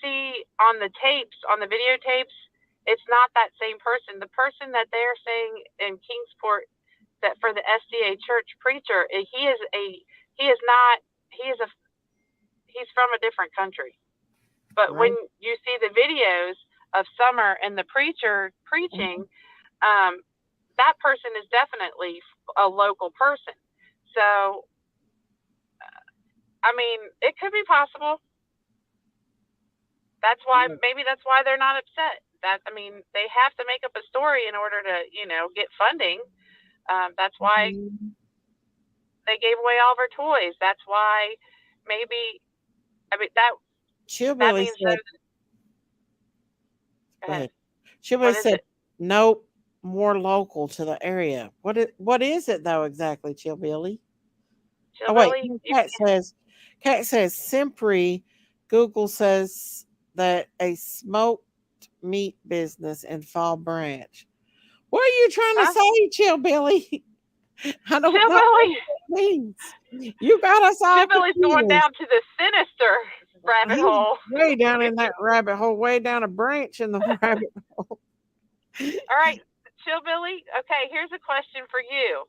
see on the tapes, on the videotapes, it's not that same person. The person that they're saying in Kingsport that for the SDA church preacher, he's from a different country. But when you see the videos of Summer and the preacher preaching, that person is definitely a local person. So, I mean, it could be possible. Maybe that's why they're not upset. They have to make up a story in order to, get funding. That's why they gave away all of our toys. That's why maybe, Chillbilly said, Chillbilly said, nope, more local to the area. What is it though exactly, Chillbilly? Oh wait, Chillbilly, Cat says Simpri. Google says that a smoked meat business in Fall Branch. What are you trying to say, Chillbilly? I don't know what Chillbilly, it means. You got us all Chillbilly's going confused. down to the sinister rabbit He's hole. way down in that rabbit hole, way down a branch in the rabbit hole. All right, Chillbilly. Okay, here's a question for you.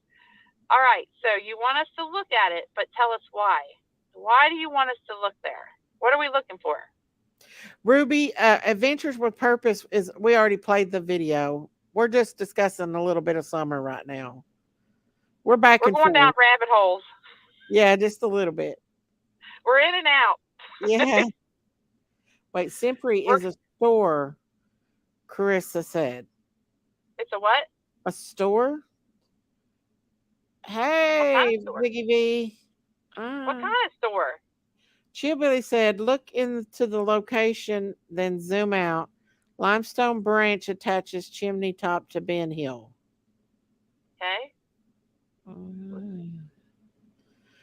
All right, so you want us to look at it, but tell us why. Why do you want us to look there? What are we looking for? Ruby, Adventures with Purpose is, we already played the video. We're just discussing a little bit of summer right now. We're back We're and going down forth. rabbit holes. Yeah, just a little bit. We're in and out. Yeah. Wait, Simpri is a store, Carissa said. It's a what? A store? Hey, Biggie V. What kind of store? Chillbilly said, look into the location, then zoom out. Limestone Branch attaches Chimney Top to Ben Hill. Okay.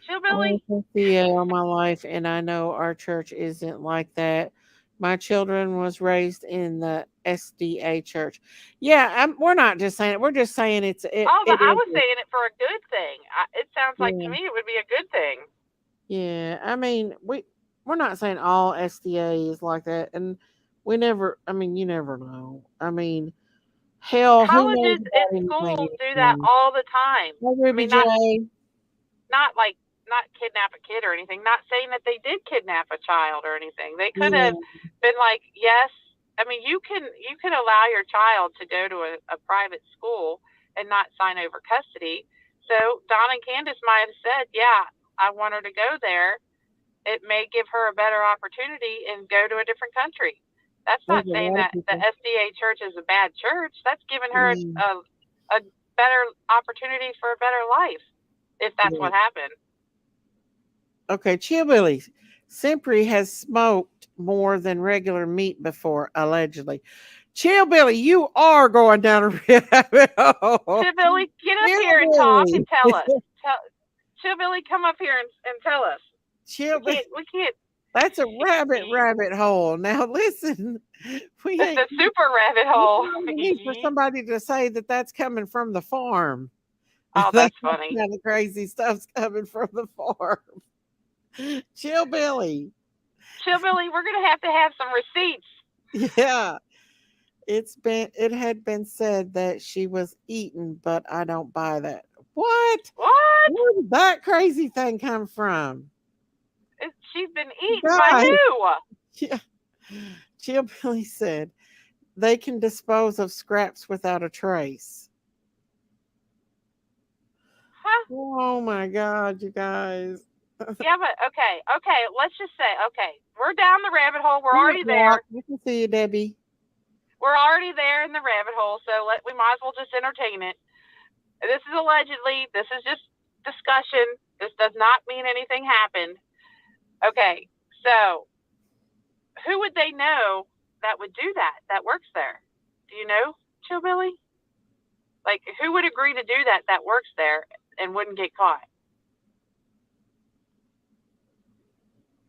Chillbilly? Yeah, all my life, and I know our church isn't like that. My children was raised in the SDA church. Yeah, we're not just saying it. We're just saying it's. I was saying it for a good thing. It sounds like to me it would be a good thing. Yeah, I mean we're not saying all SDA is like that, and we never. I mean, you never know. I mean, hell, who knows Colleges about and schools anything do that anymore? all the time. Hey, Ruby J. Not kidnap a kid or anything. Not saying that they did kidnap a child or anything. They could have been like, yes. I mean, you can allow your child to go to a private school and not sign over custody. So Don and Candace might have said, yeah, I want her to go there. It may give her a better opportunity and go to a different country. That's not saying that the SDA church is a bad church. That's giving her a better opportunity for a better life, if that's what happened. Okay, Chillbilly. Simpri has smoked more than regular meat before, allegedly. Chillbilly, you are going down a rabbit hole. Chillbilly, get up here and talk and tell us. Chillbilly, come up here and tell us. We can't. That's a rabbit hole. Now listen, It's a super rabbit hole. We need for somebody to say that that's coming from the farm. Oh, that's funny. Kind of crazy stuff's coming from the farm. Chillbilly, we're gonna have to have some receipts. Yeah, it had been said that she was eaten, but I don't buy that. What? Where did that crazy thing come from? She's been eaten by who? Yeah. Chillbilly said they can dispose of scraps without a trace. Huh? Oh my God, you guys. Yeah, but okay. Let's just say, we're down the rabbit hole. We're already there. You can see you, Debbie. We're already there in the rabbit hole, so we might as well just entertain it. This is allegedly. This is just discussion. This does not mean anything happened. Okay, so who would they know that would do that? That works there. Do you know, Chillbilly? Like, who would agree to do that? That works there and wouldn't get caught?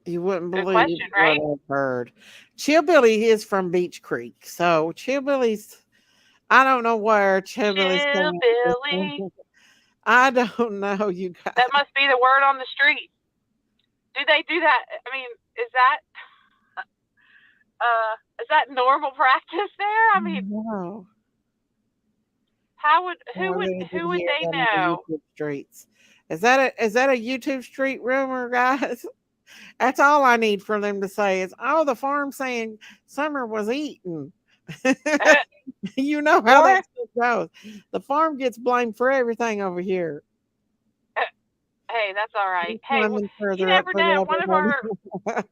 You wouldn't Good believe question, right? what I've heard. Chillbilly is from Beach Creek, so Chillbilly's. I don't know where Chillbilly's. Chillbilly. I don't know, you guys. That must be the word on the street. Do they do that? I mean, is that normal practice there? I mean, No. who would they know? YouTube streets. Is that a YouTube street rumor, guys? That's all I need for them to say is, oh, the farm saying Summer was eaten. You know how that stuff goes. The farm gets blamed for everything over here. Hey, that's all right. Hey, you further never up the know. rabbit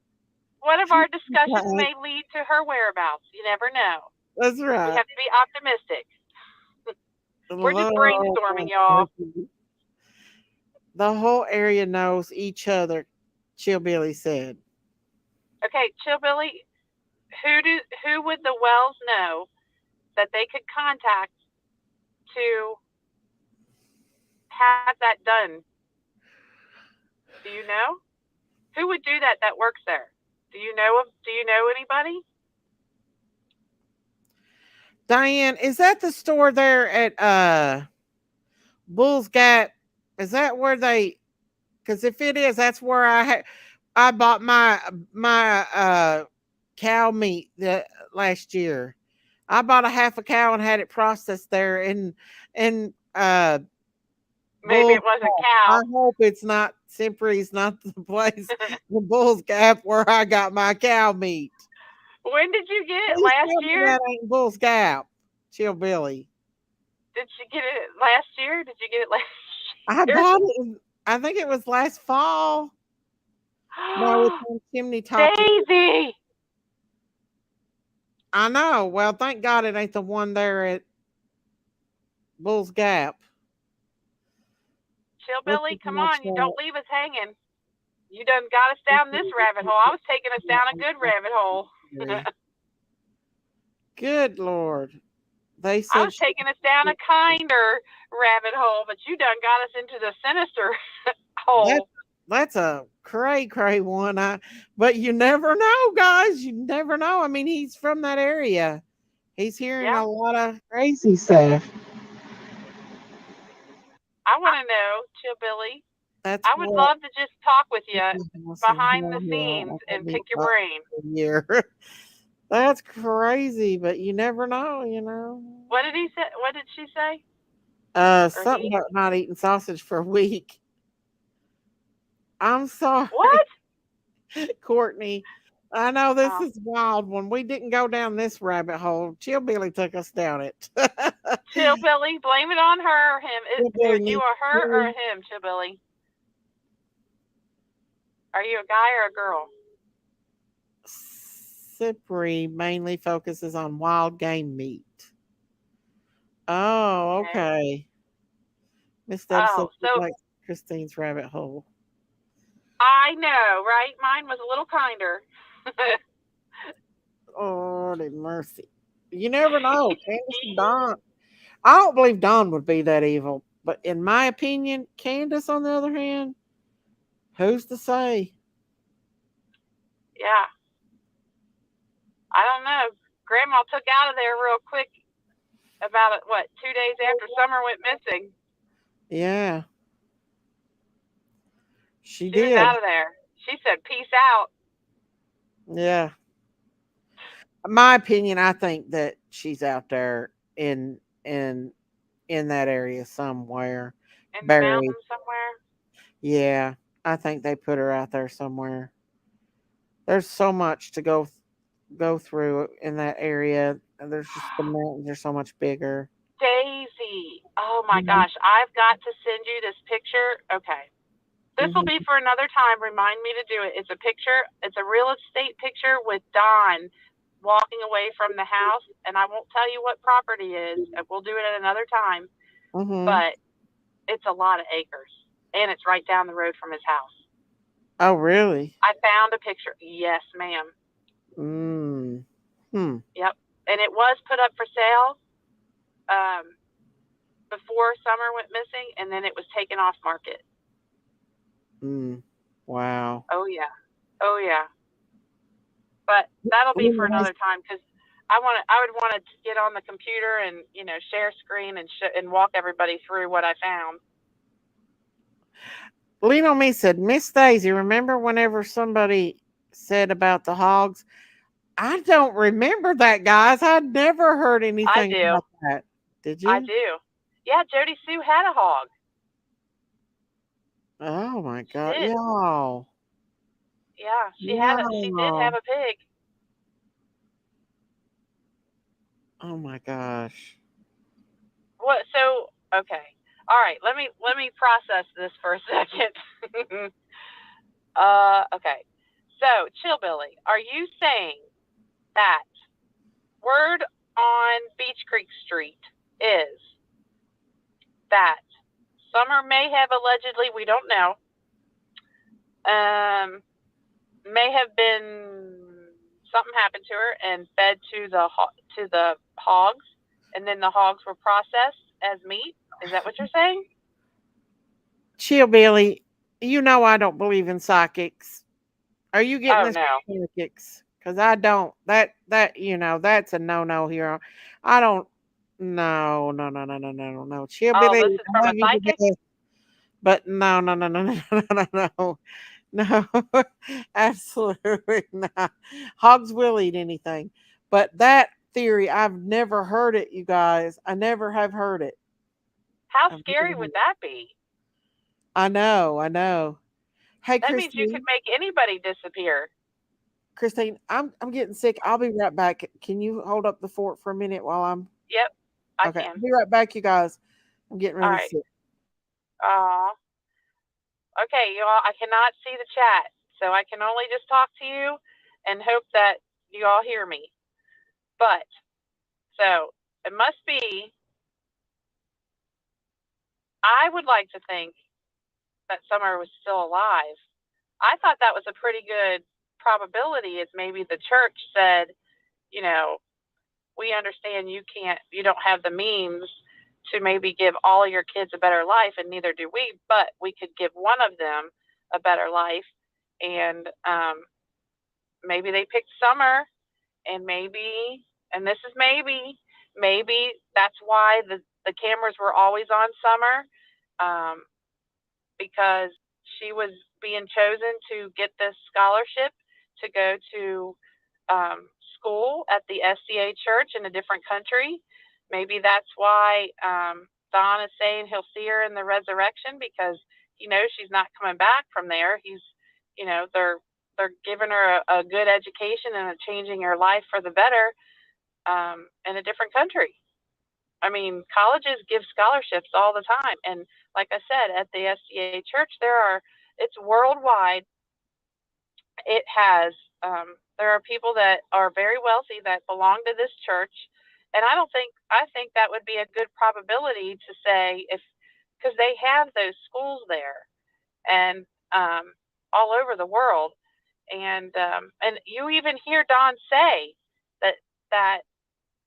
One of our discussions may lead to her whereabouts. You never know. That's right. We have to be optimistic. We're just brainstorming, y'all. The whole area knows each other, Chillbilly said. Okay, Chillbilly, who would the Wells know that they could contact to have that done? Do you know? Who would do that works there? Do you know anybody? Diane, is that the store there at Bull's Gap? Is that where they? Because if it is, that's where I bought my cow meat last year. I bought a half a cow and had it processed there, and Maybe Bull's it wasn't Gap. cow. I hope it's not Simpery's, not the place, the Bull's Gap where I got my cow meat. When did you get it? Please Last tell me year? that ain't Bull's Gap, Chillbilly. Did you get it last year? Did you get it last I year? bought it. I think it was last fall. No, it's on Chimney Top. Daisy. I know. Well, thank God it ain't the one there at Bull's Gap. Chillbilly, come on, you don't leave us hanging. You done got us down this rabbit hole. I was taking us down a good rabbit hole. Good Lord. They I said was taking us down a kinder rabbit hole, but you done got us into the sinister hole. that's a cray one. But you never know, guys. You never know. I mean, he's from that area. He's hearing a lot of crazy stuff. I want to know, Chillbilly. That's I would love to just talk with you behind the scenes and pick your brain. Year. That's crazy, but you never know, What did he say? What did she say? Something about not eating sausage for a week. I'm sorry. What? Courtney, I know this is a wild one. We didn't go down this rabbit hole. Chillbilly took us down it. Chillbilly, blame it on her or him. Are you a her or a him, Chillbilly? Are you a guy or a girl? Cypri mainly focuses on wild game meat. Oh, okay. Miss Deb said like Christine's rabbit hole. I know, right? Mine was a little kinder. Oh, mercy. You never know. Candace and Don. I don't believe Don would be that evil. But in my opinion, Candace, on the other hand, who's to say? Yeah. I don't know. Grandma took out of there real quick about, 2 days after Summer went missing. Yeah. She was did. out of there. She said, peace out. Yeah. My opinion, I think that she's out there in that area somewhere. In buried. the mountains somewhere? Yeah. I think they put her out there somewhere. There's so much to go through in that area. There's just the mountains are so much bigger. Daisy. Oh my gosh. I've got to send you this picture. Okay. This will be for another time. Remind me to do it. It's a picture. It's a real estate picture with Don walking away from the house. And I won't tell you what property is. We'll do it at another time. But it's a lot of acres. And it's right down the road from his house. Oh, really? I found a picture. Yes, ma'am. Yep. And it was put up for sale before Summer went missing, and then it was taken off market. Wow. Oh yeah. Oh yeah. But that'll be for another time because I would want to get on the computer and share screen and walk everybody through what I found. Lean on Me said, Miss Daisy, remember whenever somebody said about the hogs? I don't remember that, guys. I'd never heard anything about that. Did you? I do. Yeah, Jody Sue had a hog. Oh my God. She did. Y'all. Yeah, she did have a pig. Oh my gosh. What? So okay. All right. Let me process this for a second. Okay. So Chillbilly, are you saying that word on Beach Creek Street is that Summer may have allegedly, we don't know, may have been something happened to her and fed to the hogs, and then the hogs were processed as meat? Is that what you're saying? Chill, Billy. You know I don't believe in psychics. Are you getting Oh this no. from psychics? Because I don't. That that's a no here. I don't. No. Chill, Oh, Billy. this is from a psychic? But no. No, absolutely not. Hogs will eat anything. But that theory, I've never heard it, you guys. I never have heard it. How I've never scary heard would it. that be? I know. Hey, That means you could Christine. make anybody disappear. Christine, I'm getting sick. I'll be right back. Can you hold up the fort for a minute while I'm Yep, I okay? can. I'll be right back, you guys. I'm getting All really right. sick. Okay, you all, I cannot see the chat, so I can only just talk to you and hope that you all hear me. But, so, it must be, I would like to think that Summer was still alive. I thought that was a pretty good probability, is maybe the church said, you know, we understand you don't have the means to maybe give all your kids a better life, and neither do we, but we could give one of them a better life. And maybe they picked Summer, and this is maybe that's why the cameras were always on Summer, because she was being chosen to get this scholarship to go to school at the SDA church in a different country. Maybe that's why Don is saying he'll see her in the resurrection, because he knows she's not coming back from there. They're giving her a good education and changing her life for the better in a different country. I mean, colleges give scholarships all the time, and like I said, at the SDA church, it's worldwide. It has there are people that are very wealthy that belong to this church, and I think that would be a good probability to say, because they have those schools there and all over the world, and you even hear Don say that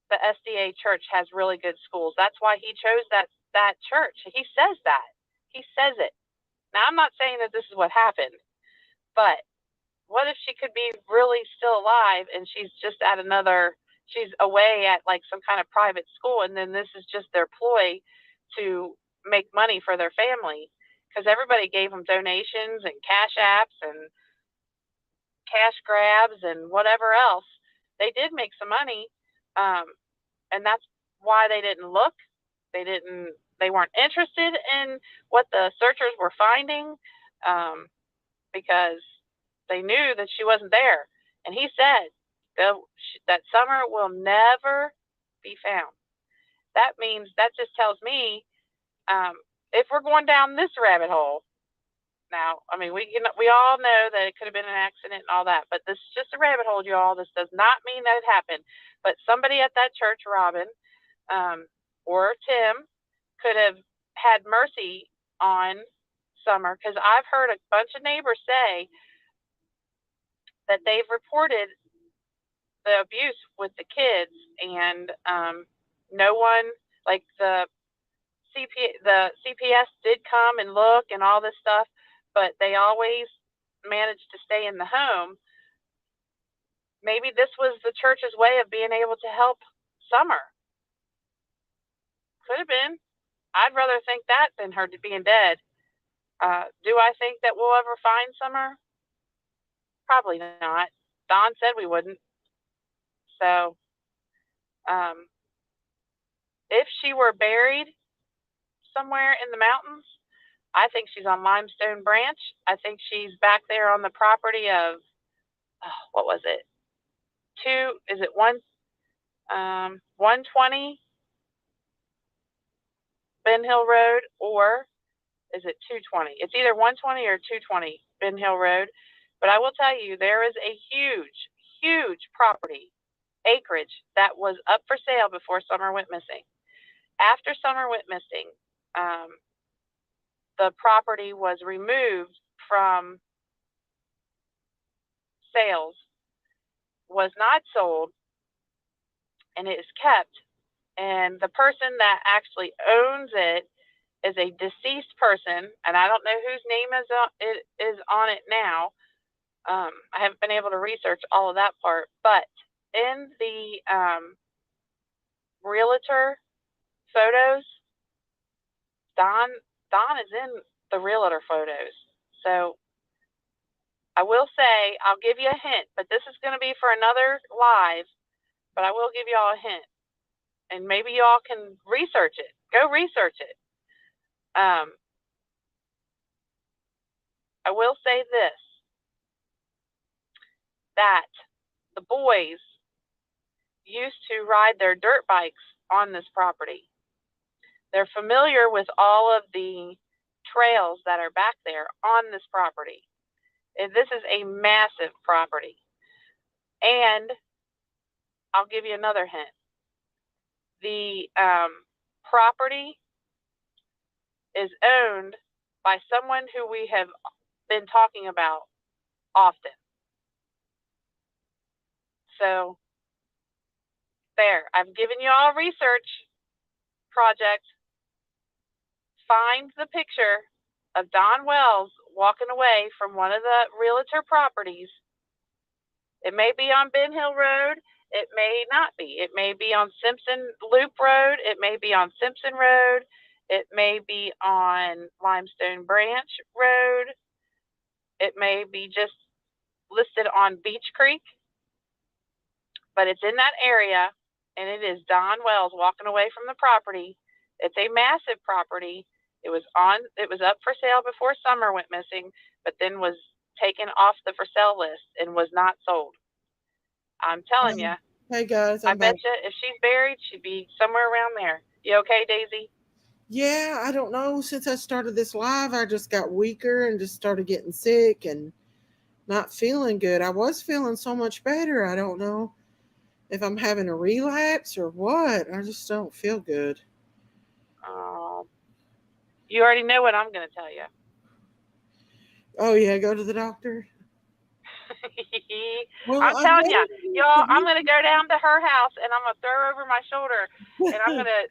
the SDA church has really good schools. That's why he chose that church. He says that. He says it. Now, I'm not saying that this is what happened, but what if she could be really still alive and she's away at like some kind of private school, and then this is just their ploy to make money for their family, because everybody gave them donations and cash apps and cash grabs and whatever else. They did make some money, and that's why they didn't look. They weren't interested in what the searchers were finding, because they knew that she wasn't there. And he said that Summer will never be found. That just tells me, if we're going down this rabbit hole, now, I mean, we all know that it could have been an accident and all that, but this is just a rabbit hole, y'all. This does not mean that it happened. But somebody at that church, Robin, or Tim, could have had mercy on Summer, because I've heard a bunch of neighbors say that they've reported the abuse with the kids, and no one, like the CPS did come and look and all this stuff, but they always managed to stay in the home. Maybe this was the church's way of being able to help Summer. Could have been. I'd rather think that than her being dead. Do I think that we'll ever find Summer? Probably not. Don said we wouldn't. So, if she were buried somewhere in the mountains, I think she's on Limestone Branch. I think she's back there on the property of, what was it? 120 Ben Hill Road, or is it 220? It's either 120 or 220 Ben Hill Road. But I will tell you, there is a huge property, acreage, that was up for sale before Summer went missing. After Summer went missing, the property was removed from sales, was not sold, and it is kept and the person that actually owns it is a deceased person, and I don't know whose name is on it now. I haven't been able to research all of that part, but in the realtor photos, Don is in the realtor photos. So I will say, I'll give you a hint, but this is going to be for another live, but I will give you all a hint, and maybe you all can research it. Go research it. I will say this, that the boys used to ride their dirt bikes on this property. They're familiar with all of the trails that are back there on this property. And this is a massive property. And I'll give you another hint. The property is owned by someone who we have been talking about often. So there, I've given you all a research project. Find the picture of Don Wells walking away from one of the realtor properties. It may be on Ben Hill Road. It may not be. It may be on Simpson Loop Road. It may be on Simpson Road. It may be on Limestone Branch Road. It may be just listed on Beach Creek. But it's in that area, and it is Don Wells walking away from the property. It's a massive property. It was up for sale before summer went missing, but then was taken off the for sale list and was not sold. I'm telling you. Hey guys, I bet you if she's buried, she'd be somewhere around there. You okay, Daisy? Yeah, I don't know. Since I started this live, I just got weaker and just started getting sick and not feeling good. I was feeling so much better. I don't know if I'm having a relapse or what. I just don't feel good. You already know what I'm going to tell you. Oh yeah, go to the doctor. Well, I'm telling you, y'all, I'm going to go down to her house and I'm going to throw her over my shoulder and I'm going to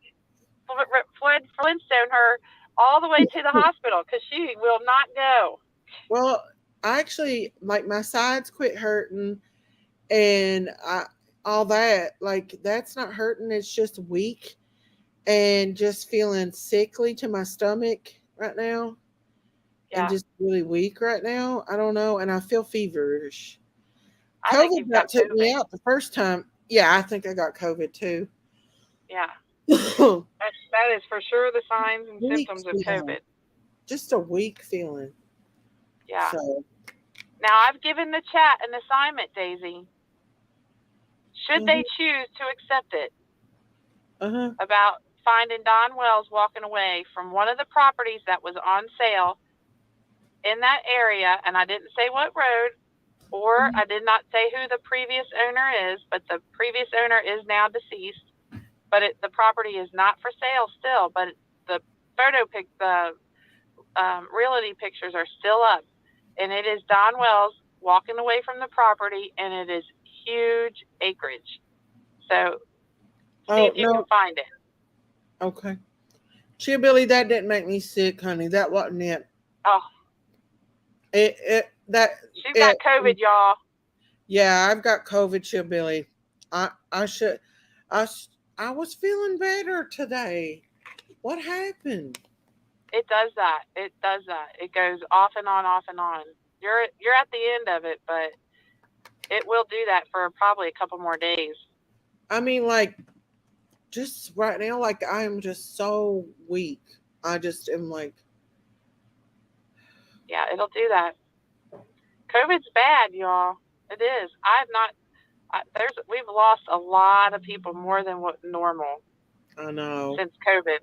Flintstone her all the way to the hospital because she will not go. Well, I actually, like, my sides quit hurting and all that. Like, that's not hurting. It's just weak and just feeling sickly to my stomach right now. Yeah. And just really weak right now. I don't know. And I feel feverish. I think COVID you've got took me COVID. out the first time. Yeah, I think I got COVID too. Yeah. that is for sure the signs and Weak symptoms of feeling. COVID. Just a weak feeling. Yeah. So. Now, I've given the chat an assignment, Daisy. Should they choose to accept it, about finding Don Wells walking away from one of the properties that was on sale in that area, and I didn't say what road, or I did not say who the previous owner is, but the previous owner is now deceased, but the property is not for sale still, but the realty pictures are still up, and it is Don Wells walking away from the property, and it is huge acreage. So see if you can find it. Okay. Chillbilly, that didn't make me sick, honey. That wasn't it. Oh. She's got COVID, y'all. Yeah, I've got COVID, Chillbilly. I was feeling better today. What happened? It does that. It does that. It goes off and on, off and on. You're at the end of it, but it will do that for probably a couple more days. I mean, like, just right now, like, I'm just so weak. I just am like. Yeah, it'll do that. COVID's bad, y'all. It is. We've lost a lot of people more than what normal. I know. Since COVID.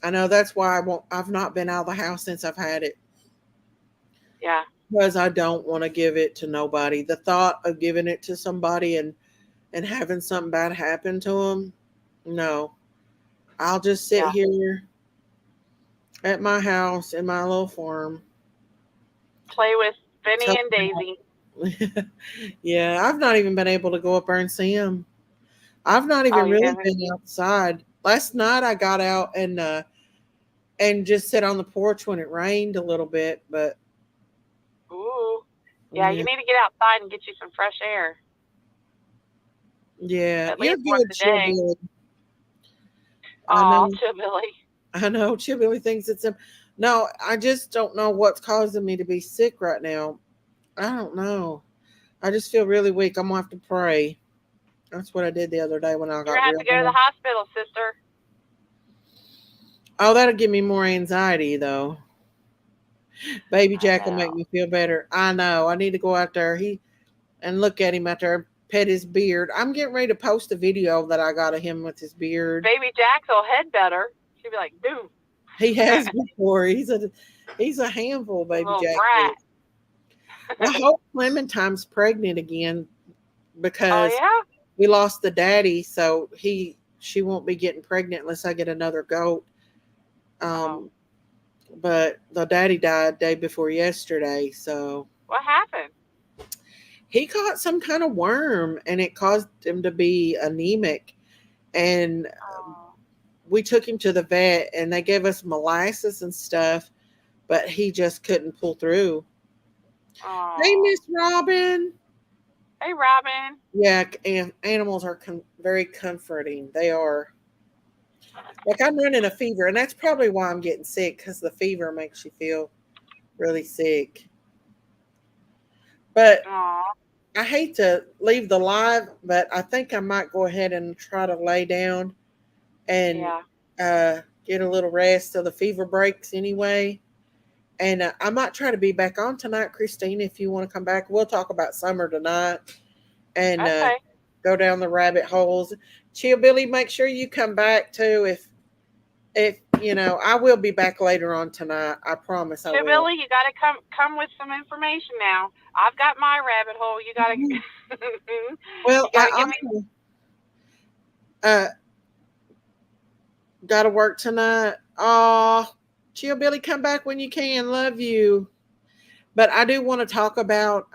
I know. That's why I've not been out of the house since I've had it. Yeah. Because I don't want to give it to nobody. The thought of giving it to somebody and having something bad happen to them, no. I'll just sit here at my house in my little farm. Play with Benny and Daisy. Yeah, I've not even been able to go up there and see them. I've not even really been outside last night I got out and just sit on the porch when it rained a little bit, but Ooh. Yeah, you need to get outside and get you some fresh air. yeah, At you're least once good, a day. Chillbilly. Oh, Chillbilly. I know Chillbilly thinks it's him. No, I just don't know what's causing me to be sick right now. I don't know. I just feel really weak. I'm gonna have to pray. That's what I did the other day when I You're got gonna have real to go to the bad. hospital, sister. Oh, that'll give me more anxiety though. Baby Jack will know. make me feel better. I know. I need to go out there. And look at him out there, pet his beard. I'm getting ready to post a video that I got of him with his beard. Baby Jack's will head better. She'd be like, boom. He has before. He's a handful, Baby Little Jack. brat. I hope Clementine's pregnant again because Oh, yeah? we lost the daddy, so she won't be getting pregnant unless I get another goat. But the daddy died day before yesterday, so What happened? he caught some kind of worm and it caused him to be anemic. And we took him to the vet and they gave us molasses and stuff, but he just couldn't pull through. Oh. Hey, Miss Robin. Hey, Robin. Yeah, and animals are very comforting. They are. Like I'm running a fever, and that's probably why I'm getting sick, because the fever makes you feel really sick. But I hate to leave the live, but I think I might go ahead and try to lay down and get a little rest so the fever breaks anyway. And I might try to be back on tonight, Christine, if you want to come back. We'll talk about summer tonight and go down the rabbit holes. Chillbilly, make sure you come back too. If I will be back later on tonight. I promise I will. Chillbilly, you got to come with some information now. I've got my rabbit hole. You got to. Well, I also got to work tonight. Oh, Chillbilly, come back when you can. Love you. But I do want to talk about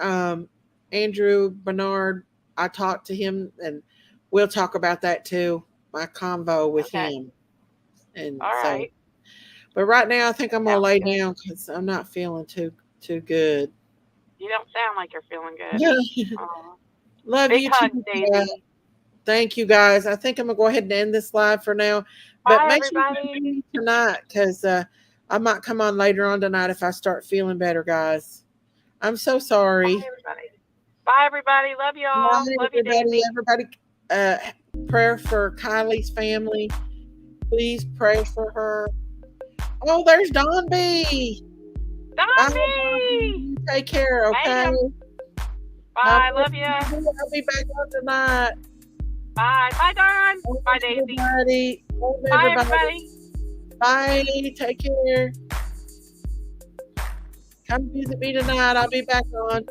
Andrew Bernard. I talked to him, and we'll talk about that too. My convo with him. And all right. But right now, I think I'm gonna lay down because I'm not feeling too good. You don't sound like you're feeling good. Love Big you hug, too. Daisy. Thank you, guys. I think I'm gonna go ahead and end this live for now. But Bye, make everybody. sure you come tonight because I might come on later on tonight if I start feeling better, guys. I'm so sorry. Bye, everybody. Bye, everybody. Love y'all. Bye, Love you, Daisy. everybody. Prayer for Kylie's family. Please pray for her. Oh, there's Don B. Don B. Take care, okay? Bye. Love you. I'll be back on tonight. Bye. Bye, Don. Bye, Daisy. Everybody. Bye, everybody. Bye. Take care. Come visit me tonight. I'll be back on.